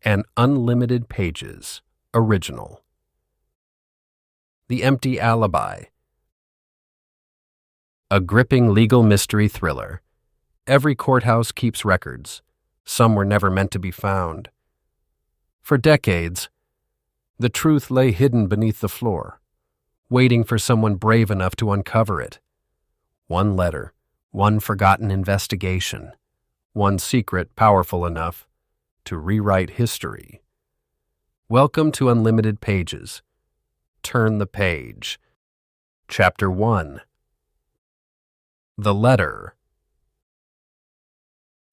and unlimited pages, original. The Empty Alibi. A gripping legal mystery thriller. Every courthouse keeps records. Some were never meant to be found. For decades, the truth lay hidden beneath the floor, waiting for someone brave enough to uncover it. One letter, one forgotten investigation, one secret powerful enough to rewrite history. Welcome to Unlimited Pages. Turn the page. Chapter 1. The Letter.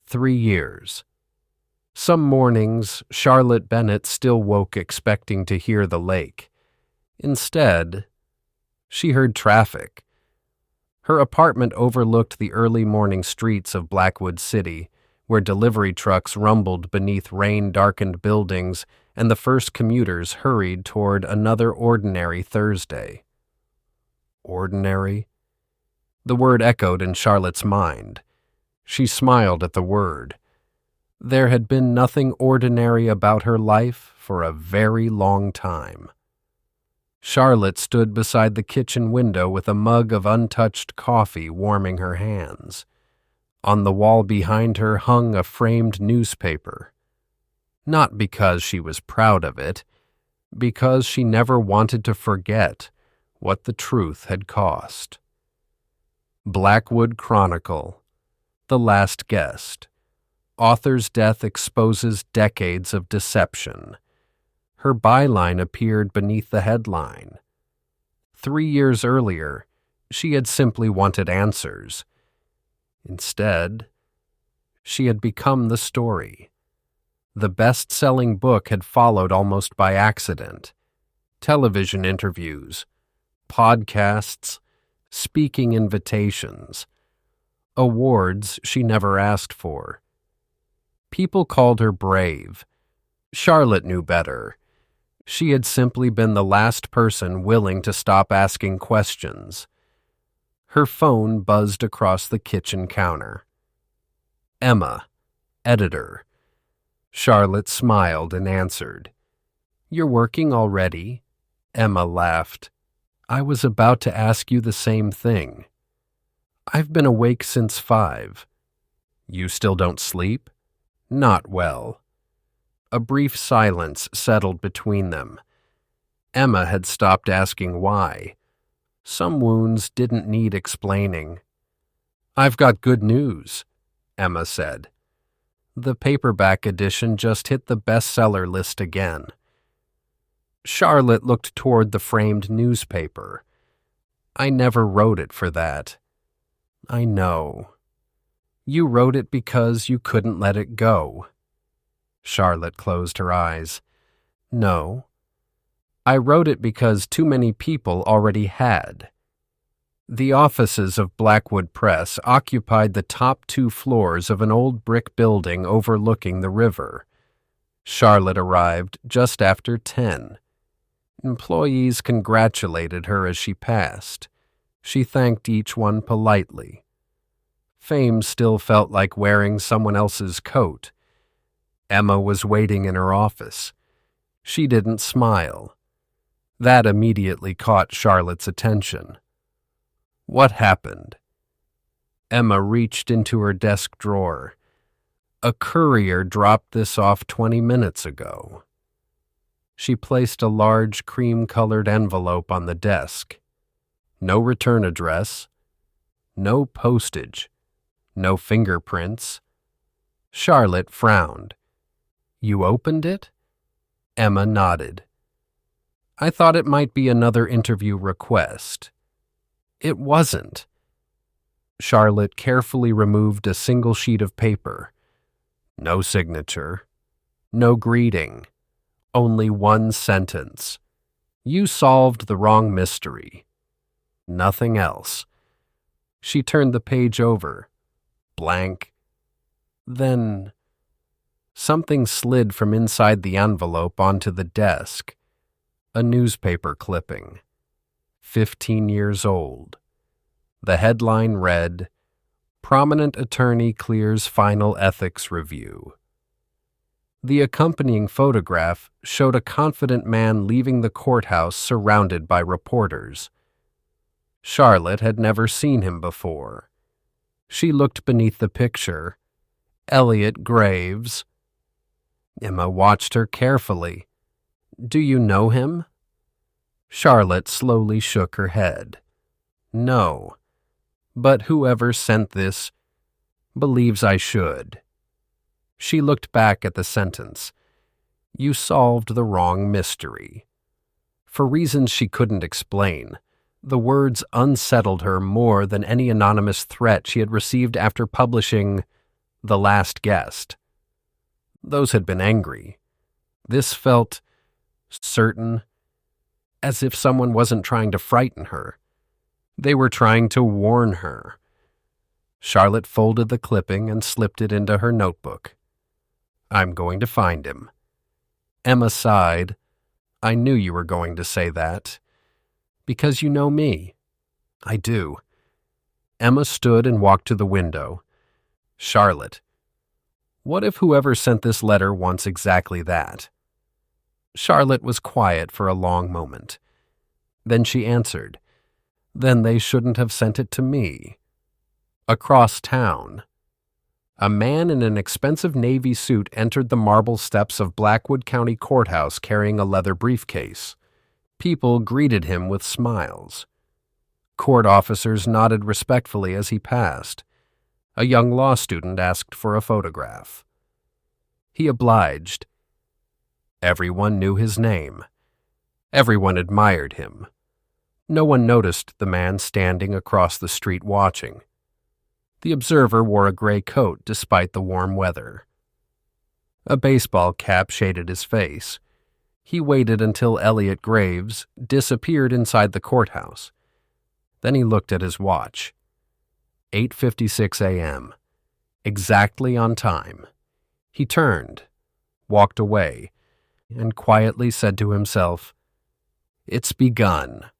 3 years. Some mornings, Charlotte Bennett still woke expecting to hear the lake. Instead, she heard traffic. Her apartment overlooked the early morning streets of Blackwood City, where delivery trucks rumbled beneath rain-darkened buildings and the first commuters hurried toward another ordinary Thursday. Ordinary? The word echoed in Charlotte's mind. She smiled at the word. There had been nothing ordinary about her life for a very long time. Charlotte stood beside the kitchen window with a mug of untouched coffee warming her hands. On the wall behind her hung a framed newspaper. Not because she was proud of it, because she never wanted to forget what the truth had cost. Blackwood Chronicle. The Last Guest. Author's death exposes decades of deception. Her byline appeared beneath the headline. 3 years earlier, she had simply wanted answers. Instead, she had become the story. The best-selling book had followed almost by accident. Television interviews, podcasts, speaking invitations, awards she never asked for. People called her brave. Charlotte knew better. She had simply been the last person willing to stop asking questions. Her phone buzzed across the kitchen counter. Emma, editor. Charlotte smiled and answered. "You're working already?" Emma laughed. "I was about to ask you the same thing. I've been awake since 5. You still don't sleep?" "Not well." A brief silence settled between them. Emma had stopped asking why. Some wounds didn't need explaining. "I've got good news," Emma said. The paperback edition just hit the bestseller list again. Charlotte looked toward the framed newspaper. "I never wrote it for that." "I know. You wrote it because you couldn't let it go." Charlotte closed her eyes. "No. I wrote it because too many people already had." The offices of Blackwood Press occupied the top 2 floors of an old brick building overlooking the river. Charlotte arrived just after 10. Employees congratulated her as she passed. She thanked each one politely. Fame still felt like wearing someone else's coat. Emma was waiting in her office. She didn't smile. That immediately caught Charlotte's attention. What happened? Emma reached into her desk drawer. "A courier dropped this off 20 minutes ago." She placed a large cream-colored envelope on the desk. No return address, no postage, no fingerprints. Charlotte frowned. "You opened it?" Emma nodded. "I thought it might be another interview request." "It wasn't." Charlotte carefully removed a single sheet of paper. No signature, no greeting, only one sentence. "You solved the wrong mystery." Nothing else. She turned the page over. Blank. Then something slid from inside the envelope onto the desk. A newspaper clipping. 15 years old. The headline read, "Prominent attorney clears final ethics review." The accompanying photograph showed a confident man leaving the courthouse surrounded by reporters. Charlotte had never seen him before. She looked beneath the picture. Elliot Graves. Emma watched her carefully. "Do you know him?" Charlotte slowly shook her head. "No. But whoever sent this believes I should." She looked back at the sentence. "You solved the wrong mystery." For reasons she couldn't explain, the words unsettled her more than any anonymous threat she had received after publishing The Last Guest. Those had been angry. This felt certain, as if someone wasn't trying to frighten her. They were trying to warn her. Charlotte folded the clipping and slipped it into her notebook. "I'm going to find him." Emma sighed. "I knew you were going to say that. Because you know me." "I do." Emma stood and walked to the window. "Charlotte, what if whoever sent this letter wants exactly that?" Charlotte was quiet for a long moment. Then she answered, "Then they shouldn't have sent it to me." Across town, a man in an expensive navy suit entered the marble steps of Blackwood County Courthouse carrying a leather briefcase. People greeted him with smiles. Court officers nodded respectfully as he passed. A young law student asked for a photograph. He obliged. Everyone knew his name. Everyone admired him. No one noticed the man standing across the street watching. The observer wore a gray coat despite the warm weather. A baseball cap shaded his face. He waited until Elliot Graves disappeared inside the courthouse. Then he looked at his watch. 8:56 a.m. Exactly on time. He turned, walked away, and quietly said to himself, "It's begun."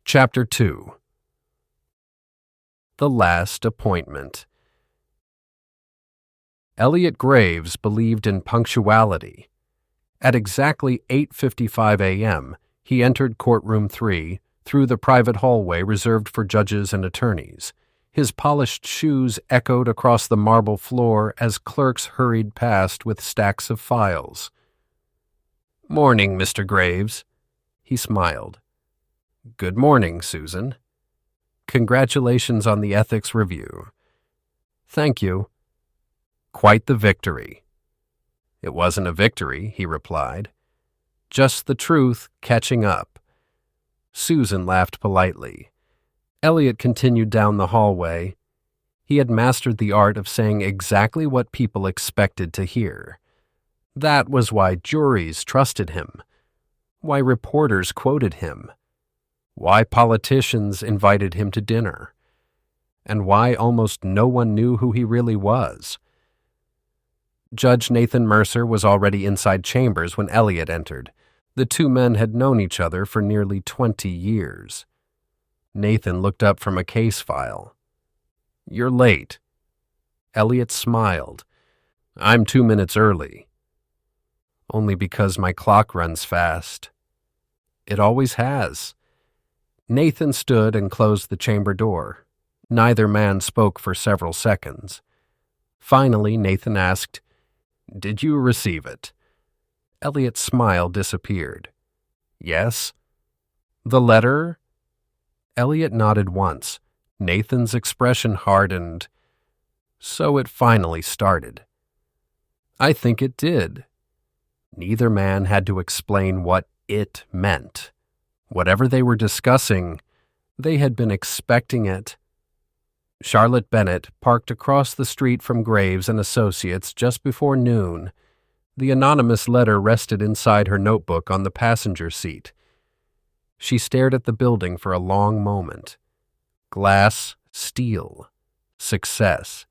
Chapter 2. The Last Appointment. Elliot Graves believed in punctuality. At exactly 8:55 a.m., he entered courtroom 3 through the private hallway reserved for judges and attorneys. His polished shoes echoed across the marble floor as clerks hurried past with stacks of files. "Morning, Mr. Graves." He smiled. "Good morning, Susan. Congratulations on the ethics review." "Thank you." "Quite the victory." "It wasn't a victory," he replied. "Just the truth catching up." Susan laughed politely. Elliot continued down the hallway. He had mastered the art of saying exactly what people expected to hear. That was why juries trusted him, why reporters quoted him, why politicians invited him to dinner, and why almost no one knew who he really was. Judge Nathan Mercer was already inside chambers when Elliot entered. The two men had known each other for nearly 20 years. Nathan looked up from a case file. "You're late." Elliot smiled. "I'm 2 minutes early." "Only because my clock runs fast." "It always has." Nathan stood and closed the chamber door. Neither man spoke for several seconds. Finally, Nathan asked, "Did you receive it?" Elliot's smile disappeared. "Yes." "The letter?" Elliot nodded once. Nathan's expression hardened. So it finally started. "I think it did." Neither man had to explain what it meant. Whatever they were discussing, they had been expecting it. Charlotte Bennett parked across the street from Graves and Associates just before noon. The anonymous letter rested inside her notebook on the passenger seat. She stared at the building for a long moment. Glass, steel, success.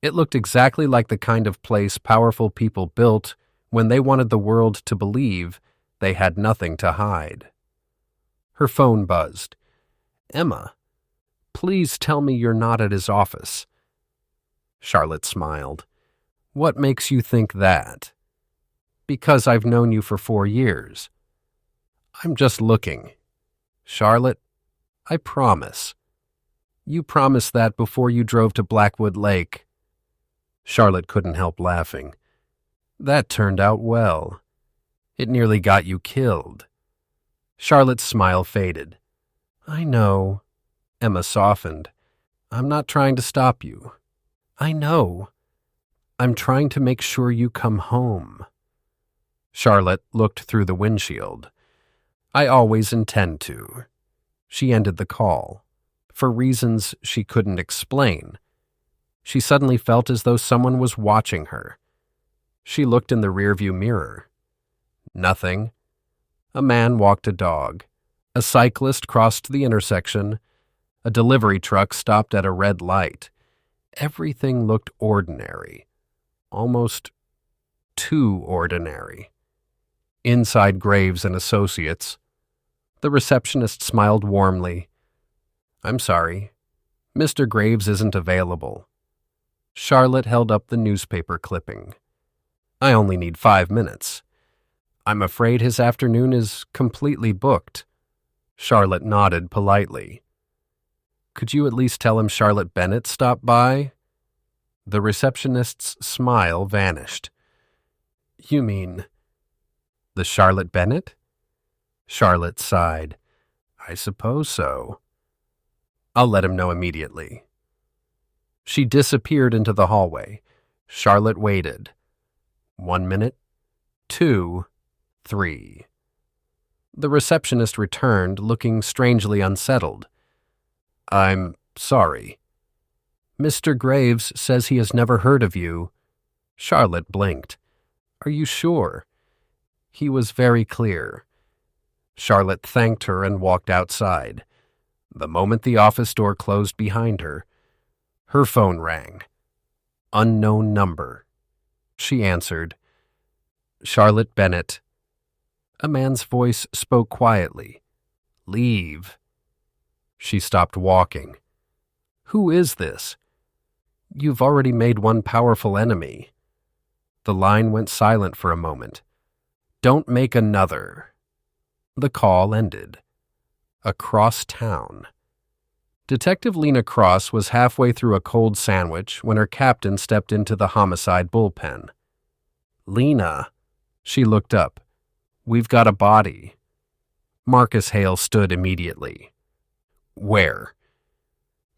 It looked exactly like the kind of place powerful people built when they wanted the world to believe they had nothing to hide. Her phone buzzed. "Emma, please tell me you're not at his office." Charlotte smiled. What makes you think that? Because I've known you for 4 years. I'm just looking. Charlotte, I promise. You promised that before you drove to Blackwood Lake. Charlotte couldn't help laughing. That turned out well. It nearly got you killed. Charlotte's smile faded. I know. Emma softened. I'm not trying to stop you. I know. I'm trying to make sure you come home. Charlotte looked through the windshield. I always intend to. She ended the call. For reasons she couldn't explain. She suddenly felt as though someone was watching her. She looked in the rearview mirror. Nothing. A man walked a dog. A cyclist crossed the intersection. A delivery truck stopped at a red light. Everything looked ordinary. Almost too ordinary. Inside Graves and Associates, the receptionist smiled warmly. I'm sorry. Mr. Graves isn't available. Charlotte held up the newspaper clipping. I only need 5 minutes. I'm afraid his afternoon is completely booked. Charlotte nodded politely. Could you at least tell him Charlotte Bennett stopped by? The receptionist's smile vanished. You mean the Charlotte Bennett? Charlotte sighed. I suppose so. I'll let him know immediately. She disappeared into the hallway. Charlotte waited. 1 minute, 2, 3. The receptionist returned, looking strangely unsettled. I'm sorry. Mr. Graves says he has never heard of you. Charlotte blinked. Are you sure? He was very clear. Charlotte thanked her and walked outside. The moment the office door closed behind her, her phone rang. Unknown number. She answered. Charlotte Bennett. A man's voice spoke quietly. Leave. She stopped walking. Who is this? You've already made one powerful enemy. The line went silent for a moment. Don't make another. The call ended. Across town. Detective Lena Cross was halfway through a cold sandwich when her captain stepped into the homicide bullpen. Lena. She looked up. We've got a body. Marcus Hale stood immediately. Where?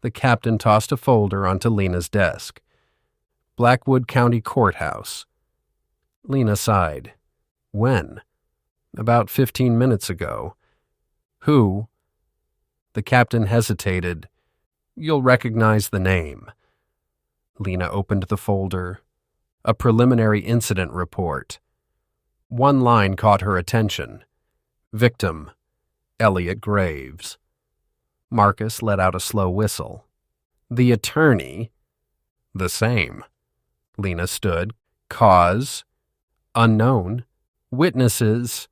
The captain tossed a folder onto Lena's desk. Blackwood County Courthouse. Lena sighed. When? About 15 minutes ago. Who? The captain hesitated. You'll recognize the name. Lena opened the folder. A preliminary incident report. One line caught her attention. Victim, Elliot Graves. Marcus let out a slow whistle. The attorney? The same. Lena stood. Cause? Unknown. Witnesses?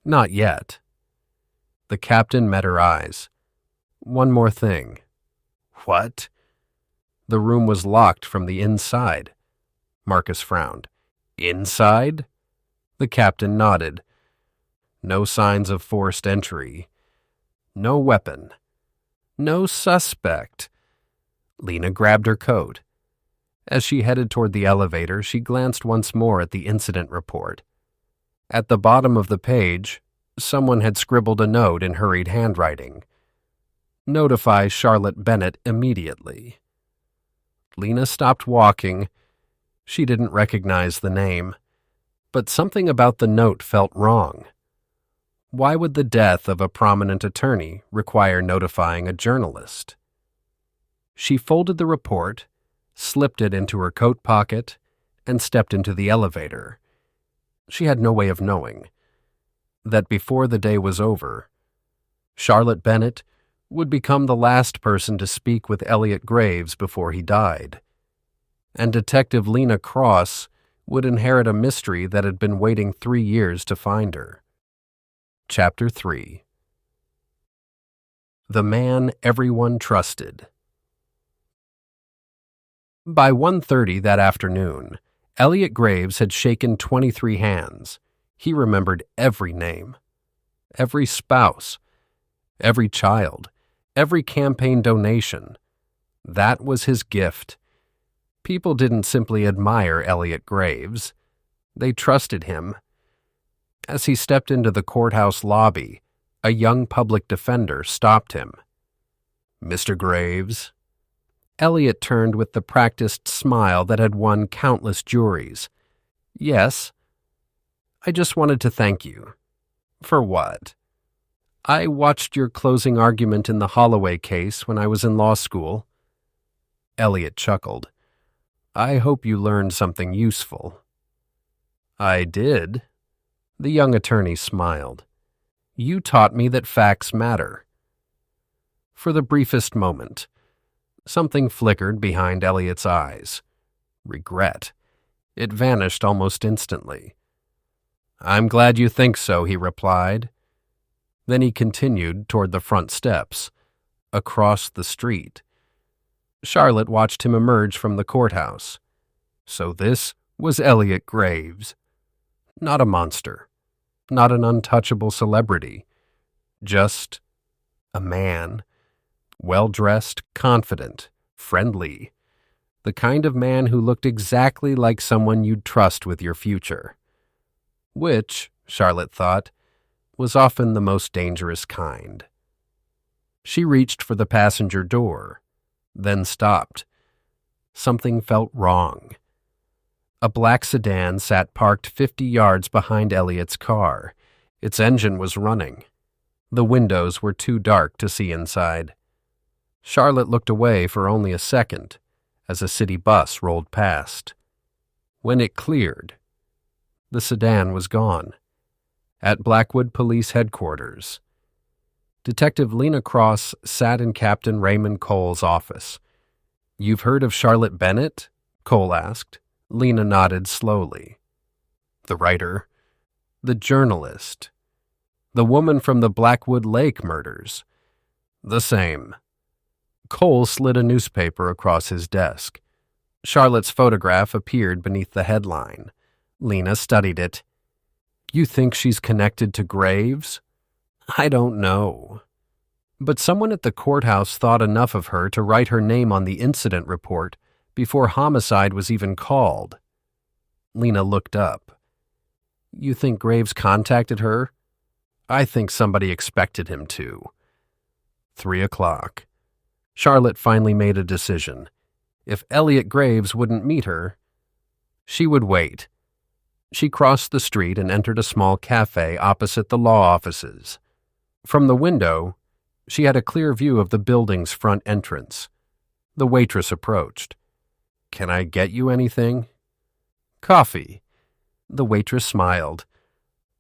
Not yet. The captain met her eyes. One more thing. What? The room was locked from the inside. Marcus frowned. Inside? The captain nodded. No signs of forced entry. No weapon. No suspect. Lena grabbed her coat. As she headed toward the elevator, she glanced once more at the incident report. At the bottom of the page, someone had scribbled a note in hurried handwriting. Notify Charlotte Bennett immediately. Lena stopped walking. She didn't recognize the name, but something about the note felt wrong. Why would the death of a prominent attorney require notifying a journalist? She folded the report, slipped it into her coat pocket, and stepped into the elevator. She had no way of knowing that before the day was over, Charlotte Bennett would become the last person to speak with Elliot Graves before he died, and Detective Lena Cross would inherit a mystery that had been waiting 3 years to find her. Chapter 3. The Man Everyone Trusted. By 1:30 that afternoon, Elliot Graves had shaken 23 hands. He remembered every name, every spouse, every child, every campaign donation. That was his gift. People didn't simply admire Elliot Graves. They trusted him. As he stepped into the courthouse lobby, a young public defender stopped him. "Mr. Graves?" Elliot turned with the practiced smile that had won countless juries. "Yes. I just wanted to thank you." "For what?" "I watched your closing argument in the Holloway case when I was in law school." Elliot chuckled. "I hope you learned something useful." "I did." The young attorney smiled. "You taught me that facts matter." For the briefest moment, something flickered behind Elliot's eyes. Regret. It vanished almost instantly. "I'm glad you think so," he replied. Then he continued toward the front steps, across the street. Charlotte watched him emerge from the courthouse. So this was Elliot Graves. Not a monster, not an untouchable celebrity, just a man, well-dressed, confident, friendly, the kind of man who looked exactly like someone you'd trust with your future. Which, Charlotte thought, was often the most dangerous kind. She reached for the passenger door, then stopped. Something felt wrong. A black sedan sat parked 50 yards behind Elliot's car. Its engine was running. The windows were too dark to see inside. Charlotte looked away for only a second as a city bus rolled past. When it cleared, the sedan was gone. At Blackwood Police Headquarters, Detective Lena Cross sat in Captain Raymond Cole's office. "You've heard of Charlotte Bennett?" Cole asked. Lena nodded slowly. "The writer, the journalist, the woman from the Blackwood Lake murders." "The same." Cole slid a newspaper across his desk. Charlotte's photograph appeared beneath the headline. Lena studied it. "You think she's connected to Graves?" "I don't know. But someone at the courthouse thought enough of her to write her name on the incident report before homicide was even called." Lena looked up. "You think Graves contacted her?" "I think somebody expected him to." 3:00. Charlotte finally made a decision. If Elliot Graves wouldn't meet her, she would wait. She crossed the street and entered a small cafe opposite the law offices. From the window, she had a clear view of the building's front entrance. The waitress approached. "Can I get you anything?" "Coffee." The waitress smiled.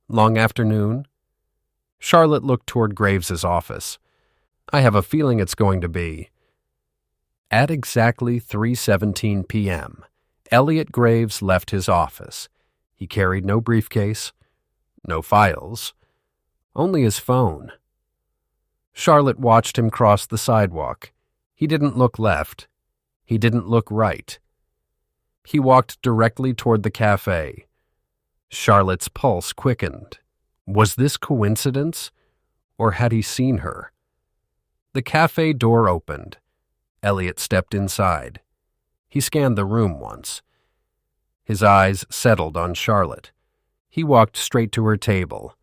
"Long afternoon?" Charlotte looked toward Graves's office. "I have a feeling it's going to be." At exactly 3:17 p.m., Elliot Graves left his office. He carried no briefcase, no files, only his phone. Charlotte watched him cross the sidewalk. He didn't look left. He didn't look right. He walked directly toward the cafe. Charlotte's pulse quickened. Was this coincidence, or had he seen her? The cafe door opened. Elliot stepped inside. He scanned the room once. His eyes settled on Charlotte. He walked straight to her table.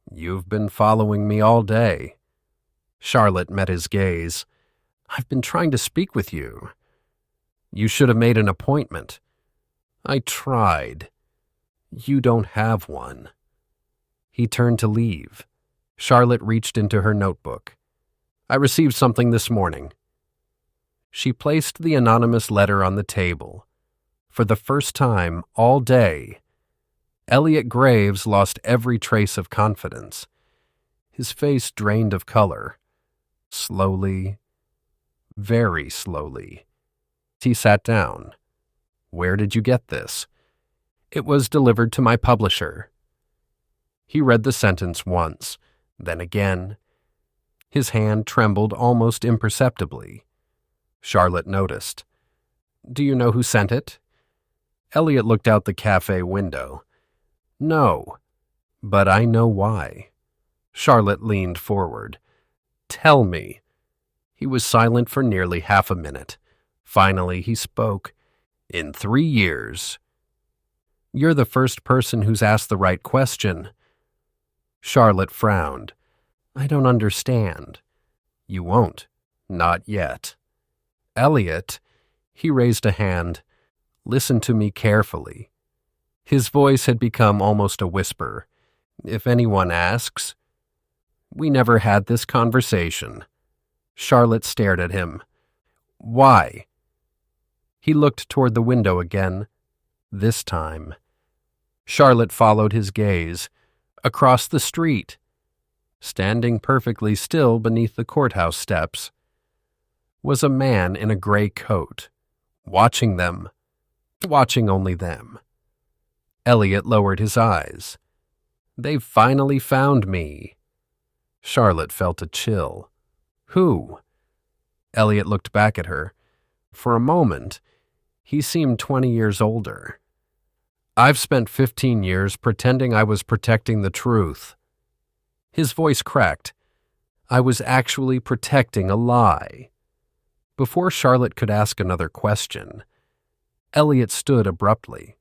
"You've been following me all day." Charlotte met his gaze. "I've been trying to speak with you." "You should have made an appointment." "I tried." "You don't have one." He turned to leave. Charlotte reached into her notebook. "I received something this morning." She placed the anonymous letter on the table. For the first time all day, Elliot Graves lost every trace of confidence. His face drained of color. Slowly, very slowly. He sat down. "Where did you get this?" "It was delivered to my publisher." He read the sentence once, then again. His hand trembled almost imperceptibly. Charlotte noticed. "Do you know who sent it?" Elliot looked out the cafe window. No, but I know why. Charlotte leaned forward. Tell me. He was silent for nearly half a minute. Finally, he spoke. In 3 years. You're the first person who's asked the right question. Charlotte frowned. I don't understand. You won't. Not yet. Elliot, he raised a hand. Listen to me carefully. His voice had become almost a whisper. If anyone asks, we never had this conversation. Charlotte stared at him. Why? He looked toward the window again, this time. Charlotte followed his gaze. Across the street, standing perfectly still beneath the courthouse steps, was a man in a gray coat, watching them, watching only them. Elliot lowered his eyes. They've finally found me. Charlotte felt a chill. Who? Elliot looked back at her. For a moment, he seemed 20 years older. I've spent 15 years pretending I was protecting the truth. His voice cracked. I was actually protecting a lie. Before Charlotte could ask another question, Elliot stood abruptly.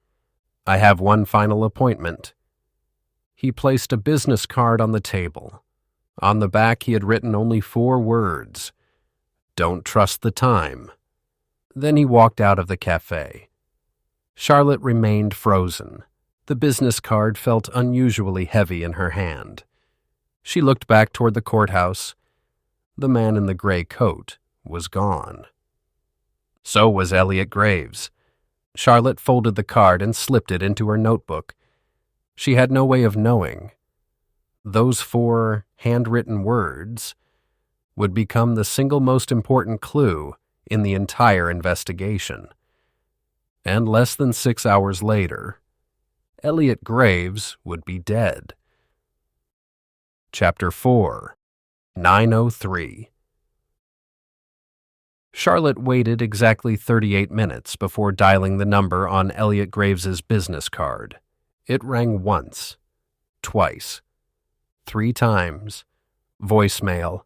I have one final appointment. He placed a business card on the table. On the back he had written only 4 words. Don't trust the time. Then he walked out of the cafe. Charlotte remained frozen. The business card felt unusually heavy in her hand. She looked back toward the courthouse. The man in the gray coat was gone. So was Elliot Graves. Charlotte folded the card and slipped it into her notebook. She had no way of knowing. Those 4 handwritten words would become the single most important clue in the entire investigation. And less than 6 hours later, Elliot Graves would be dead. Chapter 4, 9:03. Charlotte waited exactly 38 minutes before dialing the number on Elliot Graves's business card. It rang once, twice, 3 times. Voicemail.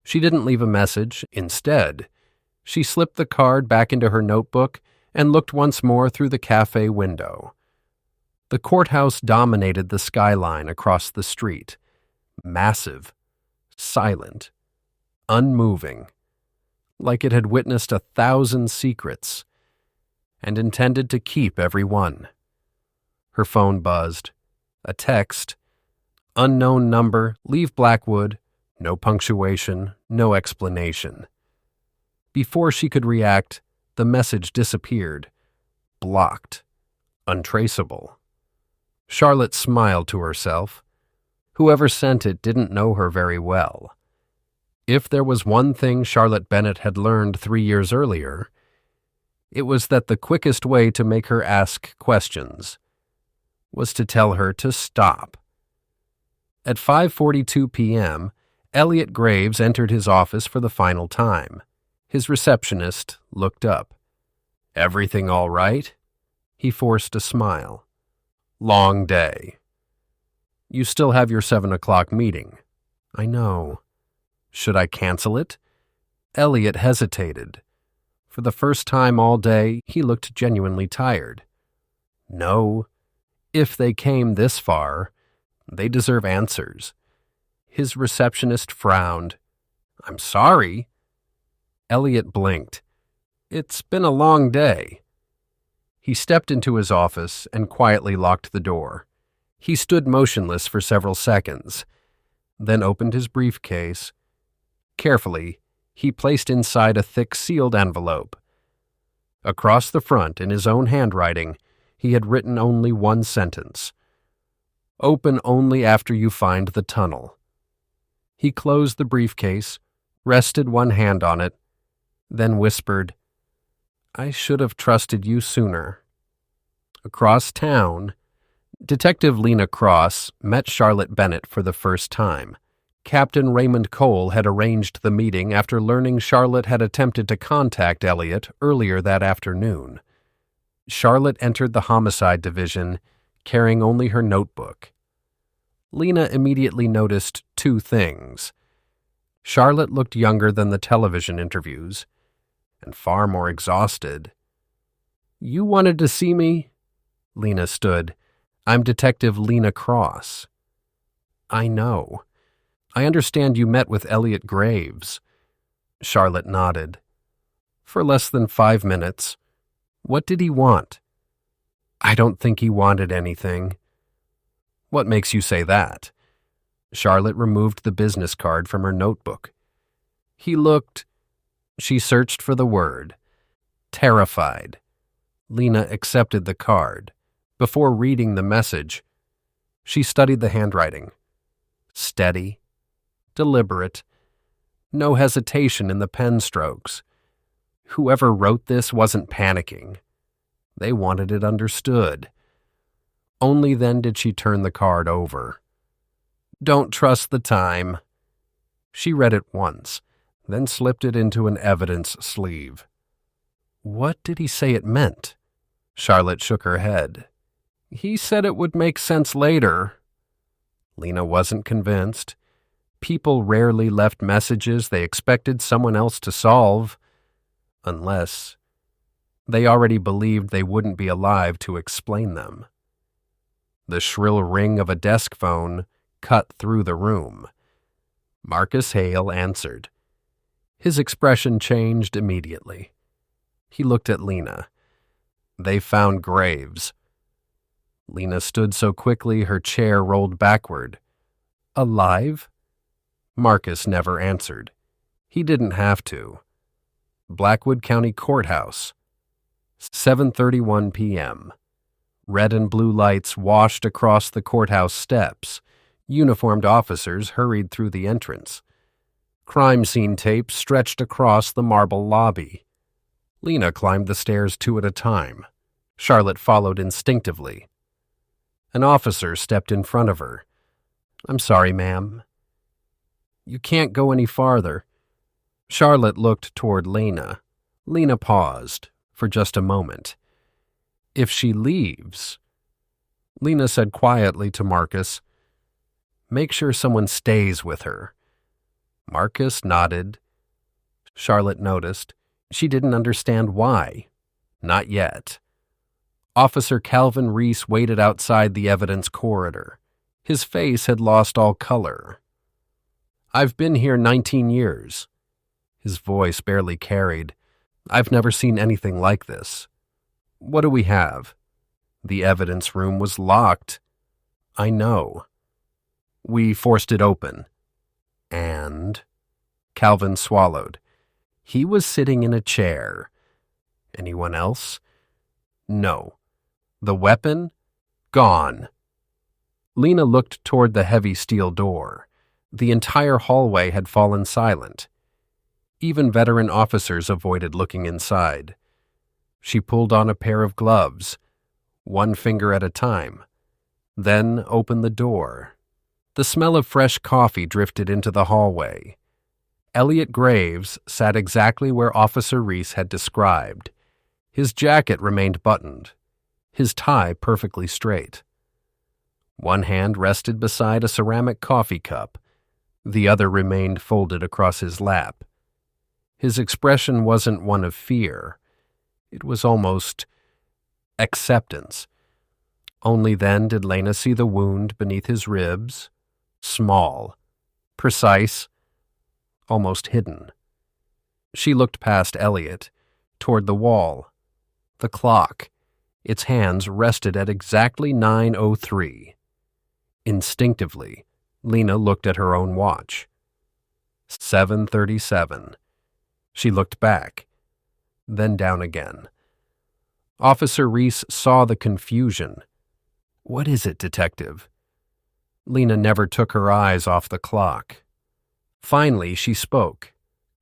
She didn't leave a message. Instead, she slipped the card back into her notebook and looked once more through the cafe window. The courthouse dominated the skyline across the street. Massive, silent, unmoving, like it had witnessed 1,000 secrets and intended to keep every one. Her phone buzzed. A text. Unknown number, leave Blackwood. No punctuation, no explanation. Before she could react, the message disappeared. Blocked. Untraceable. Charlotte smiled to herself. Whoever sent it didn't know her very well. If there was one thing Charlotte Bennett had learned 3 years earlier, it was that the quickest way to make her ask questions was to tell her to stop. At 5:42 p.m., Elliot Graves entered his office for the final time. His receptionist looked up. Everything all right? He forced a smile. Long day. You still have your 7 o'clock meeting. I know. Should I cancel it? Elliot hesitated. For the first time all day, he looked genuinely tired. No. If they came this far, they deserve answers. His receptionist frowned. I'm sorry. Elliot blinked. It's been a long day. He stepped into his office and quietly locked the door. He stood motionless for several seconds, then opened his briefcase. Carefully, he placed inside a thick sealed envelope. Across the front, in his own handwriting, he had written only one sentence. Open only after you find the tunnel. He closed the briefcase, rested one hand on it, then whispered, I should have trusted you sooner. Across town, Detective Lena Cross met Charlotte Bennett for the first time. Captain Raymond Cole had arranged the meeting after learning Charlotte had attempted to contact Elliot earlier that afternoon. Charlotte entered the homicide division, carrying only her notebook. Lena immediately noticed two things. Charlotte looked younger than the television interviews, and far more exhausted. "You wanted to see me?" Lena stood. "I'm Detective Lena Cross." "I know. I understand you met with Elliot Graves." Charlotte nodded. "For less than 5 minutes. What did he want?" "I don't think he wanted anything." "What makes you say that?" Charlotte removed the business card from her notebook. "He looked—" She searched for the word. "Terrified." Lena accepted the card. Before reading the message, she studied the handwriting. Steady, deliberate, no hesitation in the pen strokes. Whoever wrote this wasn't panicking. They wanted it understood. Only then did she turn the card over. "Don't trust the time." She read it once, then slipped it into an evidence sleeve. "What did he say it meant?" Charlotte shook her head. "He said it would make sense later." Lena wasn't convinced. People rarely left messages they expected someone else to solve, unless they already believed they wouldn't be alive to explain them. The shrill ring of a desk phone cut through the room. Marcus Hale answered. His expression changed immediately. He looked at Lena. "They found Graves." Lena stood so quickly her chair rolled backward. "Alive?" Marcus never answered. He didn't have to. Blackwood County Courthouse. 7:31 p.m. Red and blue lights washed across the courthouse steps. Uniformed officers hurried through the entrance. Crime scene tape stretched across the marble lobby. Lena climbed the stairs 2 at a time. Charlotte followed instinctively. An officer stepped in front of her. "I'm sorry, ma'am." "You can't go any farther." Charlotte looked toward Lena. Lena paused for just a moment. "If she leaves," Lena said quietly to Marcus, "make sure someone stays with her." Marcus nodded. Charlotte noticed. She didn't understand why. Not yet. Officer Calvin Reese waited outside the evidence corridor. His face had lost all color. "I've been here 19 years. His voice barely carried. "I've never seen anything like this. What do we have?" "The evidence room was locked." "I know." "We forced it open." "And?" Calvin swallowed. "He was sitting in a chair." "Anyone else?" "No." "The weapon?" "Gone." Lena looked toward the heavy steel door. The entire hallway had fallen silent. Even veteran officers avoided looking inside. She pulled on a pair of gloves, one finger at a time, then opened the door. The smell of fresh coffee drifted into the hallway. Elliot Graves sat exactly where Officer Reese had described. His jacket remained buttoned, his tie perfectly straight. One hand rested beside a ceramic coffee cup. The other remained folded across his lap. His expression wasn't one of fear. It was almost acceptance. Only then did Lena see the wound beneath his ribs. Small, precise, almost hidden. She looked past Elliot, toward the wall. The clock. Its hands rested at exactly 9:03. Instinctively, Lena looked at her own watch. 7:37. She looked back, then down again. Officer Reese saw the confusion. "What is it, Detective?" Lena never took her eyes off the clock. Finally, she spoke,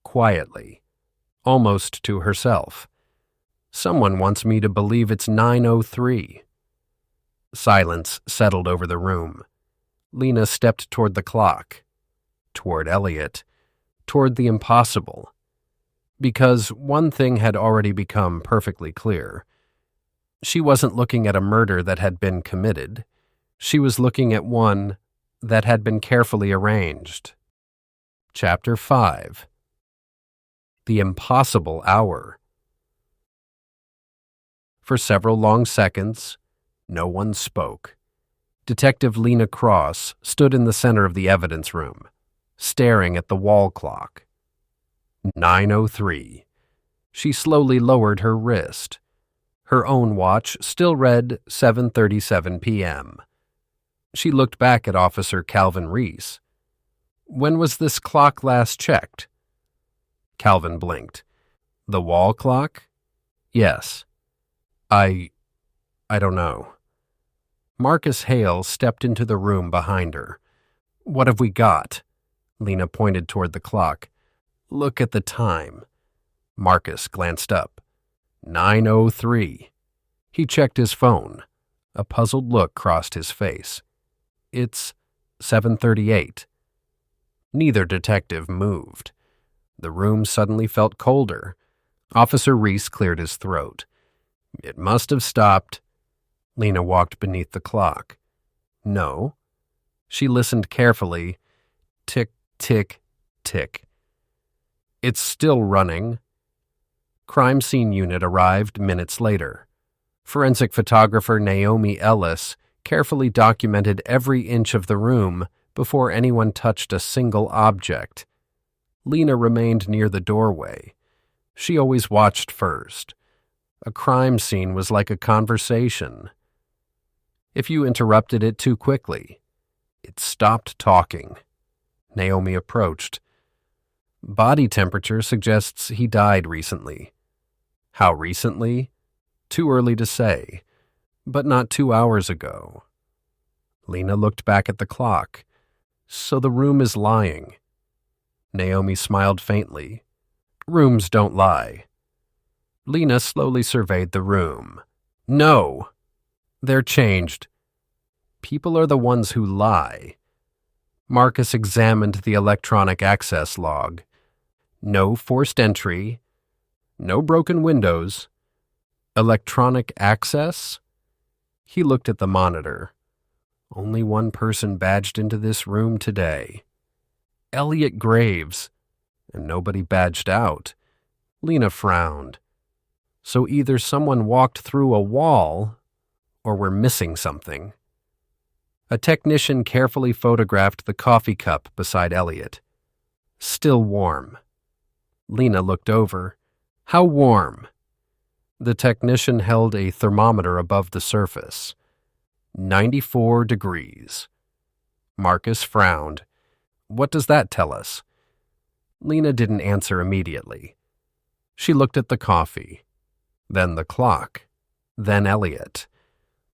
quietly, almost to herself. "Someone wants me to believe it's 9:03. Silence settled over the room. Lena stepped toward the clock, toward Elliot, toward the impossible. Because one thing had already become perfectly clear. She wasn't looking at a murder that had been committed. She was looking at one that had been carefully arranged. Chapter 5. The Impossible Hour. For several long seconds, no one spoke. Detective Lena Cross stood in the center of the evidence room, staring at the wall clock. 9:03. She slowly lowered her wrist. Her own watch still read 7:37 p.m. She looked back at Officer Calvin Reese. "When was this clock last checked?" Calvin blinked. "The wall clock?" "Yes." I don't know." Marcus Hale stepped into the room behind her. "What have we got?" Lena pointed toward the clock. "Look at the time." Marcus glanced up. 9:03. He checked his phone. A puzzled look crossed his face. "It's 7:38. Neither detective moved. The room suddenly felt colder. Officer Reese cleared his throat. "It must have stopped." Lena walked beneath the clock. "No." She listened carefully. Tick, tick, tick. "It's still running." Crime scene unit arrived minutes later. Forensic photographer Naomi Ellis carefully documented every inch of the room before anyone touched a single object. Lena remained near the doorway. She always watched first. A crime scene was like a conversation. If you interrupted it too quickly, it stopped talking. Naomi approached. "Body temperature suggests he died recently." "How recently?" "Too early to say, but not 2 hours ago." Lena looked back at the clock. "So the room is lying." Naomi smiled faintly. "Rooms don't lie." Lena slowly surveyed the room. "No! They're changed. People are the ones who lie." Marcus examined the electronic access log. No forced entry. No broken windows. Electronic access? He looked at the monitor. Only one person badged into this room today. Elliot Graves. And nobody badged out. Lena frowned. So either someone walked through a wall, or we're missing something. A technician carefully photographed the coffee cup beside Elliot. Still warm. Lena looked over. "How warm?" The technician held a thermometer above the surface. 94 degrees. Marcus frowned. "What does that tell us?" Lena didn't answer immediately. She looked at the coffee, then the clock, then Elliot.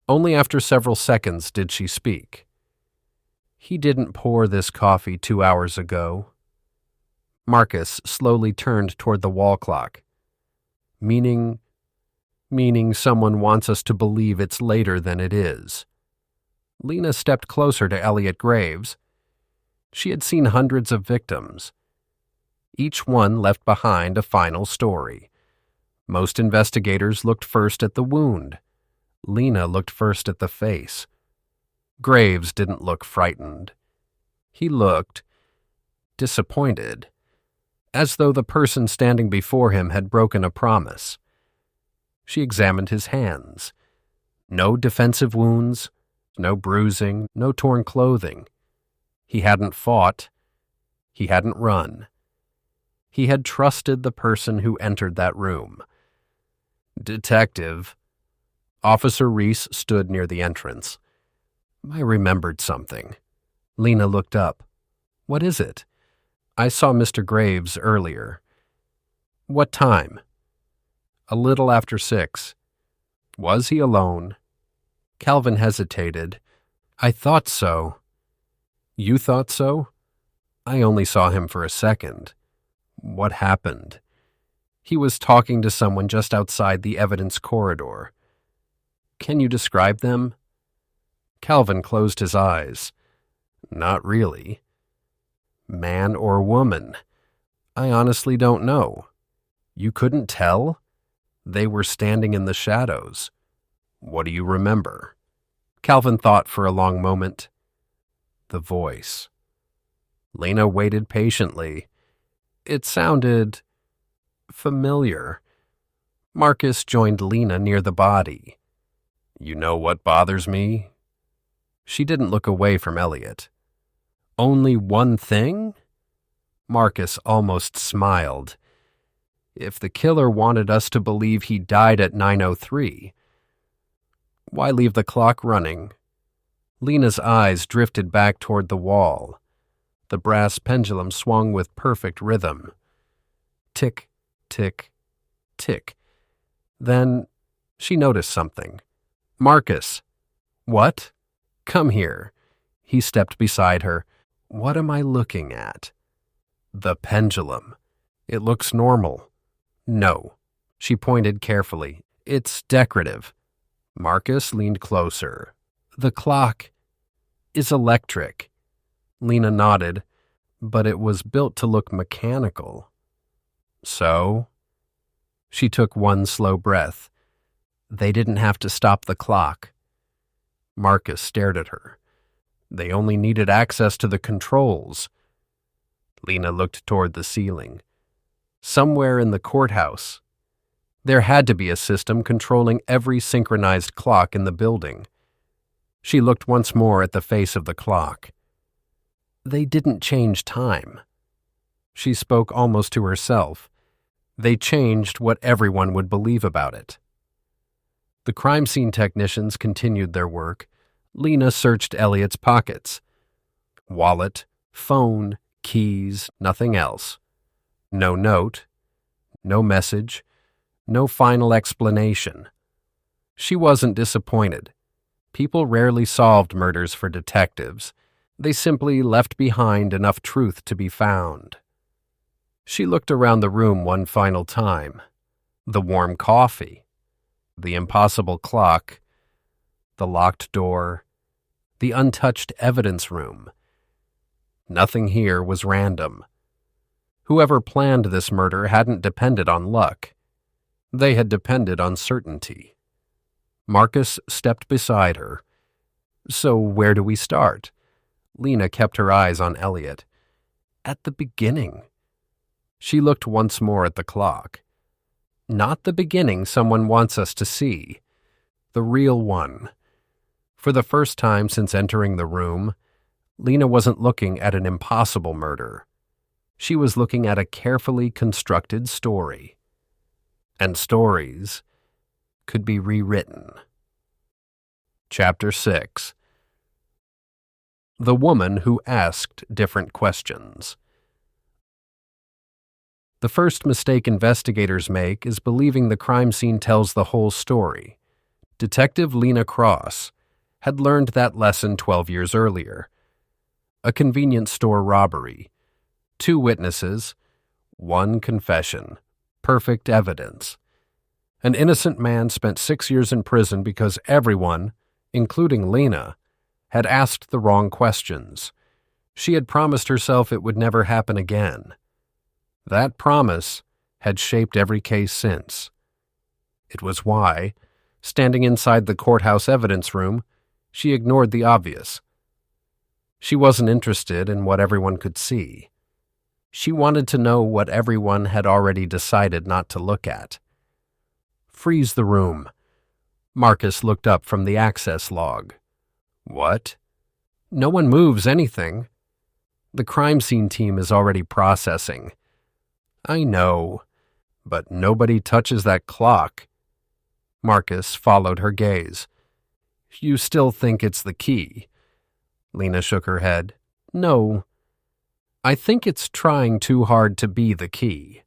Only after several seconds did she speak. "He didn't pour this coffee 2 hours ago." Marcus slowly turned toward the wall clock. Meaning someone wants us to believe it's later than it is." Lena stepped closer to Elliot Graves. She had seen hundreds of victims. Each one left behind a final story. Most investigators looked first at the wound. Lena looked first at the face. Graves didn't look frightened. He looked disappointed, as though the person standing before him had broken a promise. She examined his hands. No defensive wounds, no bruising, no torn clothing. He hadn't fought. He hadn't run. He had trusted the person who entered that room. "Detective." Officer Reese stood near the entrance. "I remembered something." Lena looked up. "What is it?" "I saw Mr. Graves earlier." "What time?" "A little after 6. "Was he alone?" Calvin hesitated. "I thought so." "You thought so?" "I only saw him for a second." "What happened?" "He was talking to someone just outside the evidence corridor." "Can you describe them?" Calvin closed his eyes. "Not really." "Man or woman?" "I honestly don't know." "You couldn't tell?" "They were standing in the shadows." What do you remember? Calvin thought for a long moment. The voice. Lena waited patiently. It sounded familiar. Marcus joined Lena near the body. You know what bothers me? She didn't look away from Elliot. Only one thing? Marcus almost smiled. If the killer wanted us to believe he died at 9:03, why leave the clock running? Lena's eyes drifted back toward the wall. The brass pendulum swung with perfect rhythm. Tick, tick, tick. Then she noticed something. Marcus. What? Come here. He stepped beside her. What am I looking at? The pendulum. It looks normal. No. She pointed carefully. It's decorative. Marcus leaned closer. The clock is electric. Lena nodded, but it was built to look mechanical. So? She took one slow breath. They didn't have to stop the clock. Marcus stared at her. They only needed access to the controls. Lena looked toward the ceiling. Somewhere in the courthouse, there had to be a system controlling every synchronized clock in the building. She looked once more at the face of the clock. They didn't change time. She spoke almost to herself. They changed what everyone would believe about it. The crime scene technicians continued their work. Lena searched Elliot's pockets. Wallet, phone, keys, nothing else. No note, no message, no final explanation. She wasn't disappointed. People rarely solved murders for detectives. They simply left behind enough truth to be found. She looked around the room one final time. The warm coffee, the impossible clock, the locked door, the untouched evidence room. Nothing here was random. Whoever planned this murder hadn't depended on luck. They had depended on certainty. Marcus stepped beside her. So where do we start? Lena kept her eyes on Elliot. At the beginning. She looked once more at the clock. Not the beginning someone wants us to see. The real one. For the first time since entering the room, Lena wasn't looking at an impossible murder. She was looking at a carefully constructed story. And stories could be rewritten. Chapter 6. The Woman Who Asked Different Questions. The first mistake investigators make is believing the crime scene tells the whole story. Detective Lena Cross had learned that lesson 12 years earlier. A convenience store robbery. 2 witnesses. 1 confession. Perfect evidence. An innocent man spent 6 years in prison because everyone, including Lena, had asked the wrong questions. She had promised herself it would never happen again. That promise had shaped every case since. It was why, standing inside the courthouse evidence room, she ignored the obvious. She wasn't interested in what everyone could see. She wanted to know what everyone had already decided not to look at. Freeze the room. Marcus looked up from the access log. What? No one moves anything. The crime scene team is already processing. I know, but nobody touches that clock. Marcus followed her gaze. You still think it's the key? Lena shook her head. No. I think it's trying too hard to be the key.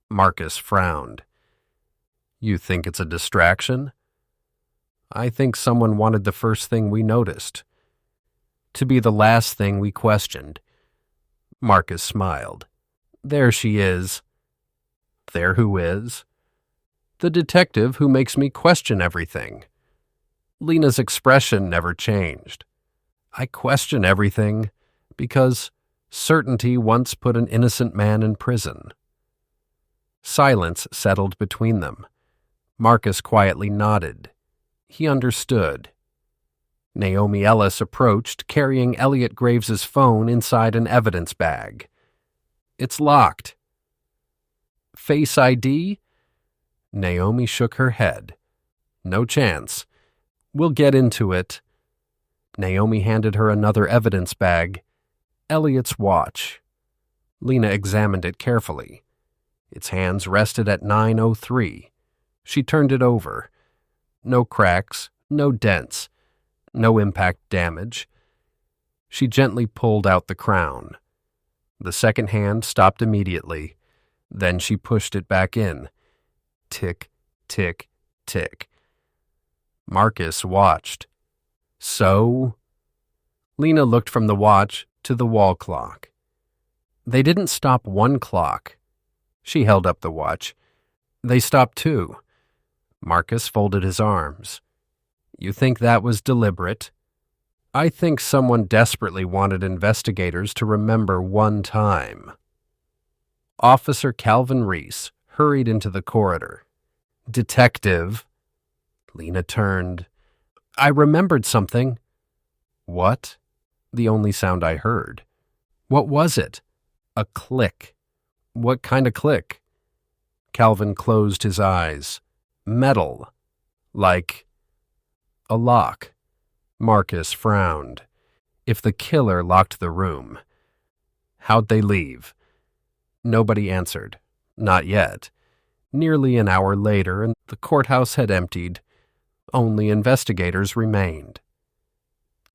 Marcus frowned. You think it's a distraction? I think someone wanted the first thing we noticed to be the last thing we questioned. Marcus smiled. There she is. There who is? The detective who makes me question everything. Lena's expression never changed. I question everything because certainty once put an innocent man in prison. Silence settled between them. Marcus quietly nodded. He understood. Naomi Ellis approached, carrying Elliot Graves's phone inside an evidence bag. "It's locked." "Face ID?" Naomi shook her head. "No chance. We'll get into it." Naomi handed her another evidence bag. Elliot's watch. Lena examined it carefully. Its hands rested at 9:03. She turned it over. No cracks, no dents, no impact damage. She gently pulled out the crown. The second hand stopped immediately. Then she pushed it back in. Tick, tick, tick. Marcus watched. "So?" Lena looked from the watch to the wall clock. "They didn't stop one clock." She held up the watch. "They stopped two." Marcus folded his arms. "You think that was deliberate?" "I think someone desperately wanted investigators to remember one time." Officer Calvin Reese hurried into the corridor. "Detective." Lena turned. "I remembered something." "What?" The only sound I heard. "What was it?" "A click." "What kind of click?" Calvin closed his eyes. "Metal. Like a lock." Marcus frowned. "If the killer locked the room." "How'd they leave?" Nobody answered. Not yet. Nearly an hour later, and the courthouse had emptied. Only investigators remained.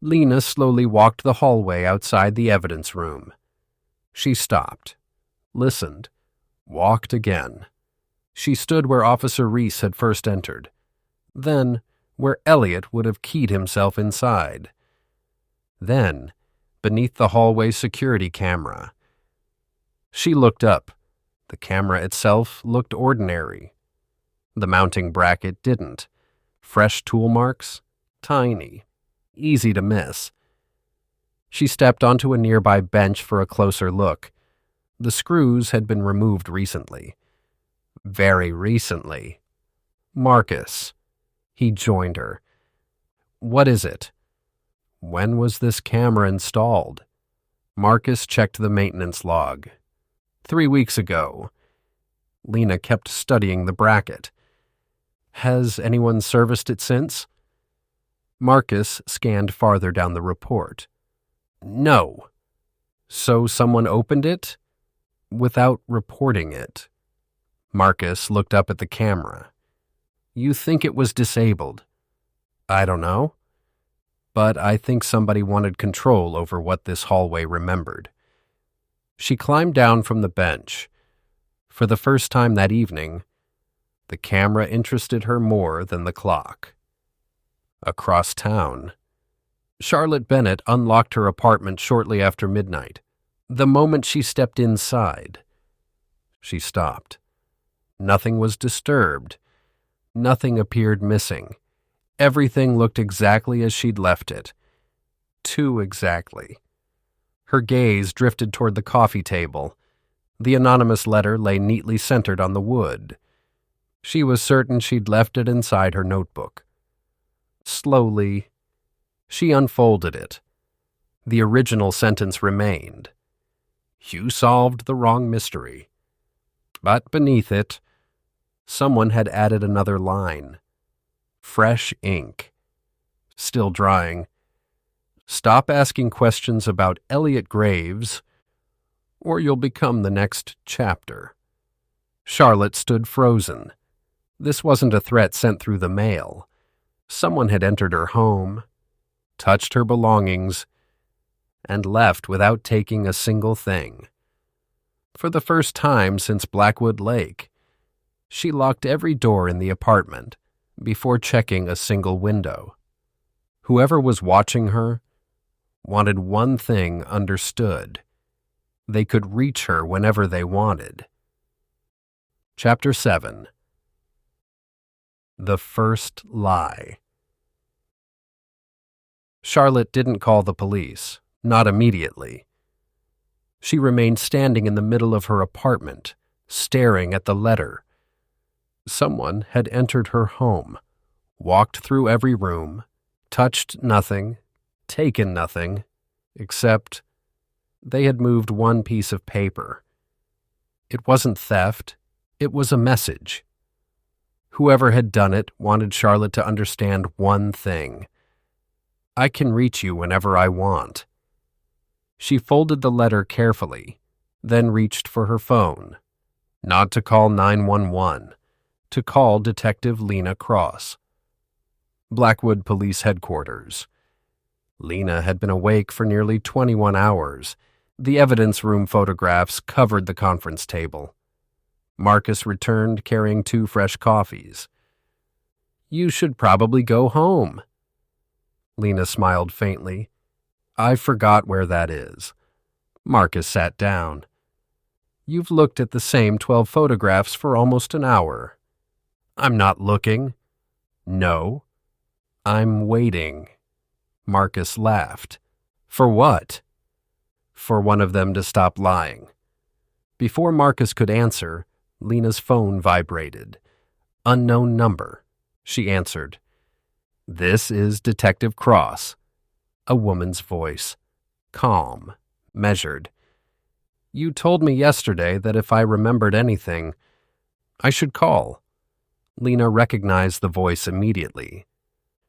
Lena slowly walked the hallway outside the evidence room. She stopped, listened, walked again. She stood where Officer Reese had first entered, then where Elliot would have keyed himself inside. Then, beneath the hallway security camera. She looked up. The camera itself looked ordinary. The mounting bracket didn't. Fresh tool marks, tiny, easy to miss. She stepped onto a nearby bench for a closer look. The screws had been removed recently. Very recently. Marcus. He joined her. "What is it?" "When was this camera installed?" Marcus checked the maintenance log. 3 weeks ago." Lena kept studying the bracket. "Has anyone serviced it since?" Marcus scanned farther down the report. "No." "So someone opened it?" "Without reporting it." Marcus looked up at the camera. "You think it was disabled?" "I don't know. But I think somebody wanted control over what this hallway remembered." She climbed down from the bench. For the first time that evening, the camera interested her more than the clock. Across town, Charlotte Bennett unlocked her apartment shortly after midnight. The moment she stepped inside, she stopped. Nothing was disturbed. Nothing appeared missing. Everything looked exactly as she'd left it. Too exactly. Her gaze drifted toward the coffee table. The anonymous letter lay neatly centered on the wood. She was certain she'd left it inside her notebook. Slowly, she unfolded it. The original sentence remained. "You solved the wrong mystery." But beneath it, someone had added another line. Fresh ink. Still drying. "Stop asking questions about Elliot Graves, or you'll become the next chapter." Charlotte stood frozen. This wasn't a threat sent through the mail. Someone had entered her home, touched her belongings, and left without taking a single thing. For the first time since Blackwood Lake, she locked every door in the apartment before checking a single window. Whoever was watching her wanted one thing understood. They could reach her whenever they wanted. Chapter 7. The First Lie. Charlotte didn't call the police, not immediately. She remained standing in the middle of her apartment, staring at the letter. Someone had entered her home, walked through every room, touched nothing, taken nothing, except they had moved one piece of paper. It wasn't theft, it was a message. Whoever had done it wanted Charlotte to understand one thing. I can reach you whenever I want. She folded the letter carefully, then reached for her phone. Not to call 911, to call Detective Lena Cross. Blackwood Police Headquarters. Lena had been awake for nearly 21 hours. The evidence room photographs covered the conference table. Marcus returned carrying 2 fresh coffees. You should probably go home. Lena smiled faintly. I forgot where that is. Marcus sat down. You've looked at the same 12 photographs for almost an hour. I'm not looking. No. I'm waiting. Marcus laughed. For what? For one of them to stop lying. Before Marcus could answer, Lena's phone vibrated. Unknown number. She answered. This is Detective Cross. A woman's voice. Calm. Measured. You told me yesterday that if I remembered anything, I should call. Lena recognized the voice immediately.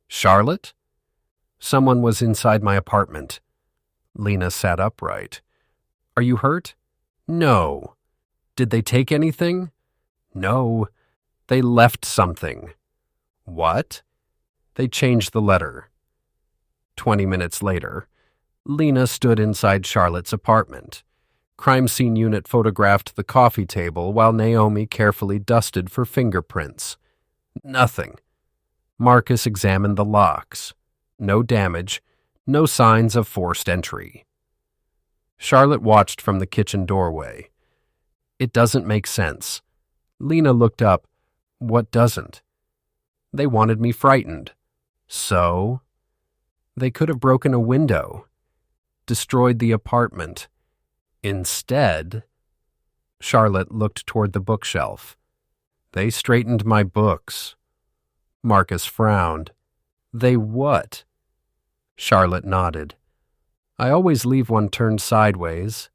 Charlotte? Someone was inside my apartment. Lena sat upright. Are you hurt? No. Did they take anything? No. They left something. What? They changed the letter. 20 minutes later, Lena stood inside Charlotte's apartment. Crime scene unit photographed the coffee table while Naomi carefully dusted for fingerprints. Nothing. Marcus examined the locks. No damage, no signs of forced entry. Charlotte watched from the kitchen doorway. It doesn't make sense. Lena looked up. What doesn't? They wanted me frightened. So? They could have broken a window, destroyed the apartment. Instead, Charlotte looked toward the bookshelf. They straightened my books. Marcus frowned. They what? Charlotte nodded. I always leave one turned sideways.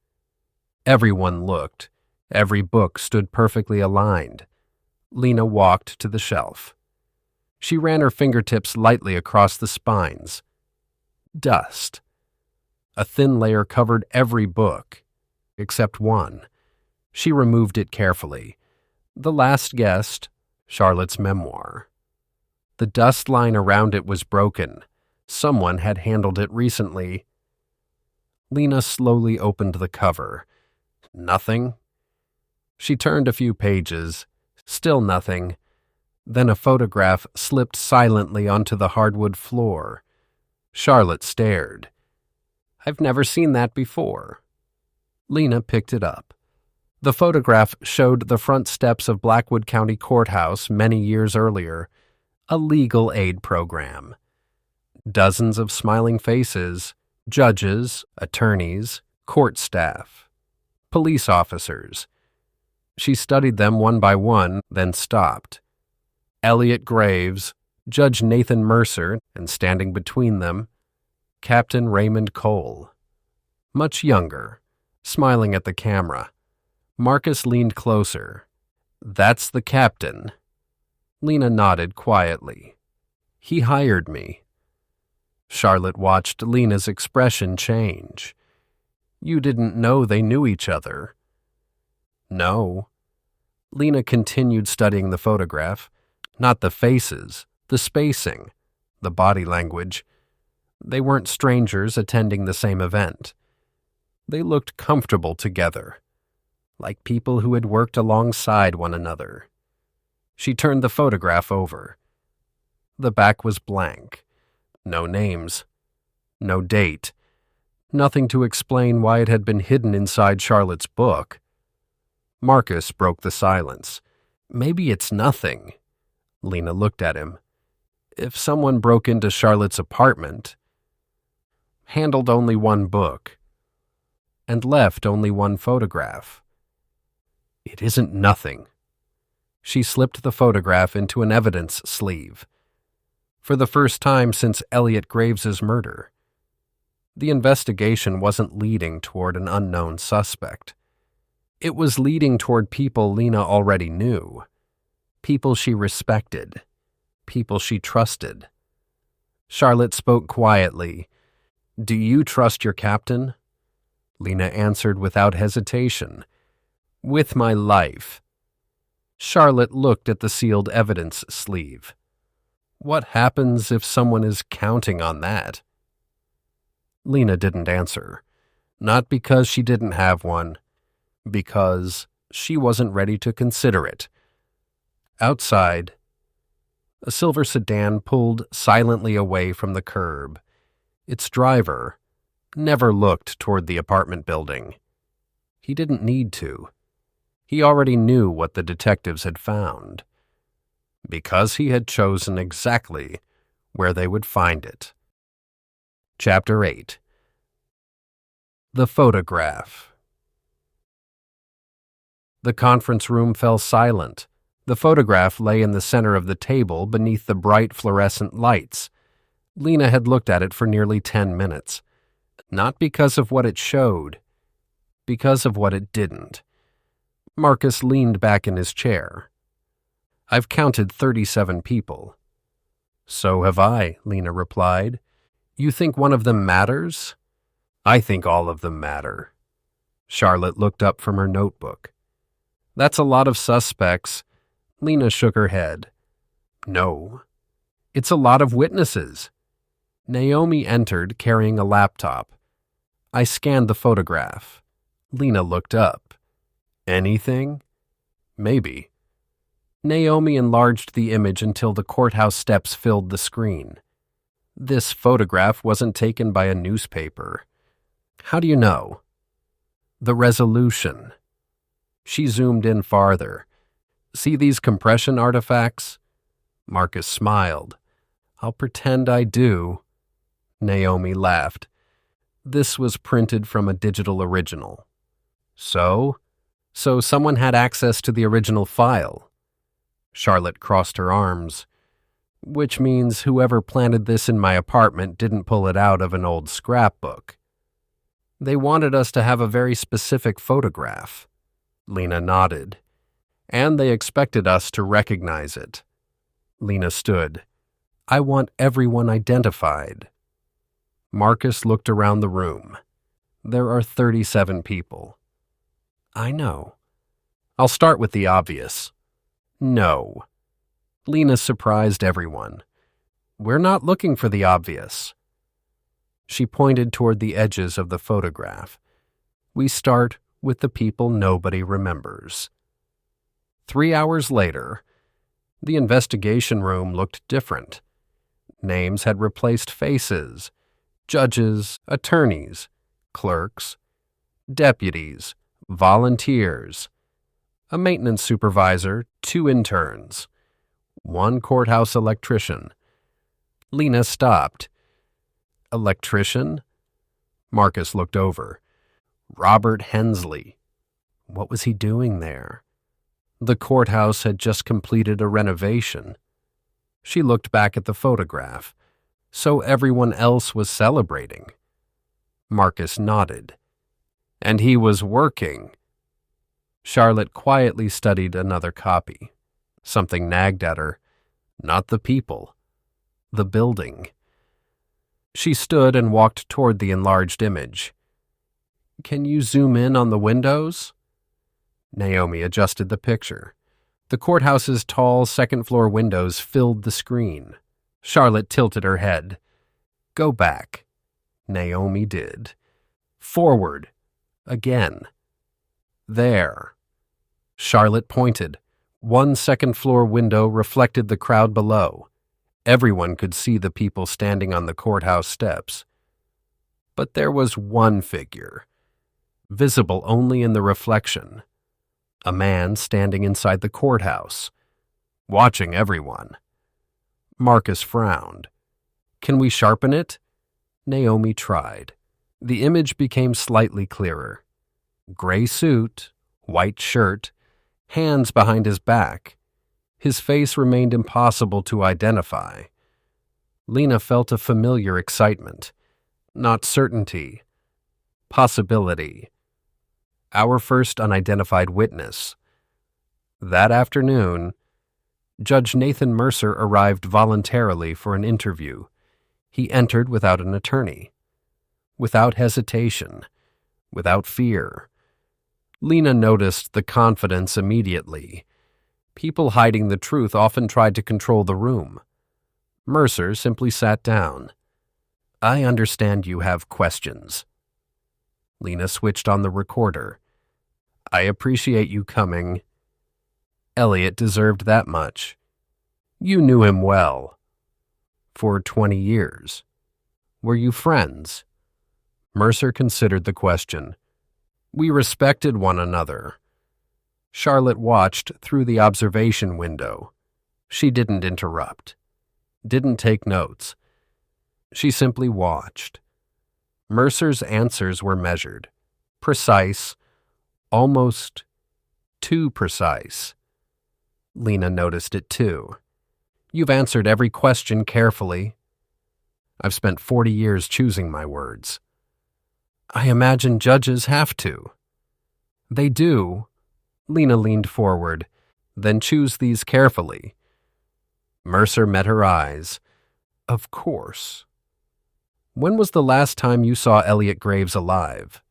Everyone looked. Every book stood perfectly aligned. Lena walked to the shelf. She ran her fingertips lightly across the spines. Dust. A thin layer covered every book, except one. She removed it carefully. The Last Guest, Charlotte's memoir. The dust line around it was broken. Someone had handled it recently. Lena slowly opened the cover. Nothing. She turned a few pages. Still nothing. Then a photograph slipped silently onto the hardwood floor. Charlotte stared. I've never seen that before. Lena picked it up. The photograph showed the front steps of Blackwood County Courthouse many years earlier, a legal aid program. Dozens of smiling faces, judges, attorneys, court staff, police officers. She studied them one by one, then stopped. Elliot Graves, Judge Nathan Mercer, and standing between them, Captain Raymond Cole. Much younger, smiling at the camera. Marcus leaned closer. That's the captain. Lena nodded quietly. He hired me. Charlotte watched Lena's expression change. You didn't know they knew each other. No. Lena continued studying the photograph. Not the faces, the spacing, the body language. They weren't strangers attending the same event. They looked comfortable together, like people who had worked alongside one another. She turned the photograph over. The back was blank. No names. No date. Nothing to explain why it had been hidden inside Charlotte's book. Marcus broke the silence. Maybe it's nothing. Lena looked at him. If someone broke into Charlotte's apartment, handled only one book, and left only one photograph. It isn't nothing. She slipped the photograph into an evidence sleeve. for the first time since Elliot Graves's murder. The investigation wasn't leading toward an unknown suspect. It was leading toward people Lena already knew, people she respected, people she trusted. Charlotte spoke quietly. "Do you trust your captain?" Lena answered without hesitation. "With my life." Charlotte looked at the sealed evidence sleeve. What happens if someone is counting on that? Lena didn't answer. Not because she didn't have one, because she wasn't ready to consider it. Outside, a silver sedan pulled silently away from the curb. Its driver never looked toward the apartment building. He didn't need to. He already knew what the detectives had found, because he had chosen exactly where they would find it. Chapter 8. The Photograph. The conference room fell silent. The photograph lay in the center of the table beneath the bright fluorescent lights. Lena had looked at it for nearly 10 minutes. Not because of what it showed, because of what it didn't. Marcus leaned back in his chair. "I've counted 37 people." "So have I," Lena replied. "You think one of them matters?" "I think all of them matter." Charlotte looked up from her notebook. "That's a lot of suspects." Lena shook her head. "No. It's a lot of witnesses." Naomi entered carrying a laptop. I scanned the photograph. Lena looked up. "Anything?" "Maybe." Naomi enlarged the image until the courthouse steps filled the screen. This photograph wasn't taken by a newspaper. "How do you know?" "The resolution." She zoomed in farther. "See these compression artifacts?" Marcus smiled. "I'll pretend I do." Naomi laughed. "This was printed from a digital original." So someone had access to the original file. Charlotte crossed her arms. "Which means whoever planted this in my apartment didn't pull it out of an old scrapbook. They wanted us to have a very specific photograph." Lena nodded. "And they expected us to recognize it." Lena stood. "I want everyone identified." Marcus looked around the room. "There are 37 people." "I know." "I'll start with the obvious." "No." Lena surprised everyone. "We're not looking for the obvious." She pointed toward the edges of the photograph. "We start with the people nobody remembers." 3 hours later, the investigation room looked different. Names had replaced faces. Judges, attorneys, clerks, deputies, volunteers, a maintenance supervisor, 2 interns, 1 courthouse electrician. Lena stopped. "Electrician?" Marcus looked over. "Robert Hensley." What was he doing there? The courthouse had just completed a renovation. She looked back at the photograph. So everyone else was celebrating. Marcus nodded. "And he was working." Charlotte quietly studied another copy. Something nagged at her. Not the people. The building. She stood and walked toward the enlarged image. "Can you zoom in on the windows?" Naomi adjusted the picture. The courthouse's tall second-floor windows filled the screen. Charlotte tilted her head. "Go back." Naomi did. "Forward." Again. "There." Charlotte pointed. 1 second-floor window reflected the crowd below. Everyone could see the people standing on the courthouse steps. But there was one figure, visible only in the reflection. A man standing inside the courthouse, watching everyone. Marcus frowned. "Can we sharpen it?" Naomi tried. The image became slightly clearer. Gray suit, white shirt, hands behind his back. His face remained impossible to identify. Lena felt a familiar excitement, not certainty, possibility. Our first unidentified witness. That afternoon, Judge Nathan Mercer arrived voluntarily for an interview. He entered without an attorney, without hesitation, without fear. Lena noticed the confidence immediately. People hiding the truth often tried to control the room. Mercer simply sat down. "I understand you have questions." Lena switched on the recorder. "I appreciate you coming. Elliot deserved that much. You knew him well. For 20 years. Were you friends?" Mercer considered the question. "We respected one another." Charlotte watched through the observation window. She didn't interrupt, didn't take notes. She simply watched. Mercer's answers were measured, precise, almost too precise. Lena noticed it too. "You've answered every question carefully." "I've spent 40 years choosing my words." "I imagine judges have to." "They do." Lena leaned forward. "Then choose these carefully." Mercer met her eyes. "Of course." "When was the last time you saw Elliot Graves alive?"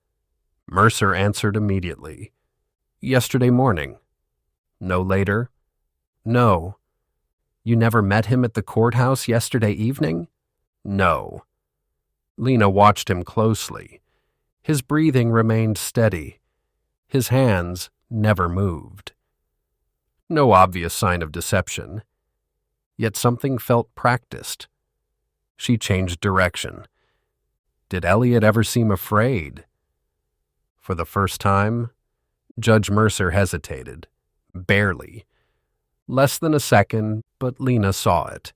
Mercer answered immediately. "Yesterday morning." "No later?" "No." "You never met him at the courthouse yesterday evening?" "No." Lena watched him closely. His breathing remained steady. His hands never moved. No obvious sign of deception. Yet something felt practiced. She changed direction. Did Elliot ever seem afraid? For the first time, Judge Mercer hesitated. Barely. Less than a second, but Lena saw it.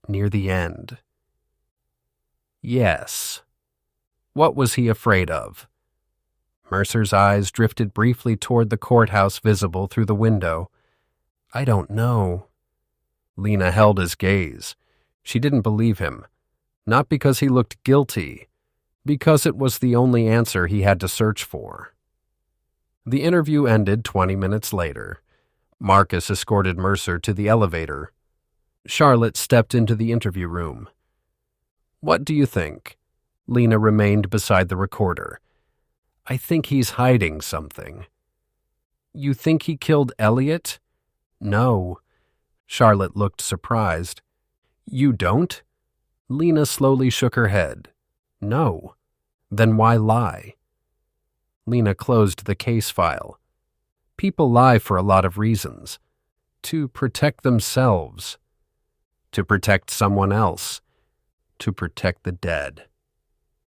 Near the end. Yes. What was he afraid of? Mercer's eyes drifted briefly toward the courthouse visible through the window. "I don't know." Lena held his gaze. She didn't believe him. Not because he looked guilty, because it was the only answer he had to search for. The interview ended 20 minutes later. Marcus escorted Mercer to the elevator. Charlotte stepped into the interview room. "What do you think?" Lena remained beside the recorder. "I think he's hiding something." "You think he killed Elliot?" "No." Charlotte looked surprised. "You don't?" Lena slowly shook her head. "No." "Then why lie?" Lena closed the case file. People lie for a lot of reasons. To protect themselves. To protect someone else. To protect the dead.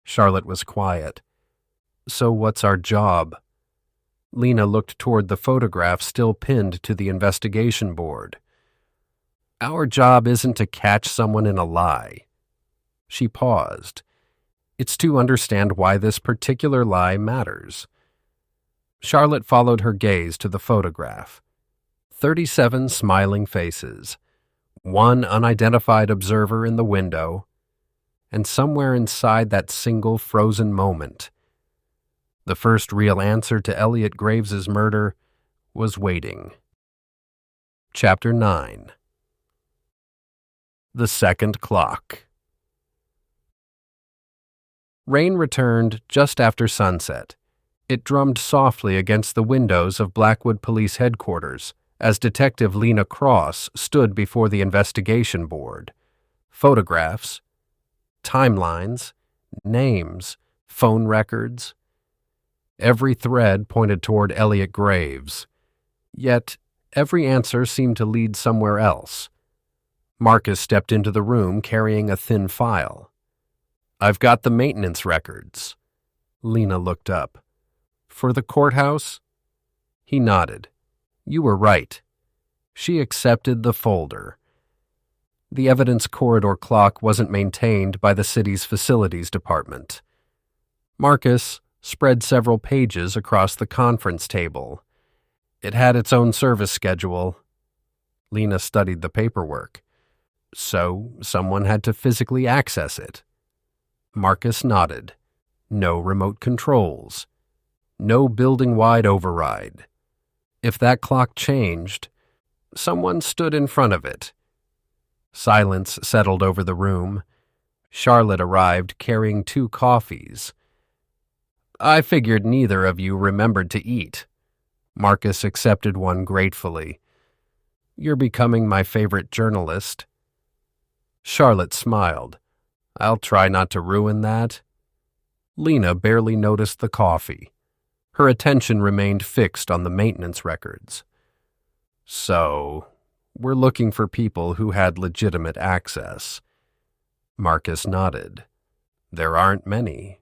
Charlotte was quiet. "So what's our job?" Lena looked toward the photograph still pinned to the investigation board. "Our job isn't to catch someone in a lie." She paused. "It's to understand why this particular lie matters." Charlotte followed her gaze to the photograph. 37 smiling faces. One unidentified observer in the window. And somewhere inside that single frozen moment, the first real answer to Elliot Graves's murder was waiting. Chapter 9. The Second Clock. Rain returned just after sunset. It drummed softly against the windows of Blackwood Police Headquarters as Detective Lena Cross stood before the investigation board. Photographs, timelines, names, phone records. Every thread pointed toward Elliot Graves. Yet, every answer seemed to lead somewhere else. Marcus stepped into the room carrying a thin file. "I've got the maintenance records." Lena looked up. "For the courthouse?" He nodded. "You were right." She accepted the folder. The evidence corridor clock wasn't maintained by the city's facilities department. Marcus spread several pages across the conference table. It had its own service schedule. Lena studied the paperwork. So someone had to physically access it. Marcus nodded. No remote controls. No building-wide override. If that clock changed, someone stood in front of it. Silence settled over the room. Charlotte arrived carrying 2 coffees. I figured neither of you remembered to eat. Marcus accepted one gratefully. You're becoming my favorite journalist. Charlotte smiled. I'll try not to ruin that. Lena barely noticed the coffee. Her attention remained fixed on the maintenance records. So, we're looking for people who had legitimate access. Marcus nodded. There aren't many.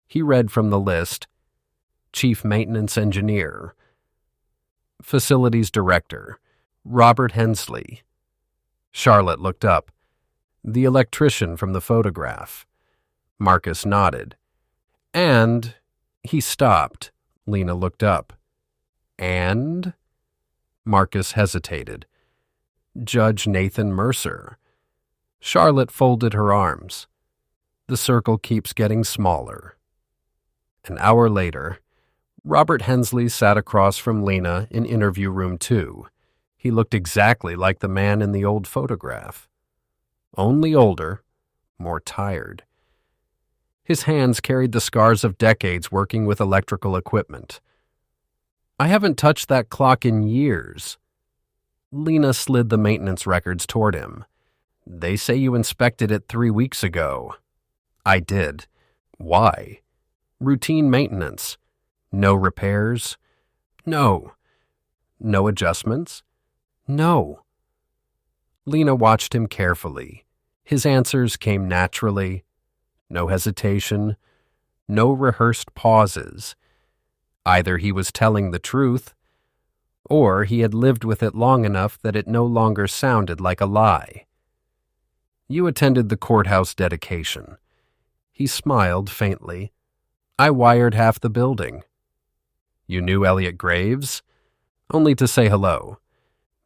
He read from the list: Chief Maintenance Engineer, Facilities Director, Robert Hensley. Charlotte looked up. The electrician from the photograph. Marcus nodded. And he stopped. Lena looked up. And? Marcus hesitated. Judge Nathan Mercer. Charlotte folded her arms. The circle keeps getting smaller. An hour later, Robert Hensley sat across from Lena in interview room 2. He looked exactly like the man in the old photograph. Only older, more tired. His hands carried the scars of decades working with electrical equipment. I haven't touched that clock in years. Lena slid the maintenance records toward him. They say you inspected it 3 weeks ago. I did. Why? Routine maintenance. No repairs? No. No adjustments? No. Lena watched him carefully. His answers came naturally. No hesitation. No rehearsed pauses. Either he was telling the truth, or he had lived with it long enough that it no longer sounded like a lie. You attended the courthouse dedication. He smiled faintly. I wired half the building. You knew Elliot Graves? Only to say hello.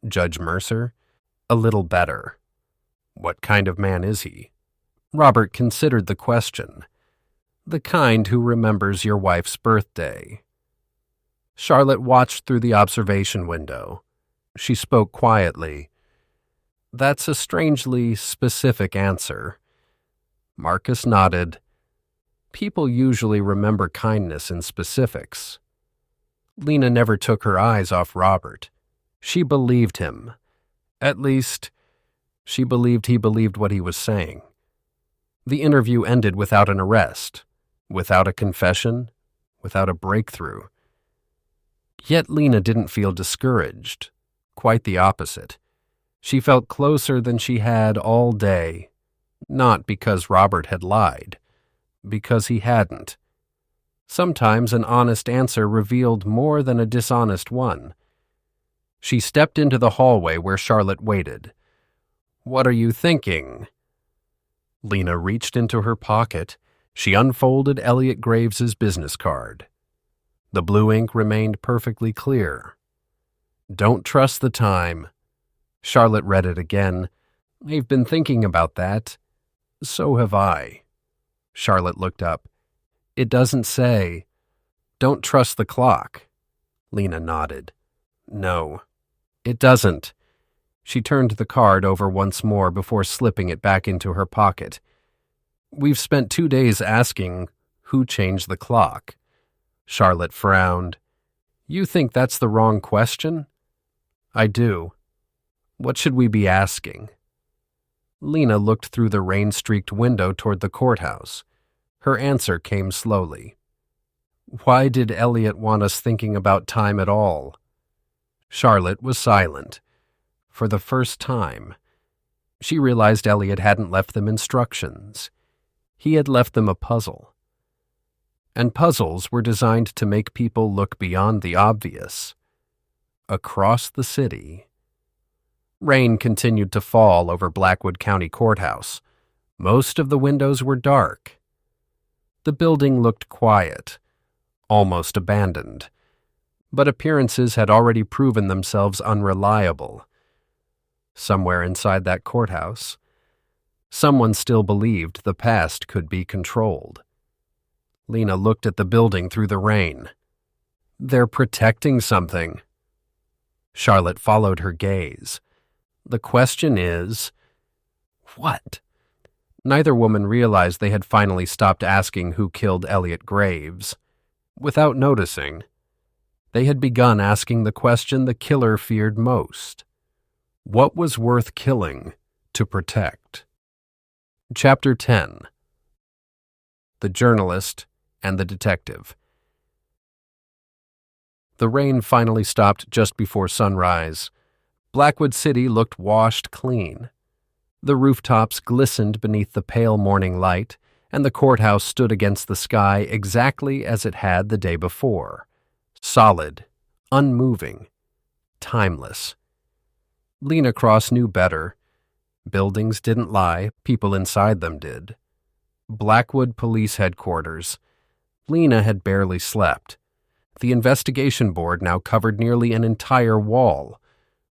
Judge Mercer? A little better. What kind of man is he? Robert considered the question. The kind who remembers your wife's birthday. Charlotte watched through the observation window. She spoke quietly. That's a strangely specific answer. Marcus nodded. People usually remember kindness in specifics. Lena never took her eyes off Robert. She believed him. At least, she believed he believed what he was saying. The interview ended without an arrest, without a confession, without a breakthrough. Yet Lena didn't feel discouraged. Quite the opposite. She felt closer than she had all day, not because Robert had lied, because he hadn't. Sometimes an honest answer revealed more than a dishonest one. She stepped into the hallway where Charlotte waited. What are you thinking? Lena reached into her pocket. She unfolded Elliot Graves's business card. The blue ink remained perfectly clear. Don't trust the time. Charlotte read it again. I've been thinking about that. So have I. Charlotte looked up. It doesn't say. Don't trust the clock. Lena nodded. No, it doesn't. She turned the card over once more before slipping it back into her pocket. We've spent 2 days asking who changed the clock. Charlotte frowned. You think that's the wrong question? I do. What should we be asking? Lena looked through the rain-streaked window toward the courthouse. Her answer came slowly. Why did Elliot want us thinking about time at all? Charlotte was silent. For the first time, she realized Elliot hadn't left them instructions. He had left them a puzzle. And puzzles were designed to make people look beyond the obvious. Across the city. Rain continued to fall over Blackwood County Courthouse. Most of the windows were dark. The building looked quiet, almost abandoned. But appearances had already proven themselves unreliable. somewhere inside that courthouse, someone still believed the past could be controlled. Lena looked at the building through the rain. They're protecting something. Charlotte followed her gaze. The question is, what? Neither woman realized they had finally stopped asking who killed Elliot Graves. Without noticing, they had begun asking the question the killer feared most. What was worth killing to protect? Chapter 10. The Journalist and the Detective. The rain finally stopped just before sunrise. Blackwood City looked washed clean. The rooftops glistened beneath the pale morning light, and the courthouse stood against the sky exactly as it had the day before. Solid, unmoving, timeless. Lena Cross knew better. Buildings didn't lie, people inside them did. Blackwood Police Headquarters. Lena had barely slept. The investigation board now covered nearly an entire wall.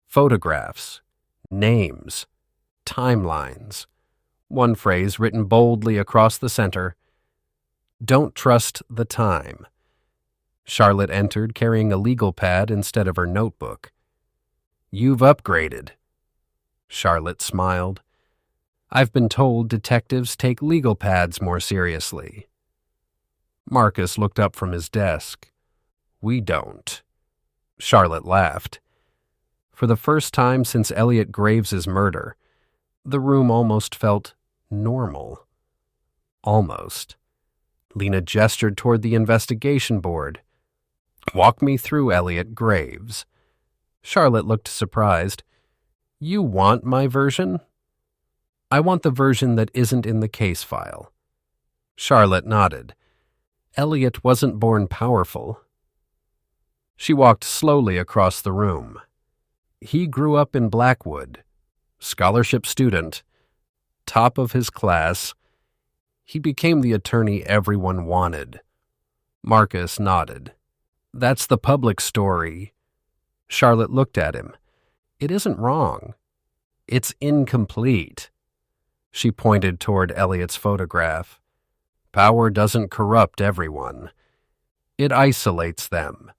Photographs, names, timelines. One phrase written boldly across the center: "Don't trust the time." Charlotte entered carrying a legal pad instead of her notebook. "You've upgraded." Charlotte smiled. "I've been told detectives take legal pads more seriously." Marcus looked up from his desk. "We don't." Charlotte laughed. For the first time since Elliot Graves's murder, the room almost felt normal. Almost. Lena gestured toward the investigation board. "Walk me through Elliot Graves." Charlotte looked surprised. "You want my version?" "I want the version that isn't in the case file." Charlotte nodded. Elliot wasn't born powerful. She walked slowly across the room. He grew up in Blackwood, scholarship student, top of his class. He became the attorney everyone wanted. Marcus nodded. "That's the public story." Charlotte looked at him. "It isn't wrong. It's incomplete." She pointed toward Elliot's photograph. "Power doesn't corrupt everyone. It isolates them.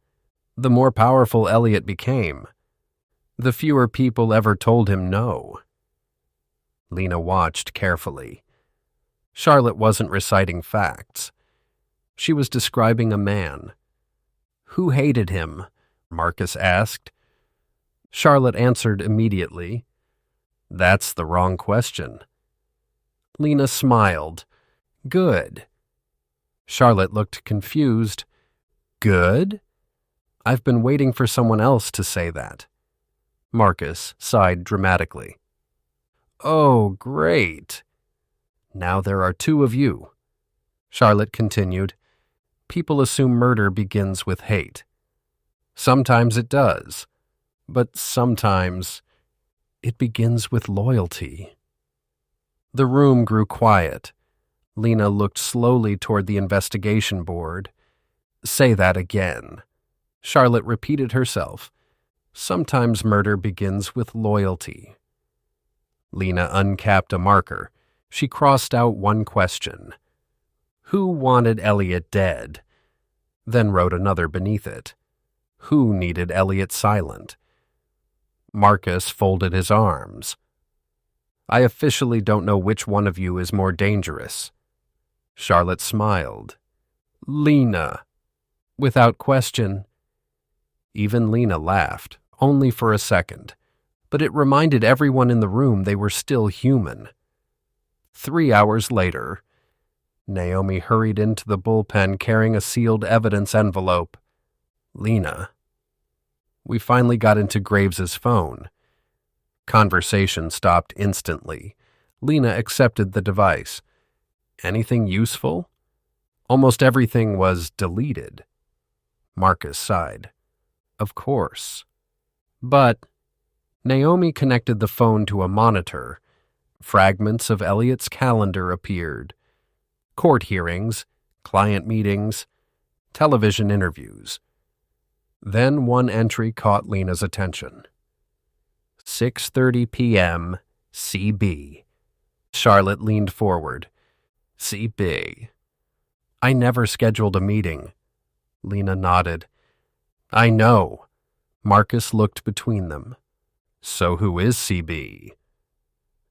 The more powerful Elliot became, the fewer people ever told him no." Lena watched carefully. Charlotte wasn't reciting facts. She was describing a man. "Who hated him?" Marcus asked. Charlotte answered immediately. "That's the wrong question." Lena smiled. "Good." Charlotte looked confused. "Good?" "I've been waiting for someone else to say that." Marcus sighed dramatically. "Oh, great. Now there are two of you." Charlotte continued. "People assume murder begins with hate. Sometimes it does, but sometimes it begins with loyalty." The room grew quiet. Lena looked slowly toward the investigation board. "Say that again." Charlotte repeated herself. "Sometimes murder begins with loyalty." Lena uncapped a marker. She crossed out one question. "Who wanted Elliot dead?" Then wrote another beneath it. "Who needed Elliot silent?" Marcus folded his arms. "I officially don't know which one of you is more dangerous." Charlotte smiled. "Lena." "Without question." Even Lena laughed, only for a second, but it reminded everyone in the room they were still human. 3 hours later, Naomi hurried into the bullpen carrying a sealed evidence envelope. "Lena." We finally got into Graves's phone. Conversation stopped instantly. Lena accepted the device. "Anything useful?" "Almost everything was deleted." Marcus sighed. "Of course." But Naomi connected the phone to a monitor. Fragments of Elliot's calendar appeared. Court hearings, client meetings, television interviews. Then one entry caught Lena's attention. 6:30 p.m. CB. Charlotte leaned forward. CB. I never scheduled a meeting. Lena nodded. I know. Marcus looked between them. So who is CB?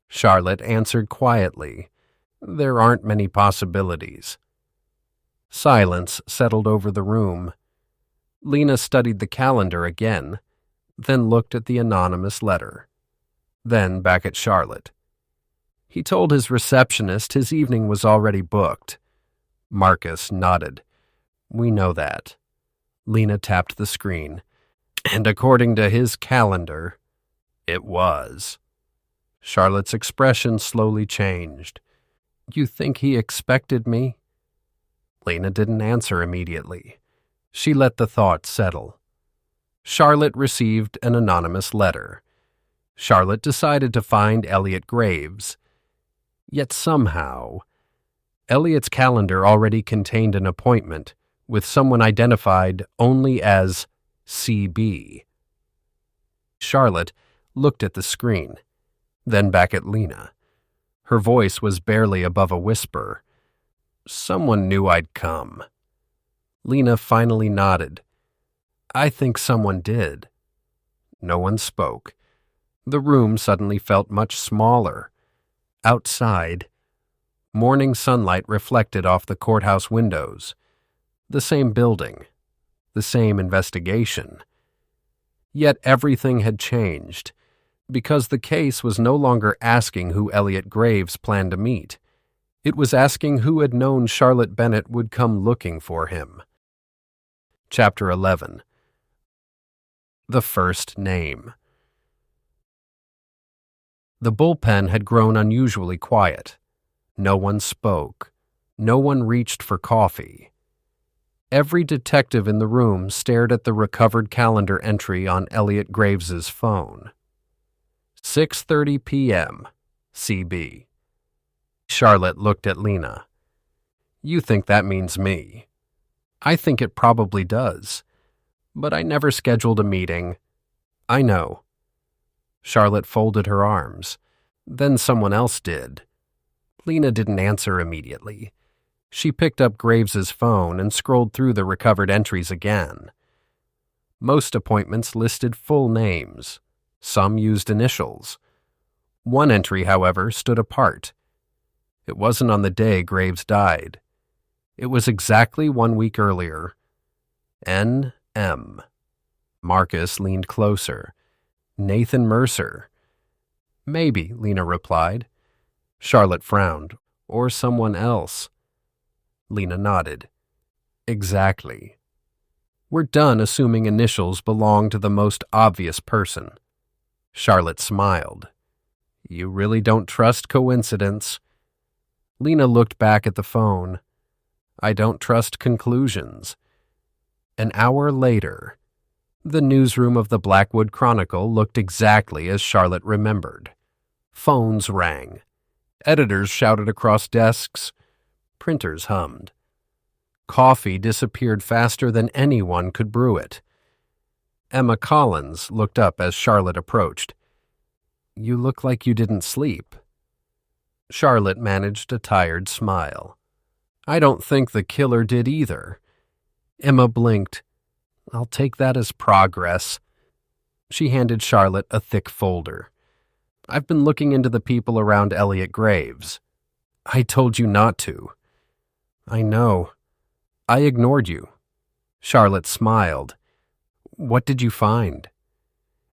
Charlotte answered quietly. There aren't many possibilities. Silence settled over the room. Lena studied the calendar again, then looked at the anonymous letter, then back at Charlotte. He told his receptionist his evening was already booked. Marcus nodded. We know that. Lena tapped the screen. And according to his calendar, it was. Charlotte's expression slowly changed. You think he expected me? Lena didn't answer immediately. She let the thought settle. Charlotte received an anonymous letter. Charlotte decided to find Elliot Graves. Yet somehow, Elliot's calendar already contained an appointment with someone identified only as CB. Charlotte looked at the screen, then back at Lena. Her voice was barely above a whisper. Someone knew I'd come. Lena finally nodded. I think someone did. No one spoke. The room suddenly felt much smaller. Outside, morning sunlight reflected off the courthouse windows. The same building, the same investigation. Yet everything had changed, because the case was no longer asking who Elliot Graves planned to meet. It was asking who had known Charlotte Bennett would come looking for him. Chapter 11. The First Name. The bullpen had grown unusually quiet. No one spoke. No one reached for coffee. Every detective in the room stared at the recovered calendar entry on Elliot Graves's phone. 6:30 p.m. CB. Charlotte looked at Lena. You think that means me. I think it probably does. But I never scheduled a meeting. I know. Charlotte folded her arms. Then someone else did. Lena didn't answer immediately. She picked up Graves's phone and scrolled through the recovered entries again. Most appointments listed full names. Some used initials. One entry, however, stood apart. It wasn't on the day Graves died. It was exactly 1 week earlier. N.M. Marcus leaned closer. Nathan Mercer. Maybe, Lena replied. Charlotte frowned. Or someone else. Lena nodded. Exactly. We're done assuming initials belong to the most obvious person. Charlotte smiled. You really don't trust coincidence. Lena looked back at the phone. I don't trust conclusions. An hour later, the newsroom of the Blackwood Chronicle looked exactly as Charlotte remembered. Phones rang. Editors shouted across desks. Printers hummed. Coffee disappeared faster than anyone could brew it. Emma Collins looked up as Charlotte approached. You look like you didn't sleep. Charlotte managed a tired smile. I don't think the killer did either. Emma blinked. I'll take that as progress. She handed Charlotte a thick folder. I've been looking into the people around Elliot Graves. I told you not to. I know. I ignored you. Charlotte smiled. What did you find?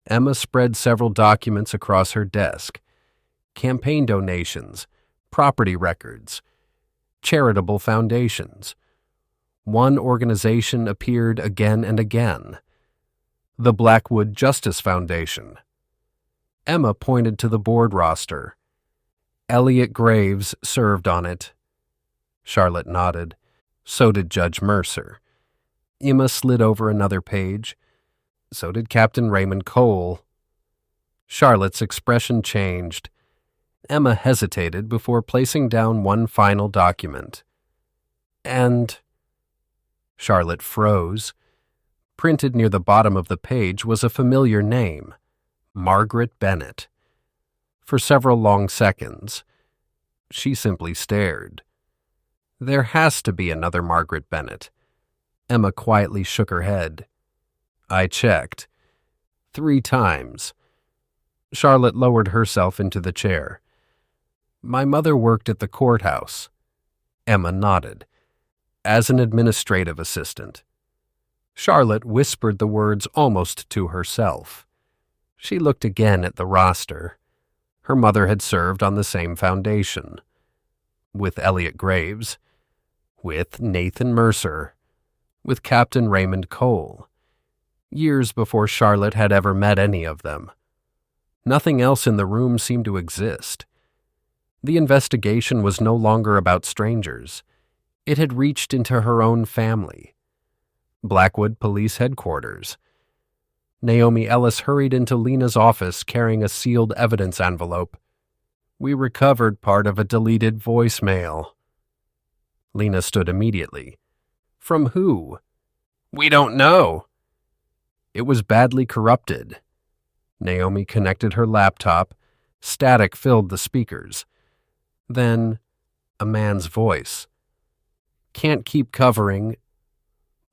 Emma spread several documents across her desk. Campaign donations, property records, charitable foundations. One organization appeared again and again. The Blackwood Justice Foundation. Emma pointed to the board roster. Elliot Graves served on it. Charlotte nodded. So did Judge Mercer. Emma slid over another page. So did Captain Raymond Cole. Charlotte's expression changed. Emma hesitated before placing down one final document. And... Charlotte froze. Printed near the bottom of the page was a familiar name. Margaret Bennett. For several long seconds, she simply stared. There has to be another Margaret Bennett. Emma quietly shook her head. I checked. 3 times. Charlotte lowered herself into the chair. My mother worked at the courthouse. Emma nodded. As an administrative assistant. Charlotte whispered the words almost to herself. She looked again at the roster. Her mother had served on the same foundation. With Elliot Graves. With Nathan Mercer. With Captain Raymond Cole. Years before Charlotte had ever met any of them. Nothing else in the room seemed to exist. The investigation was no longer about strangers. It had reached into her own family. Blackwood Police Headquarters. Naomi Ellis hurried into Lena's office carrying a sealed evidence envelope. We recovered part of a deleted voicemail. Lena stood immediately. From who? We don't know. It was badly corrupted. Naomi connected her laptop. Static filled the speakers. Then, a man's voice. Can't keep covering.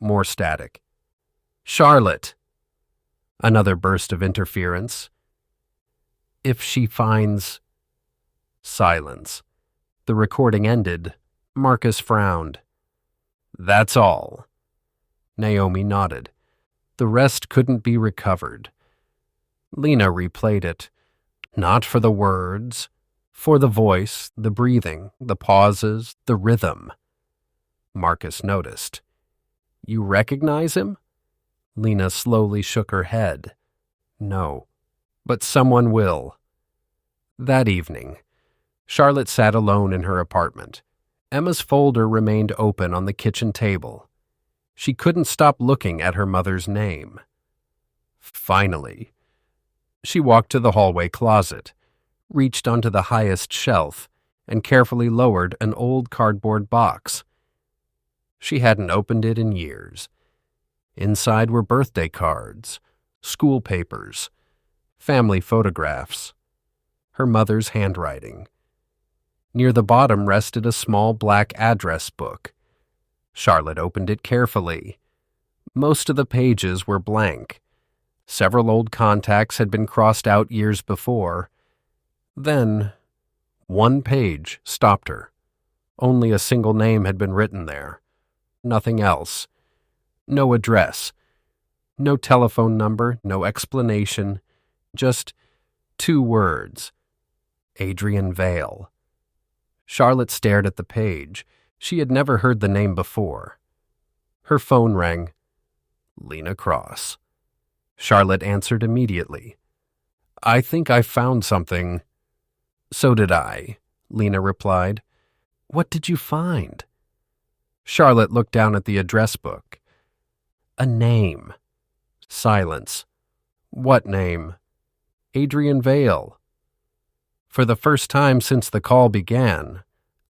More static. Charlotte. Another burst of interference. If she finds... Silence. The recording ended. Marcus frowned. That's all. Naomi nodded. The rest couldn't be recovered. Lena replayed it. Not for the words, for the voice, the breathing, the pauses, the rhythm. Marcus noticed. You recognize him? Lena slowly shook her head. No, but someone will. That evening, Charlotte sat alone in her apartment. Emma's folder remained open on the kitchen table. She couldn't stop looking at her mother's name. Finally, she walked to the hallway closet, reached onto the highest shelf, and carefully lowered an old cardboard box. She hadn't opened it in years. Inside were birthday cards, school papers, family photographs, her mother's handwriting. Near the bottom rested a small black address book. Charlotte opened it carefully. Most of the pages were blank. Several old contacts had been crossed out years before. Then, one page stopped her. Only a single name had been written there. Nothing else. No address. No telephone number, no explanation. Just 2 words. Adrian Vale. Charlotte stared at the page. She had never heard the name before. Her phone rang. Lena Cross. Charlotte answered immediately. I think I found something. So did I, Lena replied. What did you find? Charlotte looked down at the address book. A name. Silence. What name? Adrian Vale. For the first time since the call began,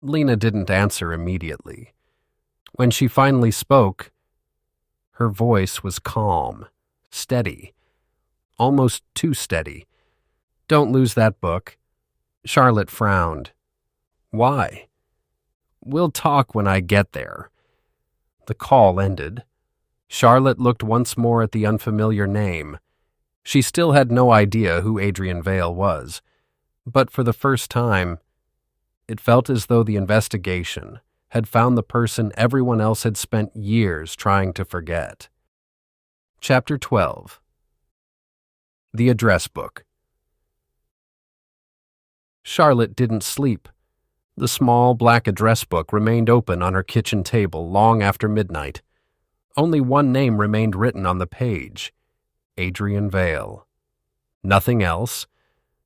Lena didn't answer immediately. When she finally spoke, her voice was calm, steady, almost too steady. Don't lose that book. Charlotte frowned. Why? We'll talk when I get there. The call ended. Charlotte looked once more at the unfamiliar name. She still had no idea who Adrian Vale was, but for the first time, it felt as though the investigation had found the person everyone else had spent years trying to forget. Chapter 12. The Address Book. Charlotte didn't sleep. The small black address book remained open on her kitchen table long after midnight. Only one name remained written on the page. Adrian Vale. Nothing else.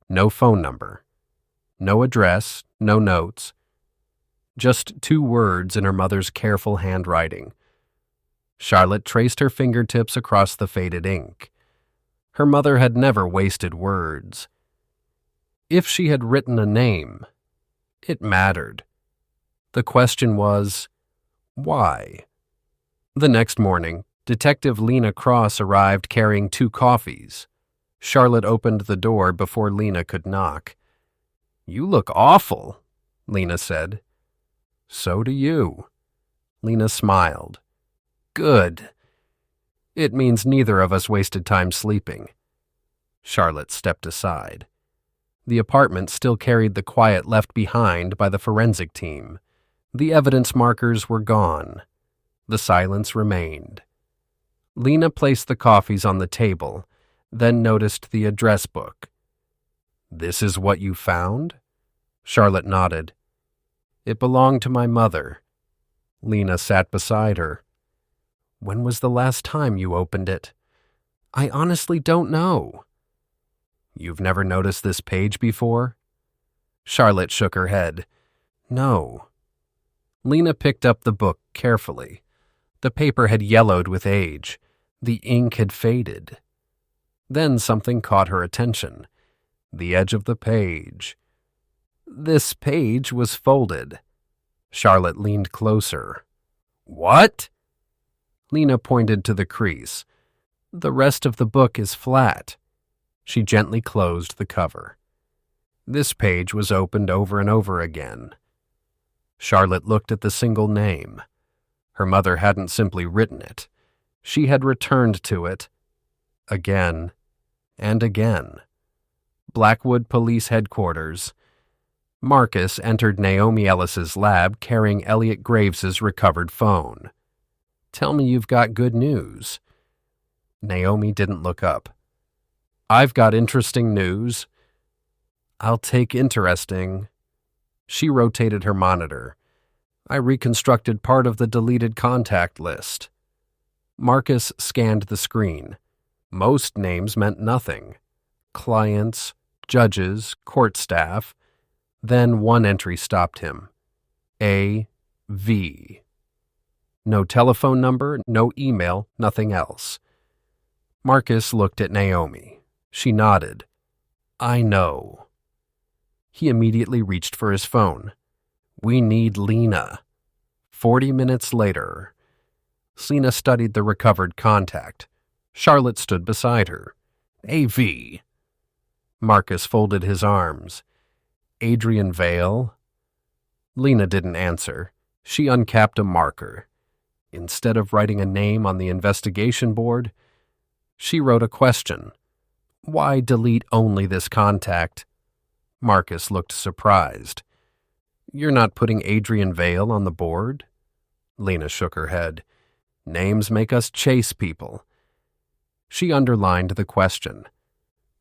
No phone number. No address, no notes. Just 2 words in her mother's careful handwriting. Charlotte traced her fingertips across the faded ink. Her mother had never wasted words. If she had written a name, it mattered. The question was, why? The next morning, Detective Lena Cross arrived carrying 2 coffees. Charlotte opened the door before Lena could knock. "You look awful," Lena said. "So do you." Lena smiled. "Good. It means neither of us wasted time sleeping." Charlotte stepped aside. The apartment still carried the quiet left behind by the forensic team. The evidence markers were gone. The silence remained. Lena placed the coffees on the table, then noticed the address book. "This is what you found?" Charlotte nodded. "It belonged to my mother." Lena sat beside her. "When was the last time you opened it?" "I honestly don't know." "You've never noticed this page before?" Charlotte shook her head. "No." Lena picked up the book carefully. The paper had yellowed with age. The ink had faded. Then something caught her attention. The edge of the page. This page was folded. Charlotte leaned closer. "What?" Lena pointed to the crease. "The rest of the book is flat." She gently closed the cover. This page was opened over and over again. Charlotte looked at the single name. Her mother hadn't simply written it. She had returned to it again and again. Blackwood Police Headquarters. Marcus entered Naomi Ellis's lab carrying Elliot Graves's recovered phone. "Tell me you've got good news." Naomi didn't look up. "I've got interesting news." "I'll take interesting." She rotated her monitor. "I reconstructed part of the deleted contact list." Marcus scanned the screen. Most names meant nothing. Clients, judges, court staff. Then one entry stopped him. A.V. No telephone number, no email, nothing else. Marcus looked at Naomi. She nodded. "I know." He immediately reached for his phone. "We need Lena." 40 minutes later. Lena studied the recovered contact. Charlotte stood beside her. "A.V." Marcus folded his arms. "Adrian Vale?" Lena didn't answer. She uncapped a marker. Instead of writing a name on the investigation board, she wrote a question. "Why delete only this contact?" Marcus looked surprised. "You're not putting Adrian Vale on the board?" Lena shook her head. "Names make us chase people." She underlined the question.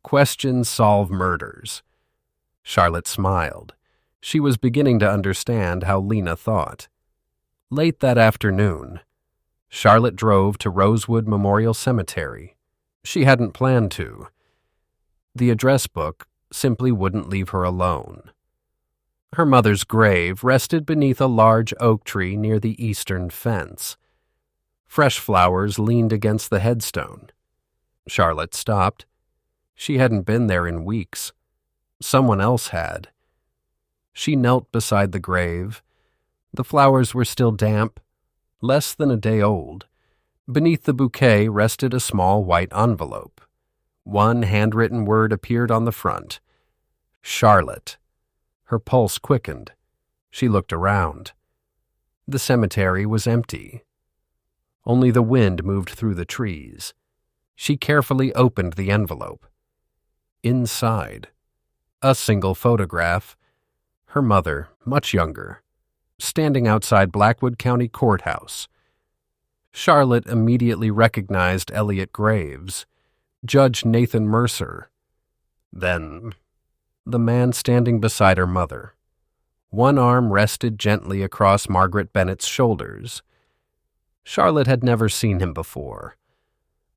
"Questions solve murders." Charlotte smiled. She was beginning to understand how Lena thought. Late that afternoon, Charlotte drove to Rosewood Memorial Cemetery. She hadn't planned to. The address book simply wouldn't leave her alone. Her mother's grave rested beneath a large oak tree near the eastern fence. Fresh flowers leaned against the headstone. Charlotte stopped. She hadn't been there in weeks. Someone else had. She knelt beside the grave. The flowers were still damp, less than a day old. Beneath the bouquet rested a small white envelope. One handwritten word appeared on the front. Charlotte. Her pulse quickened. She looked around. The cemetery was empty. Only the wind moved through the trees. She carefully opened the envelope. Inside, a single photograph. Her mother, much younger, standing outside Blackwood County Courthouse. Charlotte immediately recognized Elliot Graves, Judge Nathan Mercer. Then, the man standing beside her mother. One arm rested gently across Margaret Bennett's shoulders. Charlotte had never seen him before.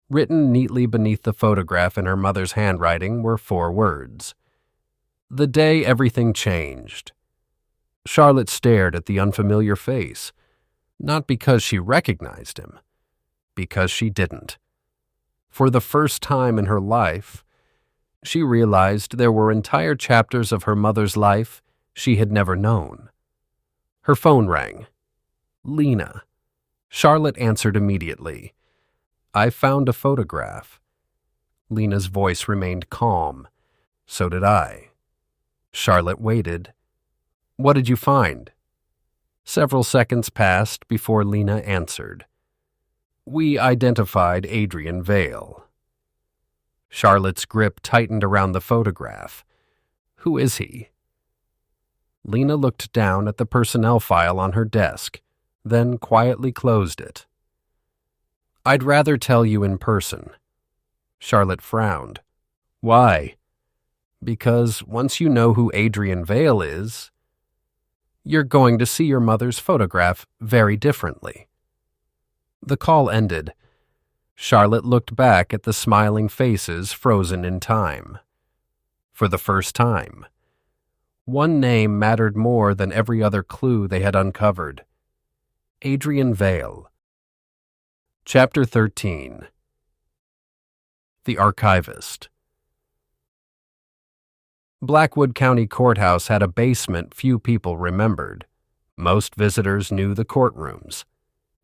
Written neatly beneath the photograph in her mother's handwriting were 4 words. "The day everything changed." Charlotte stared at the unfamiliar face, not because she recognized him, because she didn't. For the first time in her life, she realized there were entire chapters of her mother's life she had never known. Her phone rang. Lena. Charlotte answered immediately. "I found a photograph." Lena's voice remained calm. So did I. Charlotte waited. What did you find? Several seconds passed before Lena answered. We identified Adrian Vale. Charlotte's grip tightened around the photograph. Who is he? Lena looked down at the personnel file on her desk, then quietly closed it. I'd rather tell you in person. Charlotte frowned. Why? Because once you know who Adrian Vale is, you're going to see your mother's photograph very differently. The call ended. Charlotte looked back at the smiling faces frozen in time. For the first time, one name mattered more than every other clue they had uncovered. Adrian Vale. Chapter 13. The Archivist. Blackwood County Courthouse had a basement few people remembered. Most visitors knew the courtrooms,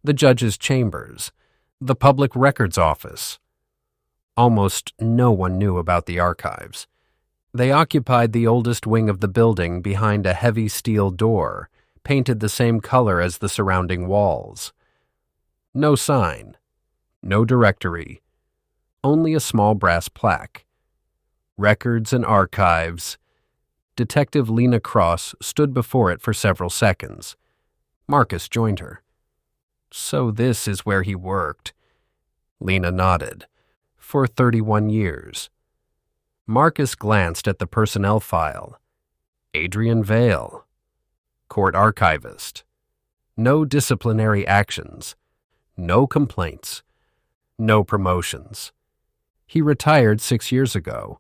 the judge's chambers, the public records office. Almost no one knew about the archives. They occupied the oldest wing of the building behind a heavy steel door, painted the same color as the surrounding walls. No sign, no directory, only a small brass plaque. Records and Archives. Detective Lena Cross stood before it for several seconds. Marcus joined her. So this is where he worked. Lena nodded. For 31 years. Marcus glanced at the personnel file. Adrian Vale. Court archivist. No disciplinary actions. No complaints. No promotions. He retired 6 years ago.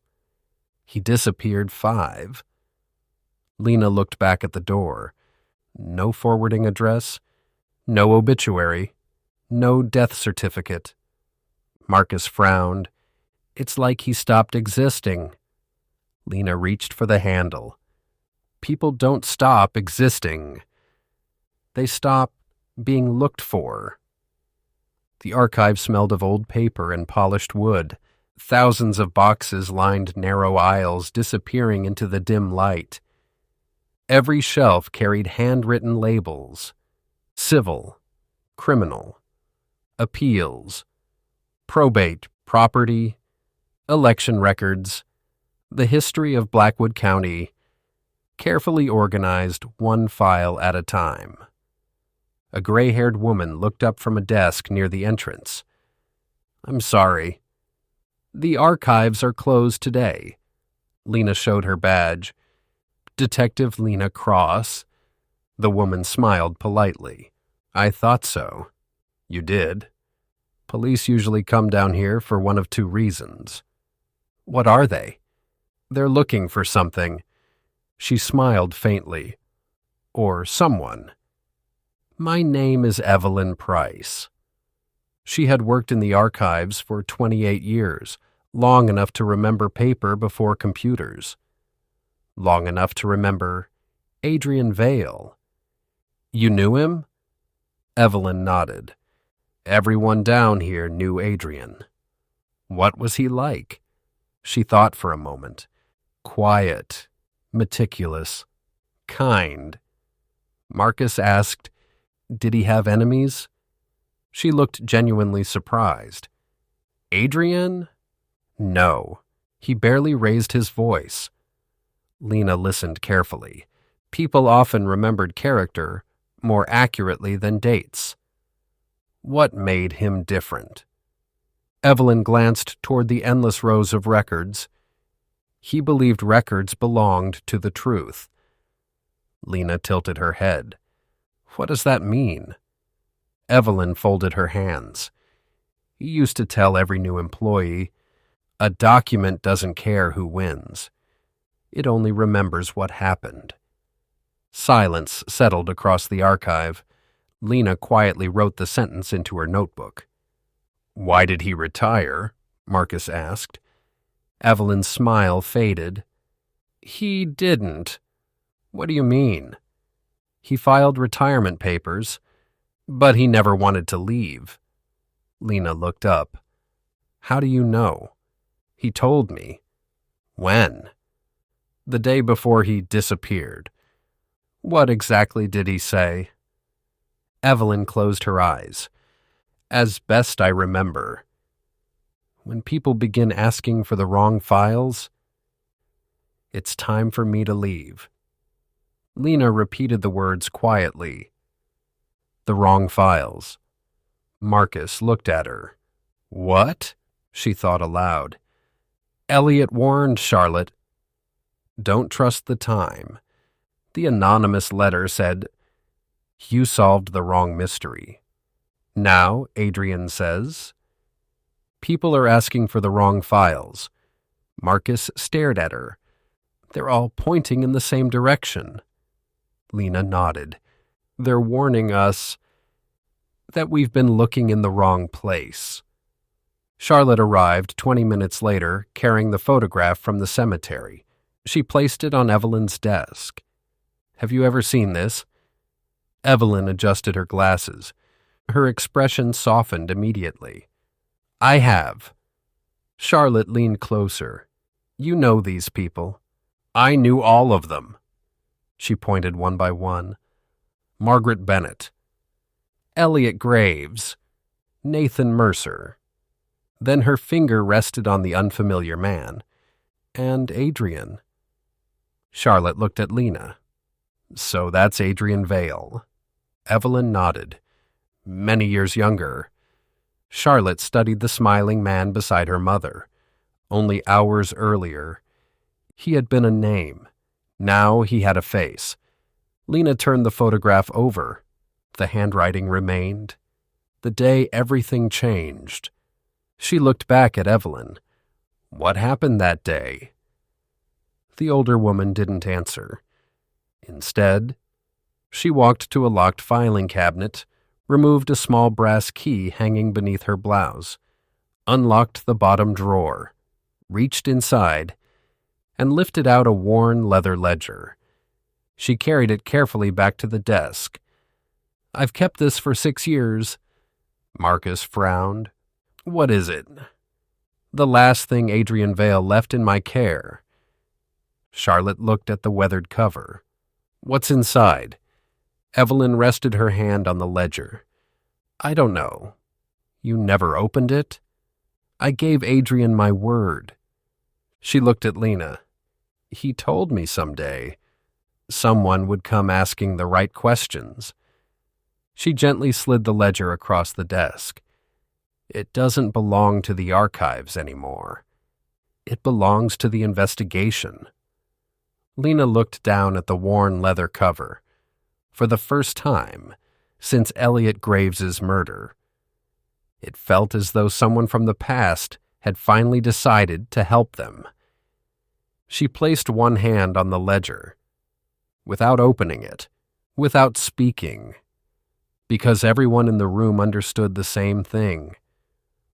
He disappeared 5. Lena looked back at the door. No forwarding address, no obituary, no death certificate. Marcus frowned. It's like he stopped existing. Lena reached for the handle. People don't stop existing. They stop being looked for. The archive smelled of old paper and polished wood. Thousands of boxes lined narrow aisles, disappearing into the dim light. Every shelf carried handwritten labels: civil, criminal, appeals, probate, property, election records, the history of Blackwood County, carefully organized one file at a time. A gray-haired woman looked up from a desk near the entrance. I'm sorry. The archives are closed today. Lena showed her badge. Detective Lena Cross. The woman smiled politely. I thought so. You did. Police usually come down here for one of 2 reasons. What are they? They're looking for something. She smiled faintly. Or someone. My name is Evelyn Price. She had worked in the archives for 28 years, long enough to remember paper before computers. Long enough to remember Adrian Vale. You knew him? Evelyn nodded. Everyone down here knew Adrian. What was he like? She thought for a moment. Quiet, meticulous, kind. Marcus asked, did he have enemies? She looked genuinely surprised. Adrian? No. He barely raised his voice. Lena listened carefully. People often remembered character more accurately than dates. What made him different? Evelyn glanced toward the endless rows of records. He believed records belonged to the truth. Lena tilted her head. What does that mean? Evelyn folded her hands. He used to tell every new employee, a document doesn't care who wins. It only remembers what happened. Silence settled across the archive. Lena quietly wrote the sentence into her notebook. Why did he retire? Marcus asked. Evelyn's smile faded. He didn't. What do you mean? He filed retirement papers, but he never wanted to leave. Lena looked up. How do you know? He told me. When? The day before he disappeared. What exactly did he say? Evelyn closed her eyes. As best I remember. When people begin asking for the wrong files, it's time for me to leave. Lena repeated the words quietly. The wrong files. Marcus looked at her. What? She thought aloud. Elliot warned Charlotte. Don't trust the time. The anonymous letter said, you solved the wrong mystery. Now, Adrian says, people are asking for the wrong files. Marcus stared at her. They're all pointing in the same direction. Lena nodded. They're warning us that we've been looking in the wrong place. Charlotte arrived 20 minutes later, carrying the photograph from the cemetery. She placed it on Evelyn's desk. Have you ever seen this? Evelyn adjusted her glasses. Her expression softened immediately. I have. Charlotte leaned closer. You know these people. I knew all of them. She pointed one by one. Margaret Bennett, Elliot Graves, Nathan Mercer. Then her finger rested on the unfamiliar man. And Adrian. Charlotte looked at Lena. So that's Adrian Vale. Evelyn nodded. Many years younger. Charlotte studied the smiling man beside her mother. Only hours earlier, he had been a name. Now he had a face. Lena turned the photograph over. The handwriting remained. The day everything changed. She looked back at Evelyn. What happened that day? The older woman didn't answer. Instead, she walked to a locked filing cabinet, removed a small brass key hanging beneath her blouse, unlocked the bottom drawer, reached inside, and lifted out a worn leather ledger. She carried it carefully back to the desk. I've kept this for 6 years. Marcus frowned. What is it? The last thing Adrian Vale left in my care. Charlotte looked at the weathered cover. What's inside? Evelyn rested her hand on the ledger. I don't know. You never opened it? I gave Adrian my word. She looked at Lena. He told me someday someone would come asking the right questions. She gently slid the ledger across the desk. It doesn't belong to the archives anymore. It belongs to the investigation. Lena looked down at the worn leather cover. For the first time since Elliot Graves's murder, it felt as though someone from the past had finally decided to help them. She placed one hand on the ledger, without opening it, without speaking, because everyone in the room understood the same thing.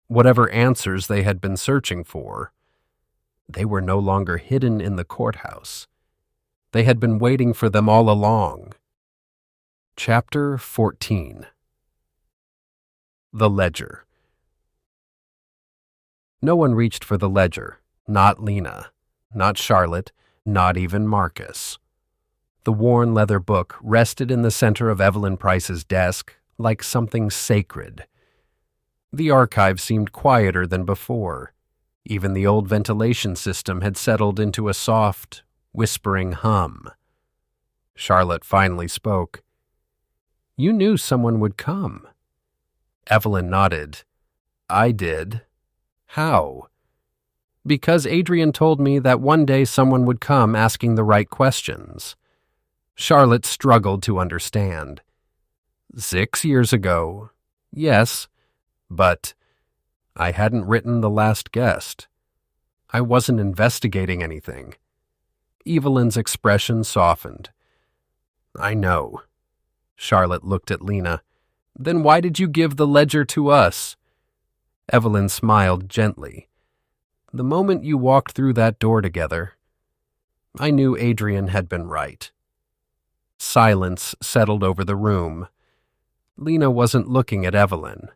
Whatever answers they had been searching for, they were no longer hidden in the courthouse. They had been waiting for them all along. Chapter 14. The Ledger. No one reached for the ledger, not Lena, not Charlotte, not even Marcus. The worn leather book rested in the center of Evelyn Price's desk like something sacred. The archive seemed quieter than before. Even the old ventilation system had settled into a soft, whispering hum. Charlotte finally spoke. You knew someone would come. Evelyn nodded. I did. How? Because Adrian told me that one day someone would come asking the right questions. Charlotte struggled to understand. 6 years ago, yes, but I hadn't written The Last Guest. I wasn't investigating anything. Evelyn's expression softened. I know. Charlotte looked at Lena. Then why did you give the ledger to us? Evelyn smiled gently. The moment you walked through that door together, I knew Adrian had been right. Silence settled over the room. Lena wasn't looking at Evelyn.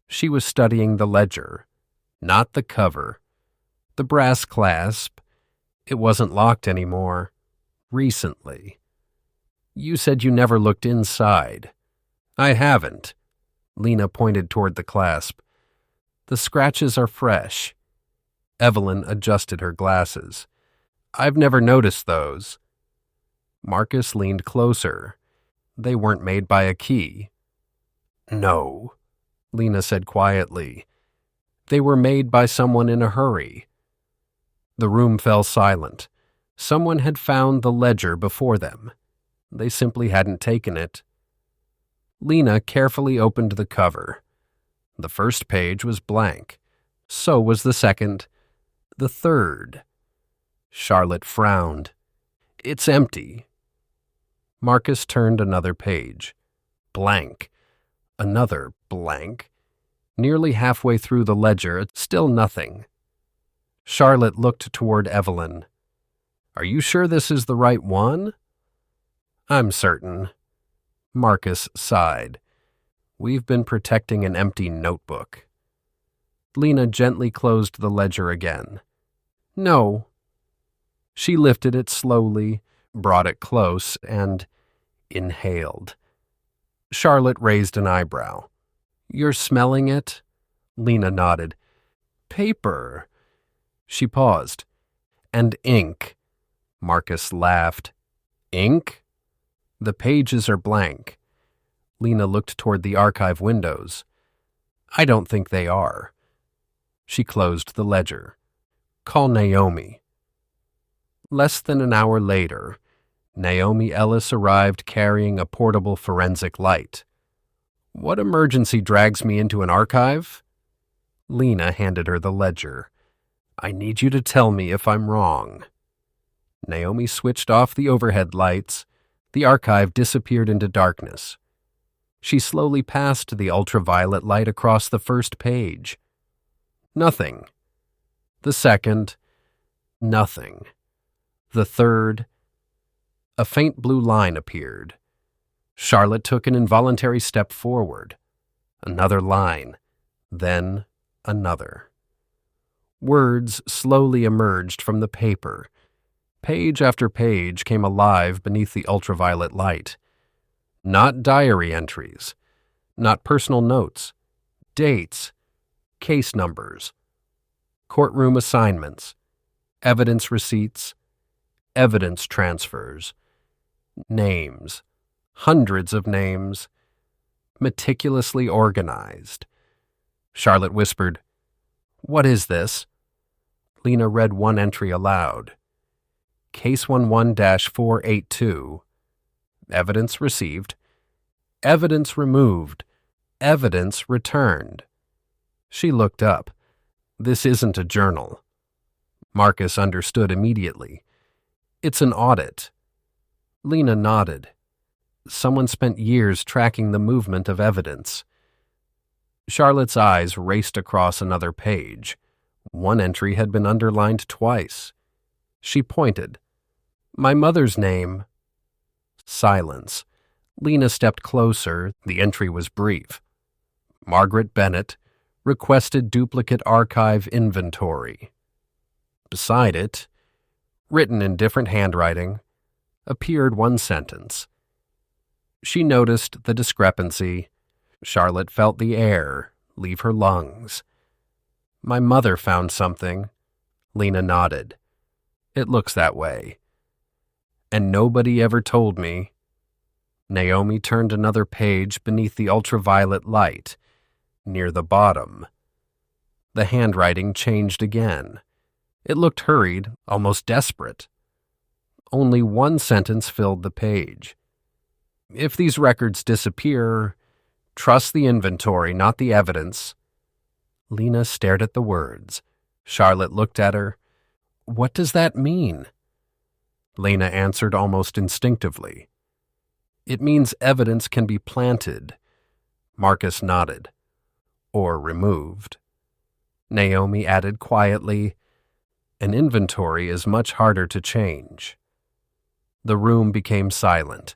She was studying the ledger, not the cover, The brass clasp. It wasn't locked anymore. Recently. You said you never looked inside. I haven't. Lena pointed toward the clasp. The scratches are fresh. Evelyn adjusted her glasses. I've never noticed those. Marcus leaned closer. They weren't made by a key. No, Lena said quietly. They were made by someone in a hurry. The room fell silent. Someone had found the ledger before them. They simply hadn't taken it. Lena carefully opened the cover. The first page was blank. So was the second. The third. Charlotte frowned. It's empty. Marcus turned another page. Blank. Another blank. Nearly halfway through the ledger, still nothing. Charlotte looked toward Evelyn. Are you sure this is the right one? I'm certain. Marcus sighed. We've been protecting an empty notebook. Lena gently closed the ledger again. No. She lifted it slowly, brought it close, and inhaled. Charlotte raised an eyebrow. You're smelling it? Lena nodded. Paper. She paused. And ink. Marcus laughed. Ink? The pages are blank. Lena looked toward the archive windows. I don't think they are. She closed the ledger. Call Naomi. Less than an hour later, Naomi Ellis arrived carrying a portable forensic light. What emergency drags me into an archive? Lena handed her the ledger. I need you to tell me if I'm wrong. Naomi switched off the overhead lights. The archive disappeared into darkness. She slowly passed the ultraviolet light across the first page. Nothing. The second. Nothing. The third. A faint blue line appeared. Charlotte took an involuntary step forward. Another line. Then another. Words slowly emerged from the paper. Page after page came alive beneath the ultraviolet light. Not diary entries. Not personal notes. Dates. Case numbers. Courtroom assignments. Evidence receipts. Evidence transfers. Names. Hundreds of names. Meticulously organized. Charlotte whispered, What is this? Lena read one entry aloud. Case 11-482. Evidence received. Evidence removed. Evidence returned. She looked up. This isn't a journal. Marcus understood immediately. It's an audit. Lena nodded. Someone spent years tracking the movement of evidence. Charlotte's eyes raced across another page. One entry had been underlined twice. She pointed. My mother's name. Silence. Lena stepped closer. The entry was brief. Margaret Bennett requested duplicate archive inventory. Beside it, written in different handwriting, appeared one sentence. She noticed the discrepancy. Charlotte felt the air leave her lungs. My mother found something. Lena nodded. It looks that way. And nobody ever told me. Naomi turned another page beneath the ultraviolet light, near the bottom. The handwriting changed again. It looked hurried, almost desperate. Only one sentence filled the page. If these records disappear, trust the inventory, not the evidence. Lena stared at the words. Charlotte looked at her. What does that mean? Lena answered almost instinctively. It means evidence can be planted. Marcus nodded. Or removed. Naomi added quietly, An inventory is much harder to change. The room became silent.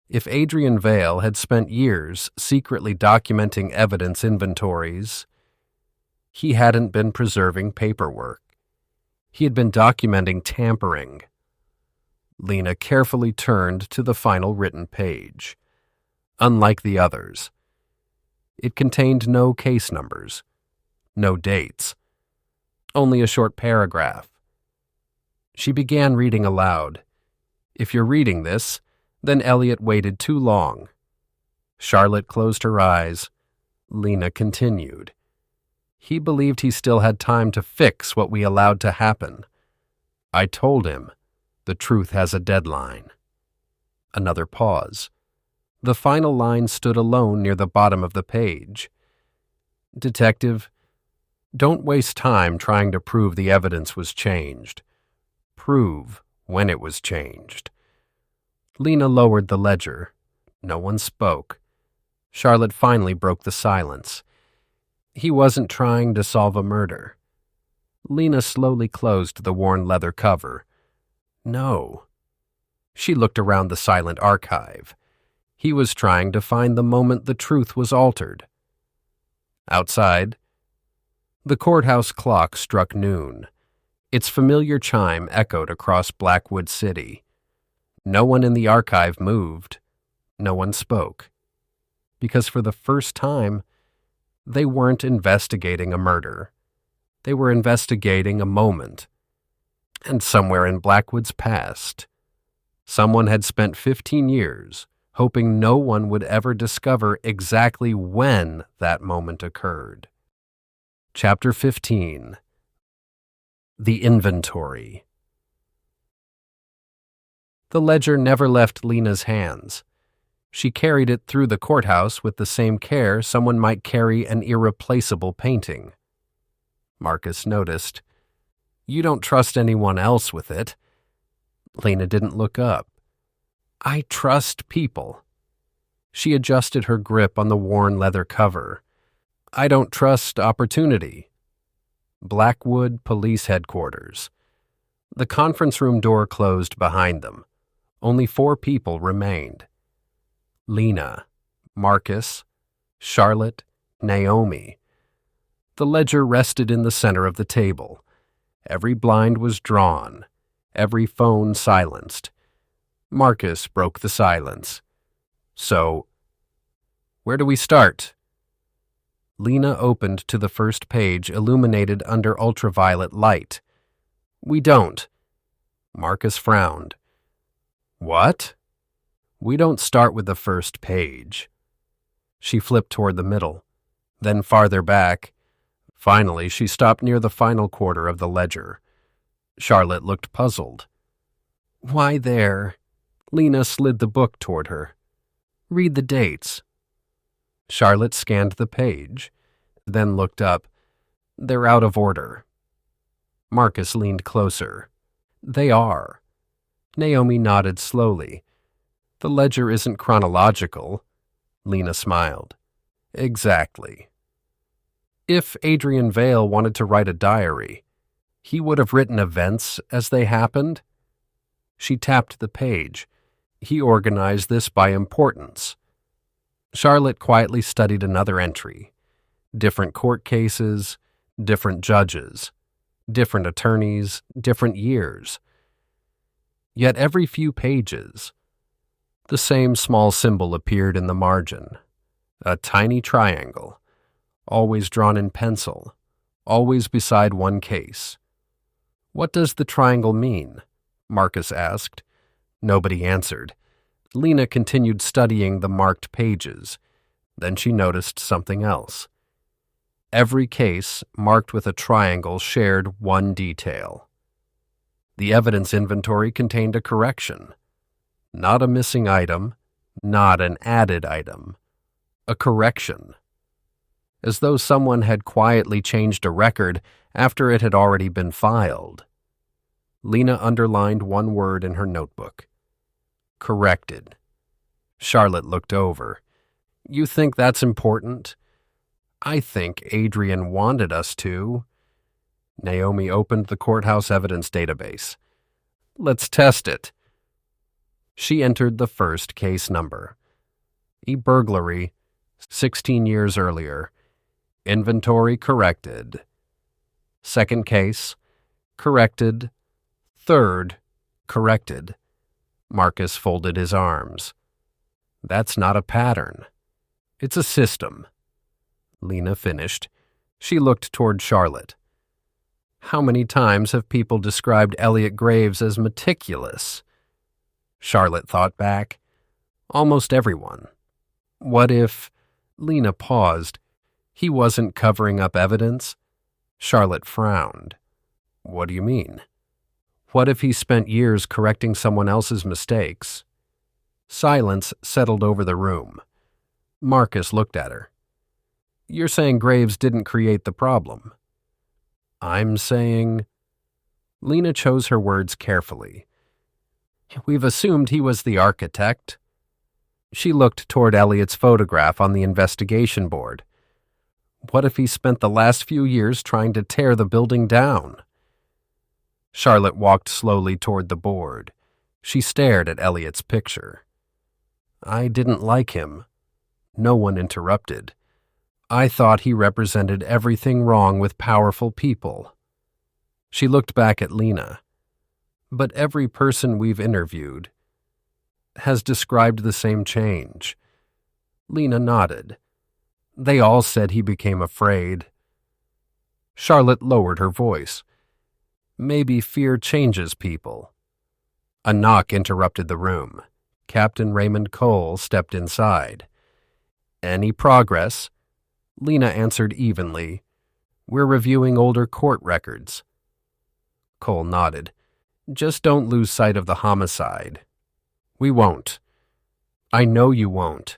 If Adrian Vale had spent years secretly documenting evidence inventories, he hadn't been preserving paperwork. He had been documenting tampering. Lena carefully turned to the final written page. Unlike the others, it contained no case numbers, no dates, only a short paragraph. She began reading aloud. "If you're reading this, then Elliot waited too long." Charlotte closed her eyes. Lena continued. "He believed he still had time to fix what we allowed to happen. I told him, the truth has a deadline." Another pause. The final line stood alone near the bottom of the page. "Detective, don't waste time trying to prove the evidence was changed. Prove when it was changed." Lena lowered the ledger. No one spoke. Charlotte finally broke the silence. "He wasn't trying to solve a murder." Lena slowly closed the worn leather cover. "No." She looked around the silent archive. He was trying to find the moment the truth was altered. Outside, the courthouse clock struck noon. Its familiar chime echoed across Blackwood City. No one in the archive moved. No one spoke. Because for the first time, they weren't investigating a murder. They were investigating a moment. And somewhere in Blackwood's past, someone had spent 15 years hoping no one would ever discover exactly when that moment occurred. Chapter 15. The Inventory. The ledger never left Lena's hands. She carried it through the courthouse with the same care someone might carry an irreplaceable painting. Marcus noticed. "You don't trust anyone else with it." Lena didn't look up. "I trust people." She adjusted her grip on the worn leather cover. "I don't trust opportunity." Blackwood Police Headquarters. The conference room door closed behind them. Only 4 people remained. Lena, Marcus, Charlotte, Naomi. The ledger rested in the center of the table. Every blind was drawn, every phone silenced. Marcus broke the silence. "So, where do we start?" Lena opened to the first page illuminated under ultraviolet light. "We don't." Marcus frowned. "What?" "We don't start with the first page." She flipped toward the middle, then farther back. Finally, she stopped near the final quarter of the ledger. Charlotte looked puzzled. "Why there?" Lena slid the book toward her. "Read the dates." Charlotte scanned the page, then looked up. "They're out of order." Marcus leaned closer. "They are." Naomi nodded slowly. "The ledger isn't chronological." Lena smiled. "Exactly." If Adrian Vale wanted to write a diary, he would have written events as they happened. She tapped the page. He organized this by importance. Charlotte quietly studied another entry. Different court cases, different judges, different attorneys, different years. Yet every few pages, the same small symbol appeared in the margin. A tiny triangle, always drawn in pencil, always beside one case. "What does the triangle mean?" Marcus asked. Nobody answered. Lena continued studying the marked pages. Then she noticed something else. Every case marked with a triangle shared one detail. The evidence inventory contained a correction. Not a missing item, not an added item. A correction. As though someone had quietly changed a record after it had already been filed. Lena underlined one word in her notebook. Corrected. Charlotte looked over. "You think that's important?" "I think Adrian wanted us to." Naomi opened the courthouse evidence database. "Let's test it." She entered the first case number. E-burglary, 16 years earlier. Inventory corrected. Second case, Corrected. Third. Corrected. Marcus folded his arms. That's not a pattern. It's a system. Lena finished. She looked toward Charlotte. How many times have people described Elliot Graves as meticulous? Charlotte thought back. Almost everyone. What if... Lena paused. He wasn't covering up evidence? Charlotte frowned. What do you mean? What if he spent years correcting someone else's mistakes? Silence settled over the room. Marcus looked at her. You're saying Graves didn't create the problem. I'm saying... Lena chose her words carefully. We've assumed he was the architect. She looked toward Elliot's photograph on the investigation board. What if he spent the last few years trying to tear the building down? Charlotte walked slowly toward the board. She stared at Elliot's picture. I didn't like him. No one interrupted. I thought he represented everything wrong with powerful people. She looked back at Lena. But every person we've interviewed has described the same change. Lena nodded. They all said he became afraid. Charlotte lowered her voice. Maybe fear changes people. A knock interrupted the room. Captain Raymond Cole stepped inside. Any progress? Lena answered evenly. We're reviewing older court records. Cole nodded. Just don't lose sight of the homicide. We won't. I know you won't.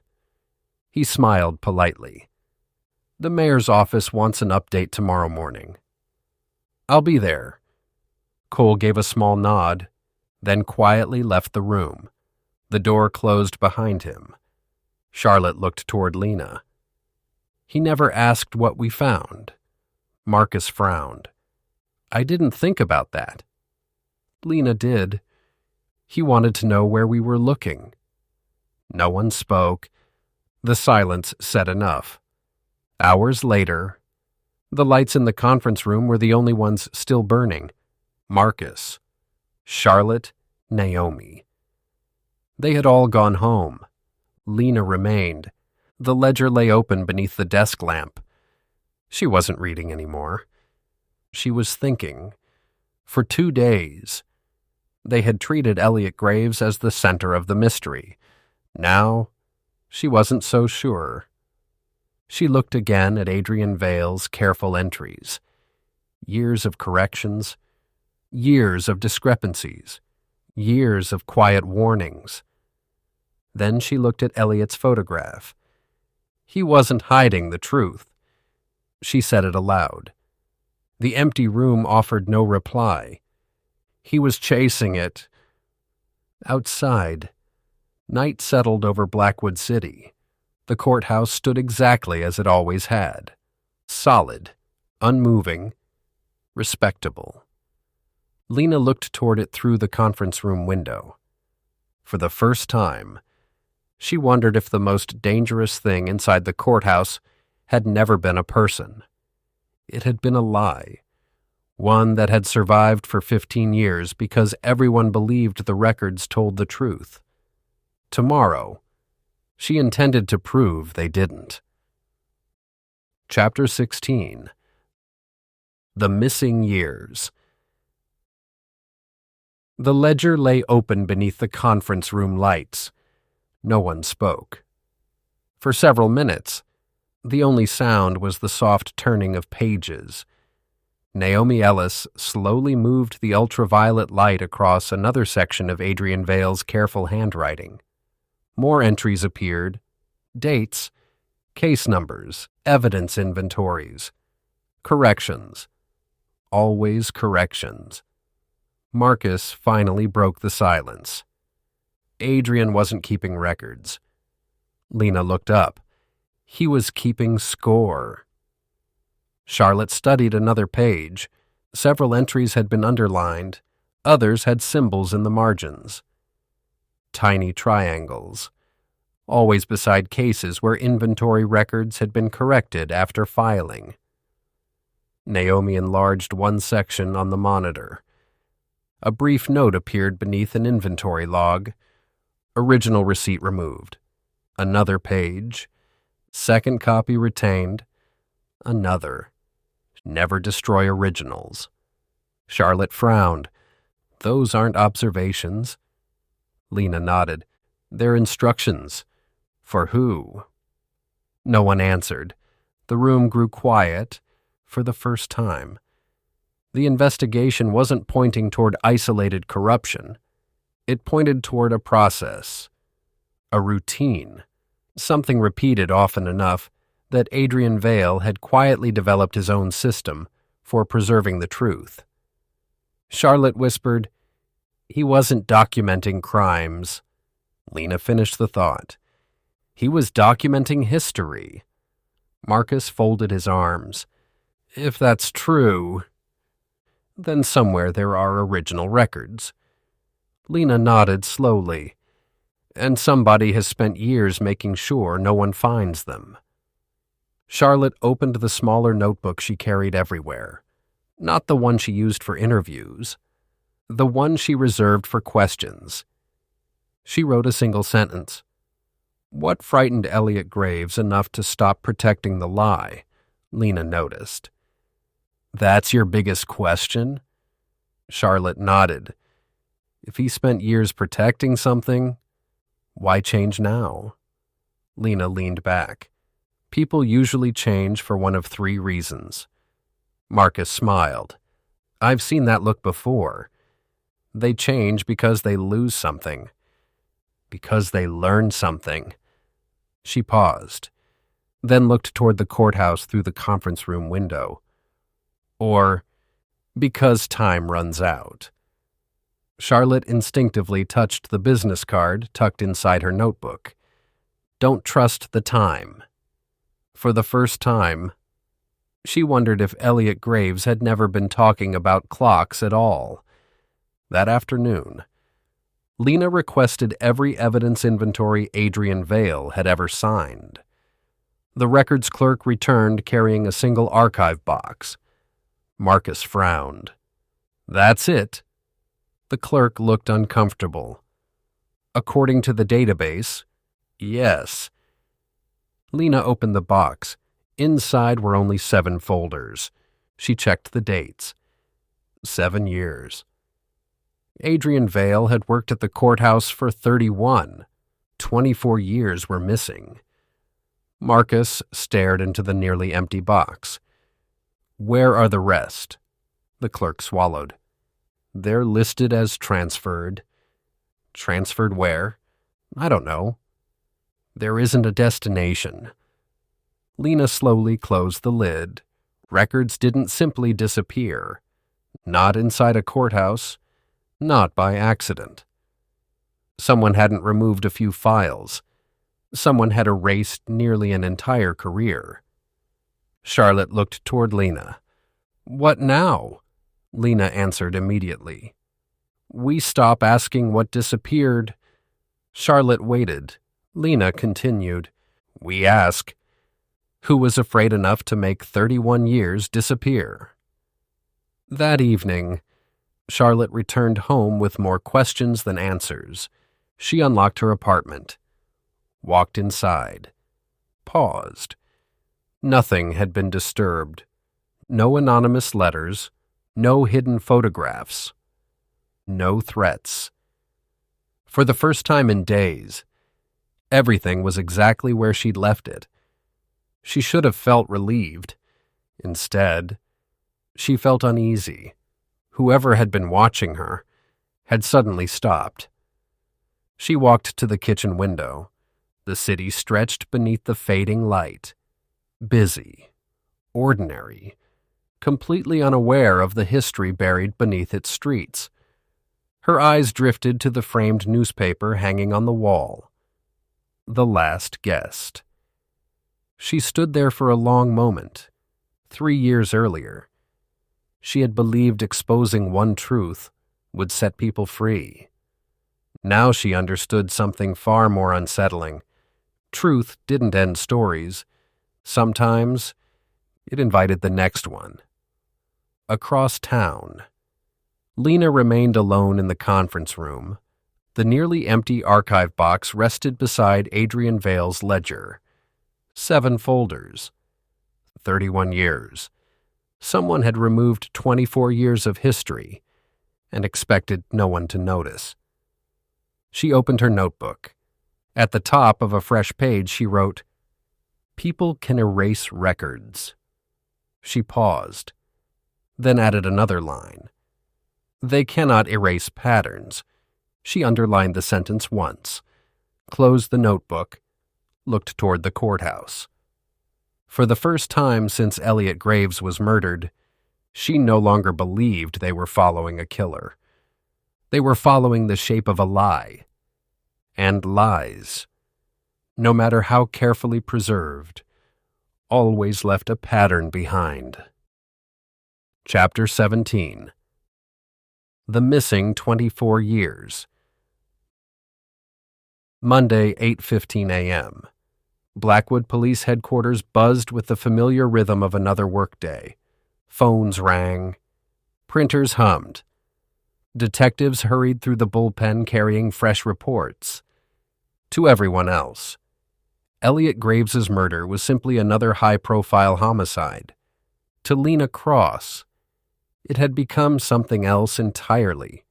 He smiled politely. The mayor's office wants an update tomorrow morning. I'll be there. Cole gave a small nod, then quietly left the room. The door closed behind him. Charlotte looked toward Lena. He never asked what we found. Marcus frowned. I didn't think about that. Lena did. He wanted to know where we were looking. No one spoke. The silence said enough. Hours later, the lights in the conference room were the only ones still burning. Marcus, Charlotte, Naomi. They had all gone home. Lena remained. The ledger lay open beneath the desk lamp. She wasn't reading anymore. She was thinking. For 2 days, they had treated Elliot Graves as the center of the mystery. Now, she wasn't so sure. She looked again at Adrian Vale's careful entries. Years of corrections, years of discrepancies, years of quiet warnings. Then she looked at Elliot's photograph. He wasn't hiding the truth. She said it aloud. The empty room offered no reply. He was chasing it. Outside, night settled over Blackwood City. The courthouse stood exactly as it always had. Solid, unmoving, respectable. Lena looked toward it through the conference room window. For the first time, she wondered if the most dangerous thing inside the courthouse had never been a person. It had been a lie, one that had survived for 15 years because everyone believed the records told the truth. Tomorrow, she intended to prove they didn't. Chapter 16. The Missing Years. The ledger lay open beneath the conference room lights. No one spoke. For several minutes, the only sound was the soft turning of pages. Naomi Ellis slowly moved the ultraviolet light across another section of Adrian Vale's careful handwriting. More entries appeared. Dates, case numbers, evidence inventories. Corrections. Always corrections. Marcus finally broke the silence. Adrian wasn't keeping records. Lena looked up. He was keeping score. Charlotte studied another page. Several entries had been underlined. Others had symbols in the margins. Tiny triangles, always beside cases where inventory records had been corrected after filing. Naomi enlarged one section on the monitor. A brief note appeared beneath an inventory log. Original receipt removed. Another page. Second copy retained. Another. Never destroy originals. Charlotte frowned. Those aren't observations. Lena nodded. They're instructions. For who? No one answered. The room grew quiet for the first time. The investigation wasn't pointing toward isolated corruption. It pointed toward a process, a routine, something repeated often enough that Adrian Vale had quietly developed his own system for preserving the truth. Charlotte whispered, "He wasn't documenting crimes." Lena finished the thought. "He was documenting history." Marcus folded his arms. "If that's true, then somewhere there are original records." Lena nodded slowly. "And somebody has spent years making sure no one finds them." Charlotte opened the smaller notebook she carried everywhere. Not the one she used for interviews. The one she reserved for questions. She wrote a single sentence. What frightened Elliot Graves enough to stop protecting the lie? Lena noticed. "That's your biggest question?" Charlotte nodded. "If he spent years protecting something, why change now?" Lena leaned back. "People usually change for one of three reasons." Marcus smiled. "I've seen that look before. They change because they lose something. Because they learn something." She paused, then looked toward the courthouse through the conference room window. Or because time runs out. Charlotte instinctively touched the business card tucked inside her notebook. Don't trust the time. For the first time, she wondered if Elliot Graves had never been talking about clocks at all. That afternoon, Lena requested every evidence inventory Adrian Vale had ever signed. The records clerk returned carrying a single archive box. Marcus frowned. "That's it." The clerk looked uncomfortable. "According to the database, yes." Lena opened the box. Inside were only 7 folders. She checked the dates. 7 years. Adrian Vale had worked at the courthouse for 31. 24 years were missing. Marcus stared into the nearly empty box. "Where are the rest?" The clerk swallowed. "They're listed as transferred." "Transferred where?" "I don't know." "There isn't a destination." Lena slowly closed the lid. Records didn't simply disappear. Not inside a courthouse. Not by accident. Someone hadn't removed a few files. Someone had erased nearly an entire career. Charlotte looked toward Lena. "What now?" Lena answered immediately. "We stop asking what disappeared." Charlotte waited. Lena continued. "We ask, who was afraid enough to make 31 years disappear?" That evening, Charlotte returned home with more questions than answers. She unlocked her apartment, walked inside, paused. Nothing had been disturbed. No anonymous letters, no hidden photographs, no threats. For the first time in days, everything was exactly where she'd left it. She should have felt relieved. Instead, she felt uneasy. Whoever had been watching her had suddenly stopped. She walked to the kitchen window. The city stretched beneath the fading light. Busy, ordinary, completely unaware of the history buried beneath its streets. Her eyes drifted to the framed newspaper hanging on the wall. The Last Guest. She stood there for a long moment. 3 years earlier, she had believed exposing one truth would set people free. Now she understood something far more unsettling. Truth didn't end stories. Sometimes it invited the next one. Across town. Lena remained alone in the conference room. The nearly empty archive box rested beside Adrian Vale's ledger. 7 folders. 31 years. Someone had removed 24 years of history and expected no one to notice. She opened her notebook. At the top of a fresh page, she wrote, "People can erase records." She paused, then added another line. "They cannot erase patterns." She underlined the sentence once, closed the notebook, looked toward the courthouse. For the first time since Elliot Graves was murdered, she no longer believed they were following a killer. They were following the shape of a lie. And lies, no matter how carefully preserved, always left a pattern behind. Chapter 17. The Missing 24 Years. Monday, 8:15 a.m. Blackwood Police Headquarters buzzed with the familiar rhythm of another workday. Phones rang. Printers hummed. Detectives hurried through the bullpen carrying fresh reports. To everyone else, Elliot Graves's murder was simply another high-profile homicide. To Lena Cross, it had become something else entirely,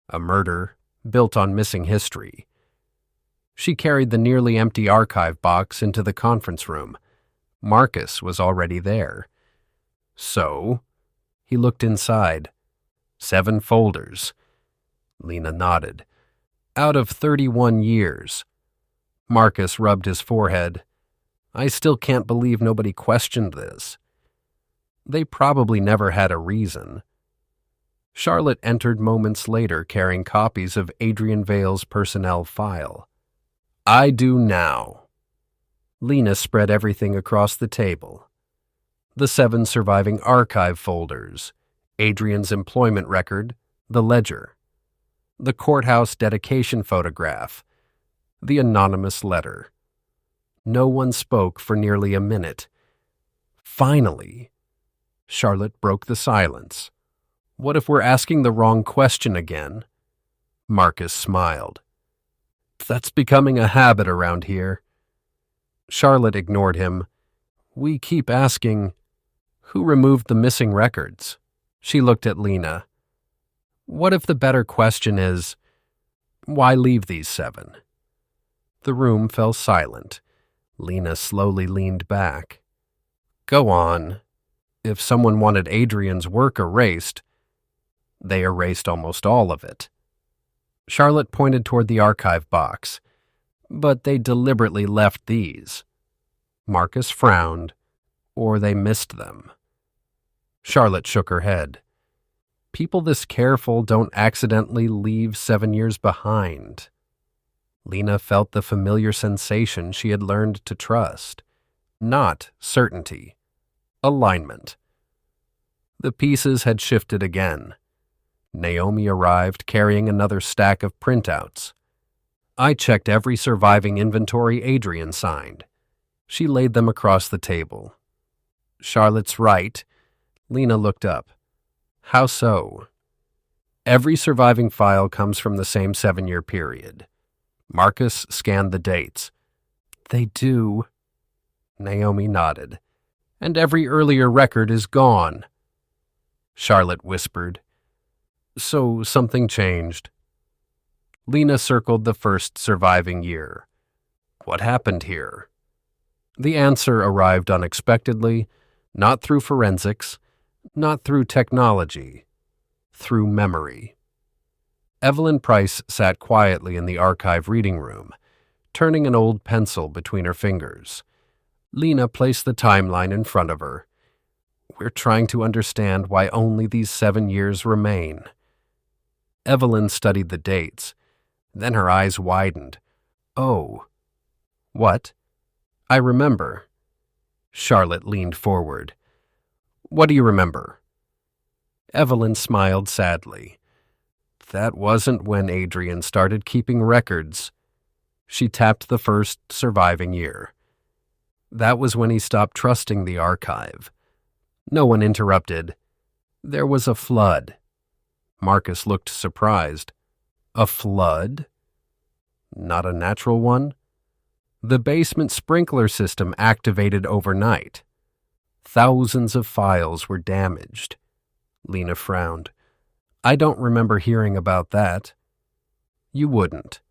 a murder built on missing history. She carried the nearly empty archive box into the conference room. Marcus was already there. So, he looked inside. 7 folders. Lena nodded. Out of 31 years. Marcus rubbed his forehead. "I still can't believe nobody questioned this." They probably never had a reason. Charlotte entered moments later carrying copies of Adrian Vale's personnel file. "I do now." Lena spread everything across the table. The 7 surviving archive folders, Adrian's employment record, the ledger, the courthouse dedication photograph, the anonymous letter. No one spoke for nearly a minute. Finally, Charlotte broke the silence. "What if we're asking the wrong question again?" Marcus smiled. "That's becoming a habit around here." Charlotte ignored him. "We keep asking, who removed the missing records?" She looked at Lena. "What if the better question is, why leave these 7? The room fell silent. Lena slowly leaned back. "Go on. If someone wanted Adrian's work erased, they erased almost all of it." Charlotte pointed toward the archive box. "But they deliberately left these." Marcus frowned, or they missed them. Charlotte shook her head. "People this careful don't accidentally leave 7 years behind." Lena felt the familiar sensation she had learned to trust. Not certainty. Alignment. The pieces had shifted again. Naomi arrived carrying another stack of printouts. "I checked every surviving inventory Adrian signed." She laid them across the table. "Charlotte's right." Lena looked up. "How so?" "Every surviving file comes from the same 7-year period." Marcus scanned the dates. "They do." Naomi nodded. "And every earlier record is gone." Charlotte whispered. "So something changed." Lena circled the first surviving year. "What happened here?" The answer arrived unexpectedly, not through forensics, not through technology, through memory. Evelyn Price sat quietly in the archive reading room, turning an old pencil between her fingers. Lena placed the timeline in front of her. "We're trying to understand why only these 7 years remain." Evelyn studied the dates. Then her eyes widened. "Oh. What?" "I remember." Charlotte leaned forward. "What do you remember?" Evelyn smiled sadly. "That wasn't when Adrian started keeping records." She tapped the first surviving year. "That was when he stopped trusting the archive." No one interrupted. There was a flood. Marcus looked surprised. A flood? Not a natural one? The basement sprinkler system activated overnight. Thousands of files were damaged. Lena frowned. I don't remember hearing about that. You wouldn't.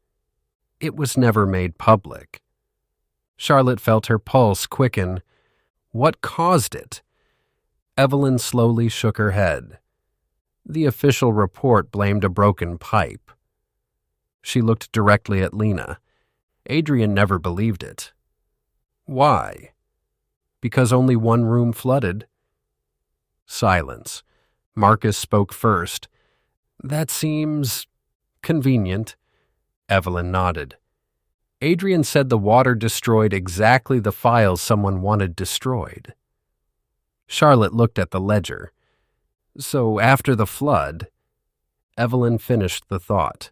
It was never made public. Charlotte felt her pulse quicken. What caused it? Evelyn slowly shook her head. The official report blamed a broken pipe. She looked directly at Lena. Adrian never believed it. Why? Because only one room flooded. Silence. Marcus spoke first. That seems convenient. Evelyn nodded. Adrian said the water destroyed exactly the files someone wanted destroyed. Charlotte looked at the ledger. So after the flood, Evelyn finished the thought.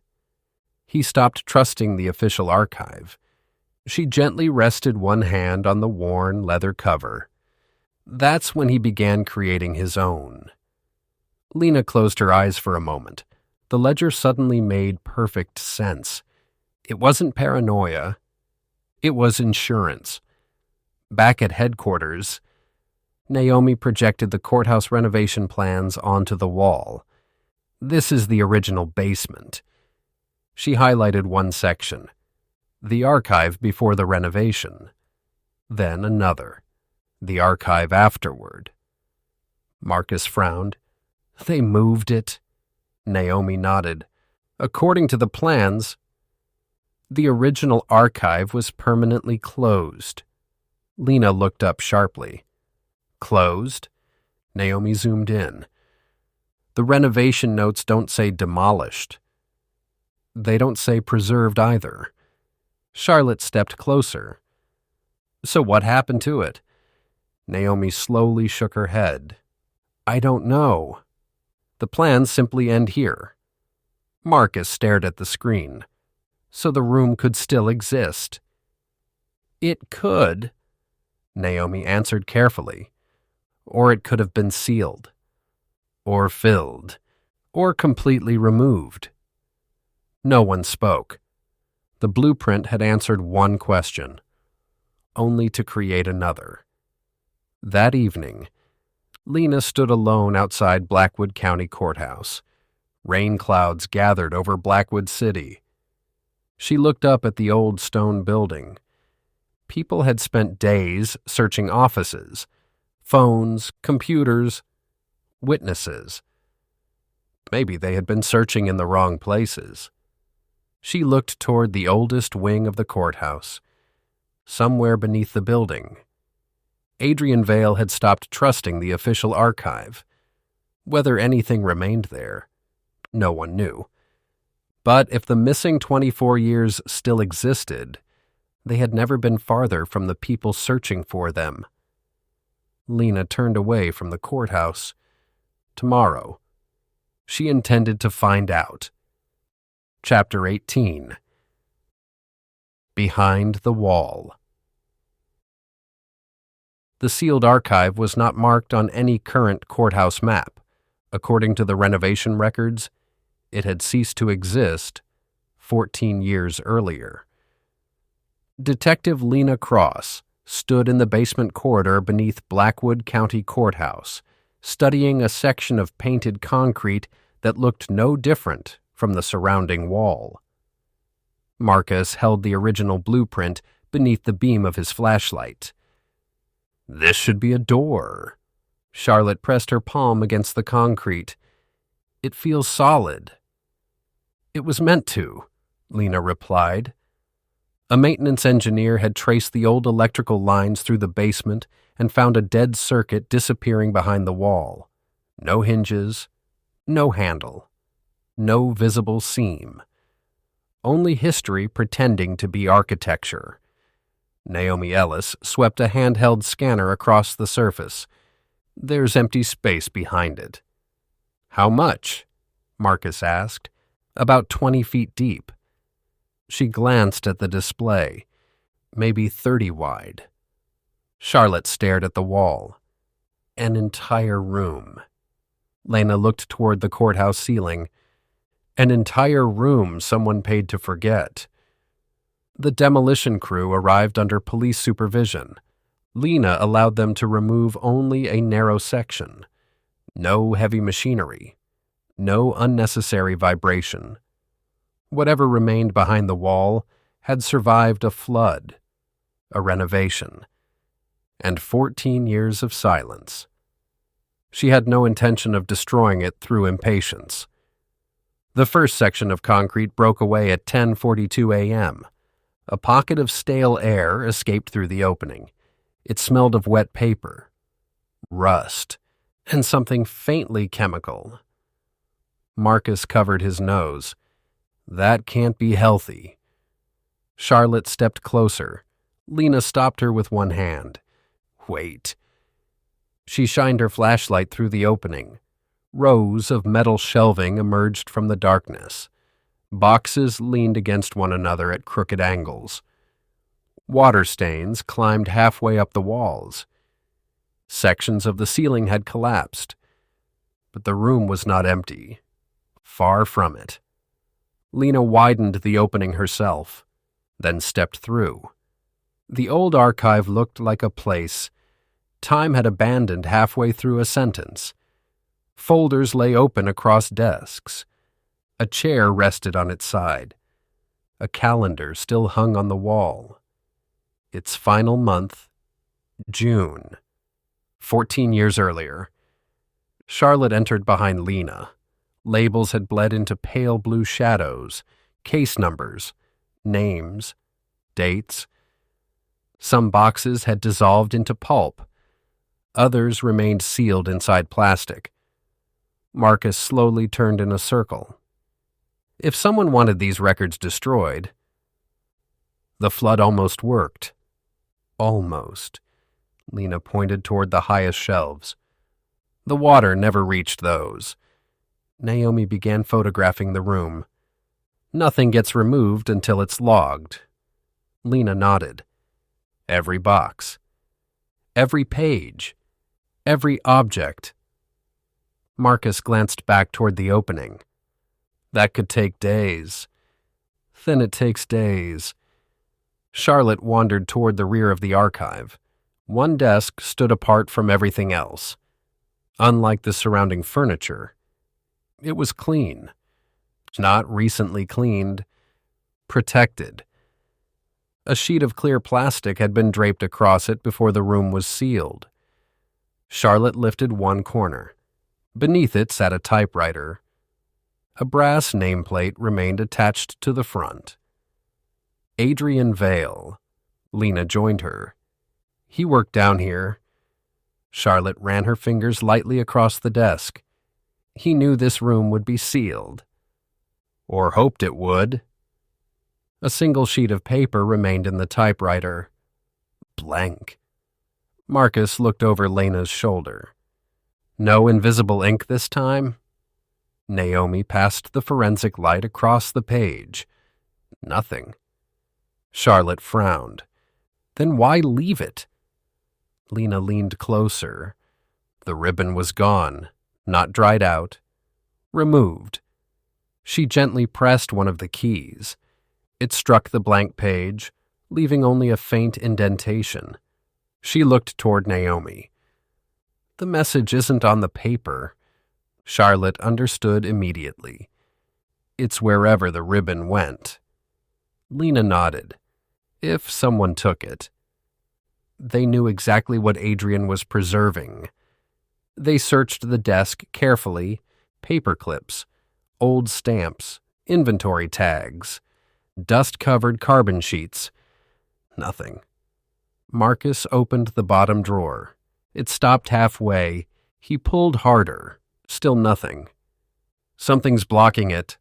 He stopped trusting the official archive. She gently rested one hand on the worn leather cover. That's when he began creating his own. Lena closed her eyes for a moment. The ledger suddenly made perfect sense. It wasn't paranoia. It was insurance. Back at headquarters, Naomi projected the courthouse renovation plans onto the wall. This is the original basement. She highlighted one section. The archive before the renovation. Then another. The archive afterward. Marcus frowned. They moved it. Naomi nodded. According to the plans, the original archive was permanently closed. Lena looked up sharply. Closed? Naomi zoomed in. The renovation notes don't say demolished. They don't say preserved either. Charlotte stepped closer. So what happened to it? Naomi slowly shook her head. I don't know. The plans simply end here. Marcus stared at the screen. So the room could still exist. It could, Naomi answered carefully. Or it could have been sealed. Or filled. Or completely removed. No one spoke. The blueprint had answered one question, only to create another. That evening, Lena stood alone outside Blackwood County Courthouse. Rain clouds gathered over Blackwood City. She looked up at the old stone building. People had spent days searching offices, phones, computers, witnesses. Maybe they had been searching in the wrong places. She looked toward the oldest wing of the courthouse. Somewhere beneath the building, Adrian Vale had stopped trusting the official archive. Whether anything remained there, no one knew. But if the missing 24 years still existed, they had never been farther from the people searching for them. Lena turned away from the courthouse. Tomorrow, she intended to find out. Chapter 18. Behind the Wall. The sealed archive was not marked on any current courthouse map. According to the renovation records, it had ceased to exist 14 years earlier. Detective Lena Cross stood in the basement corridor beneath Blackwood County Courthouse, studying a section of painted concrete that looked no different from the surrounding wall. Marcus held the original blueprint beneath the beam of his flashlight. This should be a door. Charlotte pressed her palm against the concrete. It feels solid. It was meant to, Lena replied. A maintenance engineer had traced the old electrical lines through the basement and found a dead circuit disappearing behind the wall. No hinges, no handle, no visible seam. Only history pretending to be architecture. Naomi Ellis swept a handheld scanner across the surface. There's empty space behind it. How much? Marcus asked. About 20 feet deep. She glanced at the display. Maybe 30 wide. Charlotte stared at the wall. An entire room. Lena looked toward the courthouse ceiling. An entire room someone paid to forget. The demolition crew arrived under police supervision. Lena allowed them to remove only a narrow section. No heavy machinery. No unnecessary vibration. Whatever remained behind the wall had survived a flood, a renovation, and 14 years of silence. She had no intention of destroying it through impatience. The first section of concrete broke away at 10:42 a.m. A pocket of stale air escaped through the opening. It smelled of wet paper, rust, and something faintly chemical. Marcus covered his nose. That can't be healthy. Charlotte stepped closer. Lena stopped her with one hand. Wait. She shined her flashlight through the opening. Rows of metal shelving emerged from the darkness. Boxes leaned against one another at crooked angles. Water stains climbed halfway up the walls. Sections of the ceiling had collapsed. But the room was not empty. Far from it. Lena widened the opening herself, then stepped through. The old archive looked like a place time had abandoned halfway through a sentence. Folders lay open across desks. A chair rested on its side. A calendar still hung on the wall. Its final month, June. 14 years earlier. Charlotte entered behind Lena. Labels had bled into pale blue shadows, case numbers, names, dates. Some boxes had dissolved into pulp. Others remained sealed inside plastic. Marcus slowly turned in a circle. If someone wanted these records destroyed, the flood almost worked. Almost. Lena pointed toward the highest shelves. The water never reached those. Naomi began photographing the room. Nothing gets removed until it's logged. Lena nodded. Every box. Every page. Every object. Marcus glanced back toward the opening. That could take days. Then it takes days. Charlotte wandered toward the rear of the archive. One desk stood apart from everything else. Unlike the surrounding furniture, it was clean. Not recently cleaned. Protected. A sheet of clear plastic had been draped across it before the room was sealed. Charlotte lifted one corner. Beneath it sat a typewriter. A brass nameplate remained attached to the front. Adrian Vale. Lena joined her. He worked down here. Charlotte ran her fingers lightly across the desk. He knew this room would be sealed. Or hoped it would. A single sheet of paper remained in the typewriter. Blank. Marcus looked over Lena's shoulder. No invisible ink this time? Naomi passed the forensic light across the page. Nothing. Charlotte frowned. Then why leave it? Lena leaned closer. The ribbon was gone, not dried out. Removed. She gently pressed one of the keys. It struck the blank page, leaving only a faint indentation. She looked toward Naomi. The message isn't on the paper. Charlotte understood immediately. It's wherever the ribbon went. Lena nodded. If someone took it. They knew exactly what Adrian was preserving. They searched the desk carefully. Paper clips, old stamps, inventory tags, dust-covered carbon sheets. Nothing. Marcus opened the bottom drawer. It stopped halfway. He pulled harder. Still nothing. Something's blocking it.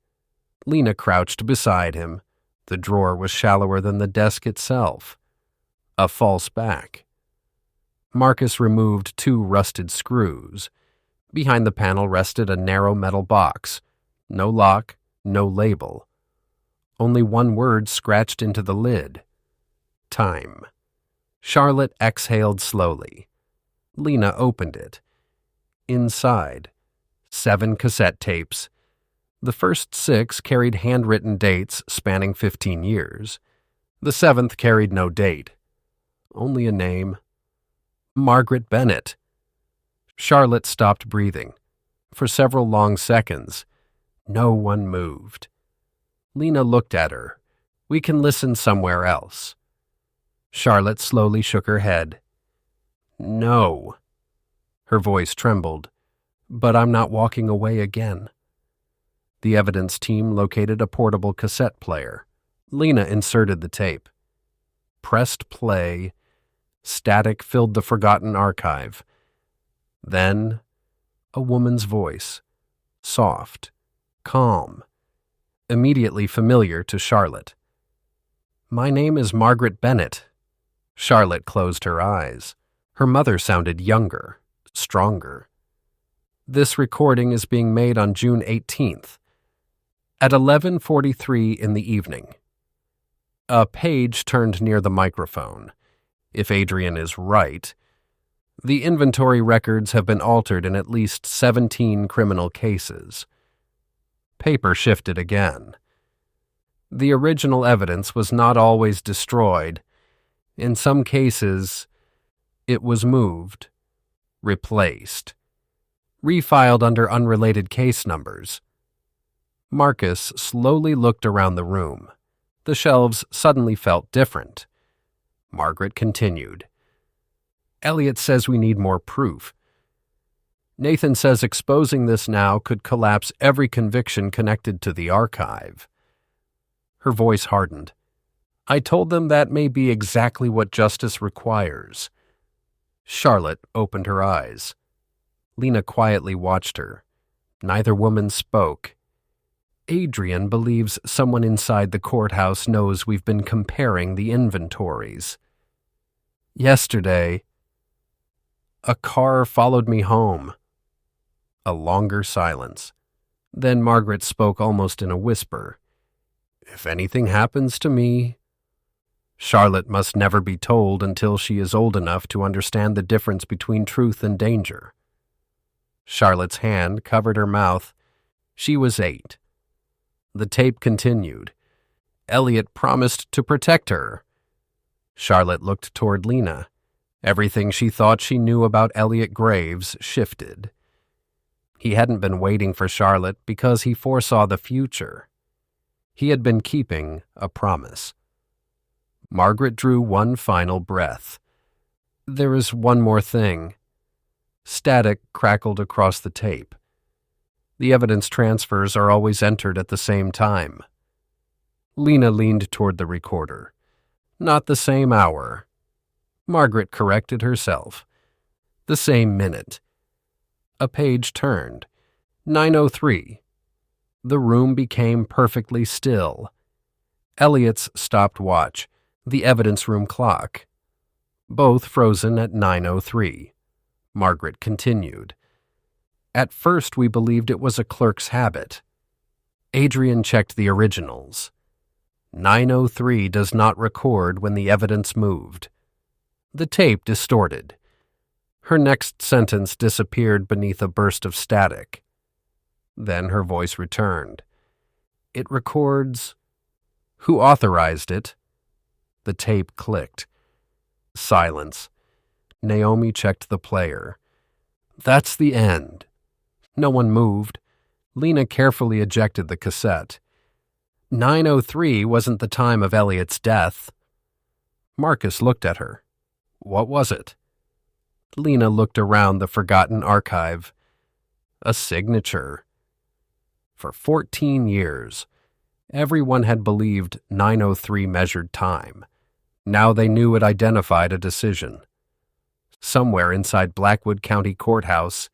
Lena crouched beside him. The drawer was shallower than the desk itself. A false back. Marcus removed 2 rusted screws. Behind the panel rested a narrow metal box. No lock, no label. Only one word scratched into the lid. Time. Charlotte exhaled slowly. Lena opened it. Inside, 7 cassette tapes. The first 6 carried handwritten dates spanning 15 years. The 7th carried no date, only a name. Margaret Bennett. Charlotte stopped breathing. For several long seconds, no one moved. Lena looked at her. "We can listen somewhere else." Charlotte slowly shook her head. "No." Her voice trembled. "But I'm not walking away again." The evidence team located a portable cassette player. Lena inserted the tape. Pressed play. Static filled the forgotten archive. Then, a woman's voice. Soft. Calm. Immediately familiar to Charlotte. "My name is Margaret Bennett." Charlotte closed her eyes. Her mother sounded younger, stronger. "This recording is being made on June 18th, at 11:43 in the evening." A page turned near the microphone. If Adrian is right, the inventory records have been altered in at least 17 criminal cases. Paper shifted again. The original evidence was not always destroyed. In some cases, it was moved, replaced, refiled under unrelated case numbers. Marcus slowly looked around the room. The shelves suddenly felt different. Margaret continued. "Elliot says we need more proof. Nathan says exposing this now could collapse every conviction connected to the archive." Her voice hardened. "I told them that may be exactly what justice requires." Charlotte opened her eyes. Lena quietly watched her. Neither woman spoke. "Adrian believes someone inside the courthouse knows we've been comparing the inventories. Yesterday, a car followed me home." A longer silence. Then Margaret spoke almost in a whisper. "If anything happens to me..." Charlotte must never be told until she is old enough to understand the difference between truth and danger. Charlotte's hand covered her mouth. She was 8. The tape continued. Elliot promised to protect her. Charlotte looked toward Lena. Everything she thought she knew about Elliot Graves shifted. He hadn't been waiting for Charlotte because he foresaw the future. He had been keeping a promise. Margaret drew one final breath. "There is one more thing." Static crackled across the tape. The evidence transfers are always entered at the same time. Lena leaned toward the recorder. "Not the same hour." Margaret corrected herself. "The same minute." A page turned. 9:03. The room became perfectly still. Elliot's stopped watch, the evidence room clock. Both frozen at 9:03. Margaret continued. "At first we believed it was a clerk's habit. Adrian checked the originals. 9:03 does not record when the evidence moved." The tape distorted. Her next sentence disappeared beneath a burst of static. Then her voice returned. "It records... Who authorized it?" The tape clicked. Silence. Naomi checked the player. "That's the end." No one moved. Lena carefully ejected the cassette. 9:03 wasn't the time of Elliot's death. Marcus looked at her. "What was it?" Lena looked around the forgotten archive. A signature. For 14 years, everyone had believed 9:03 measured time. Now they knew it identified a decision. Somewhere inside Blackwood County Courthouse,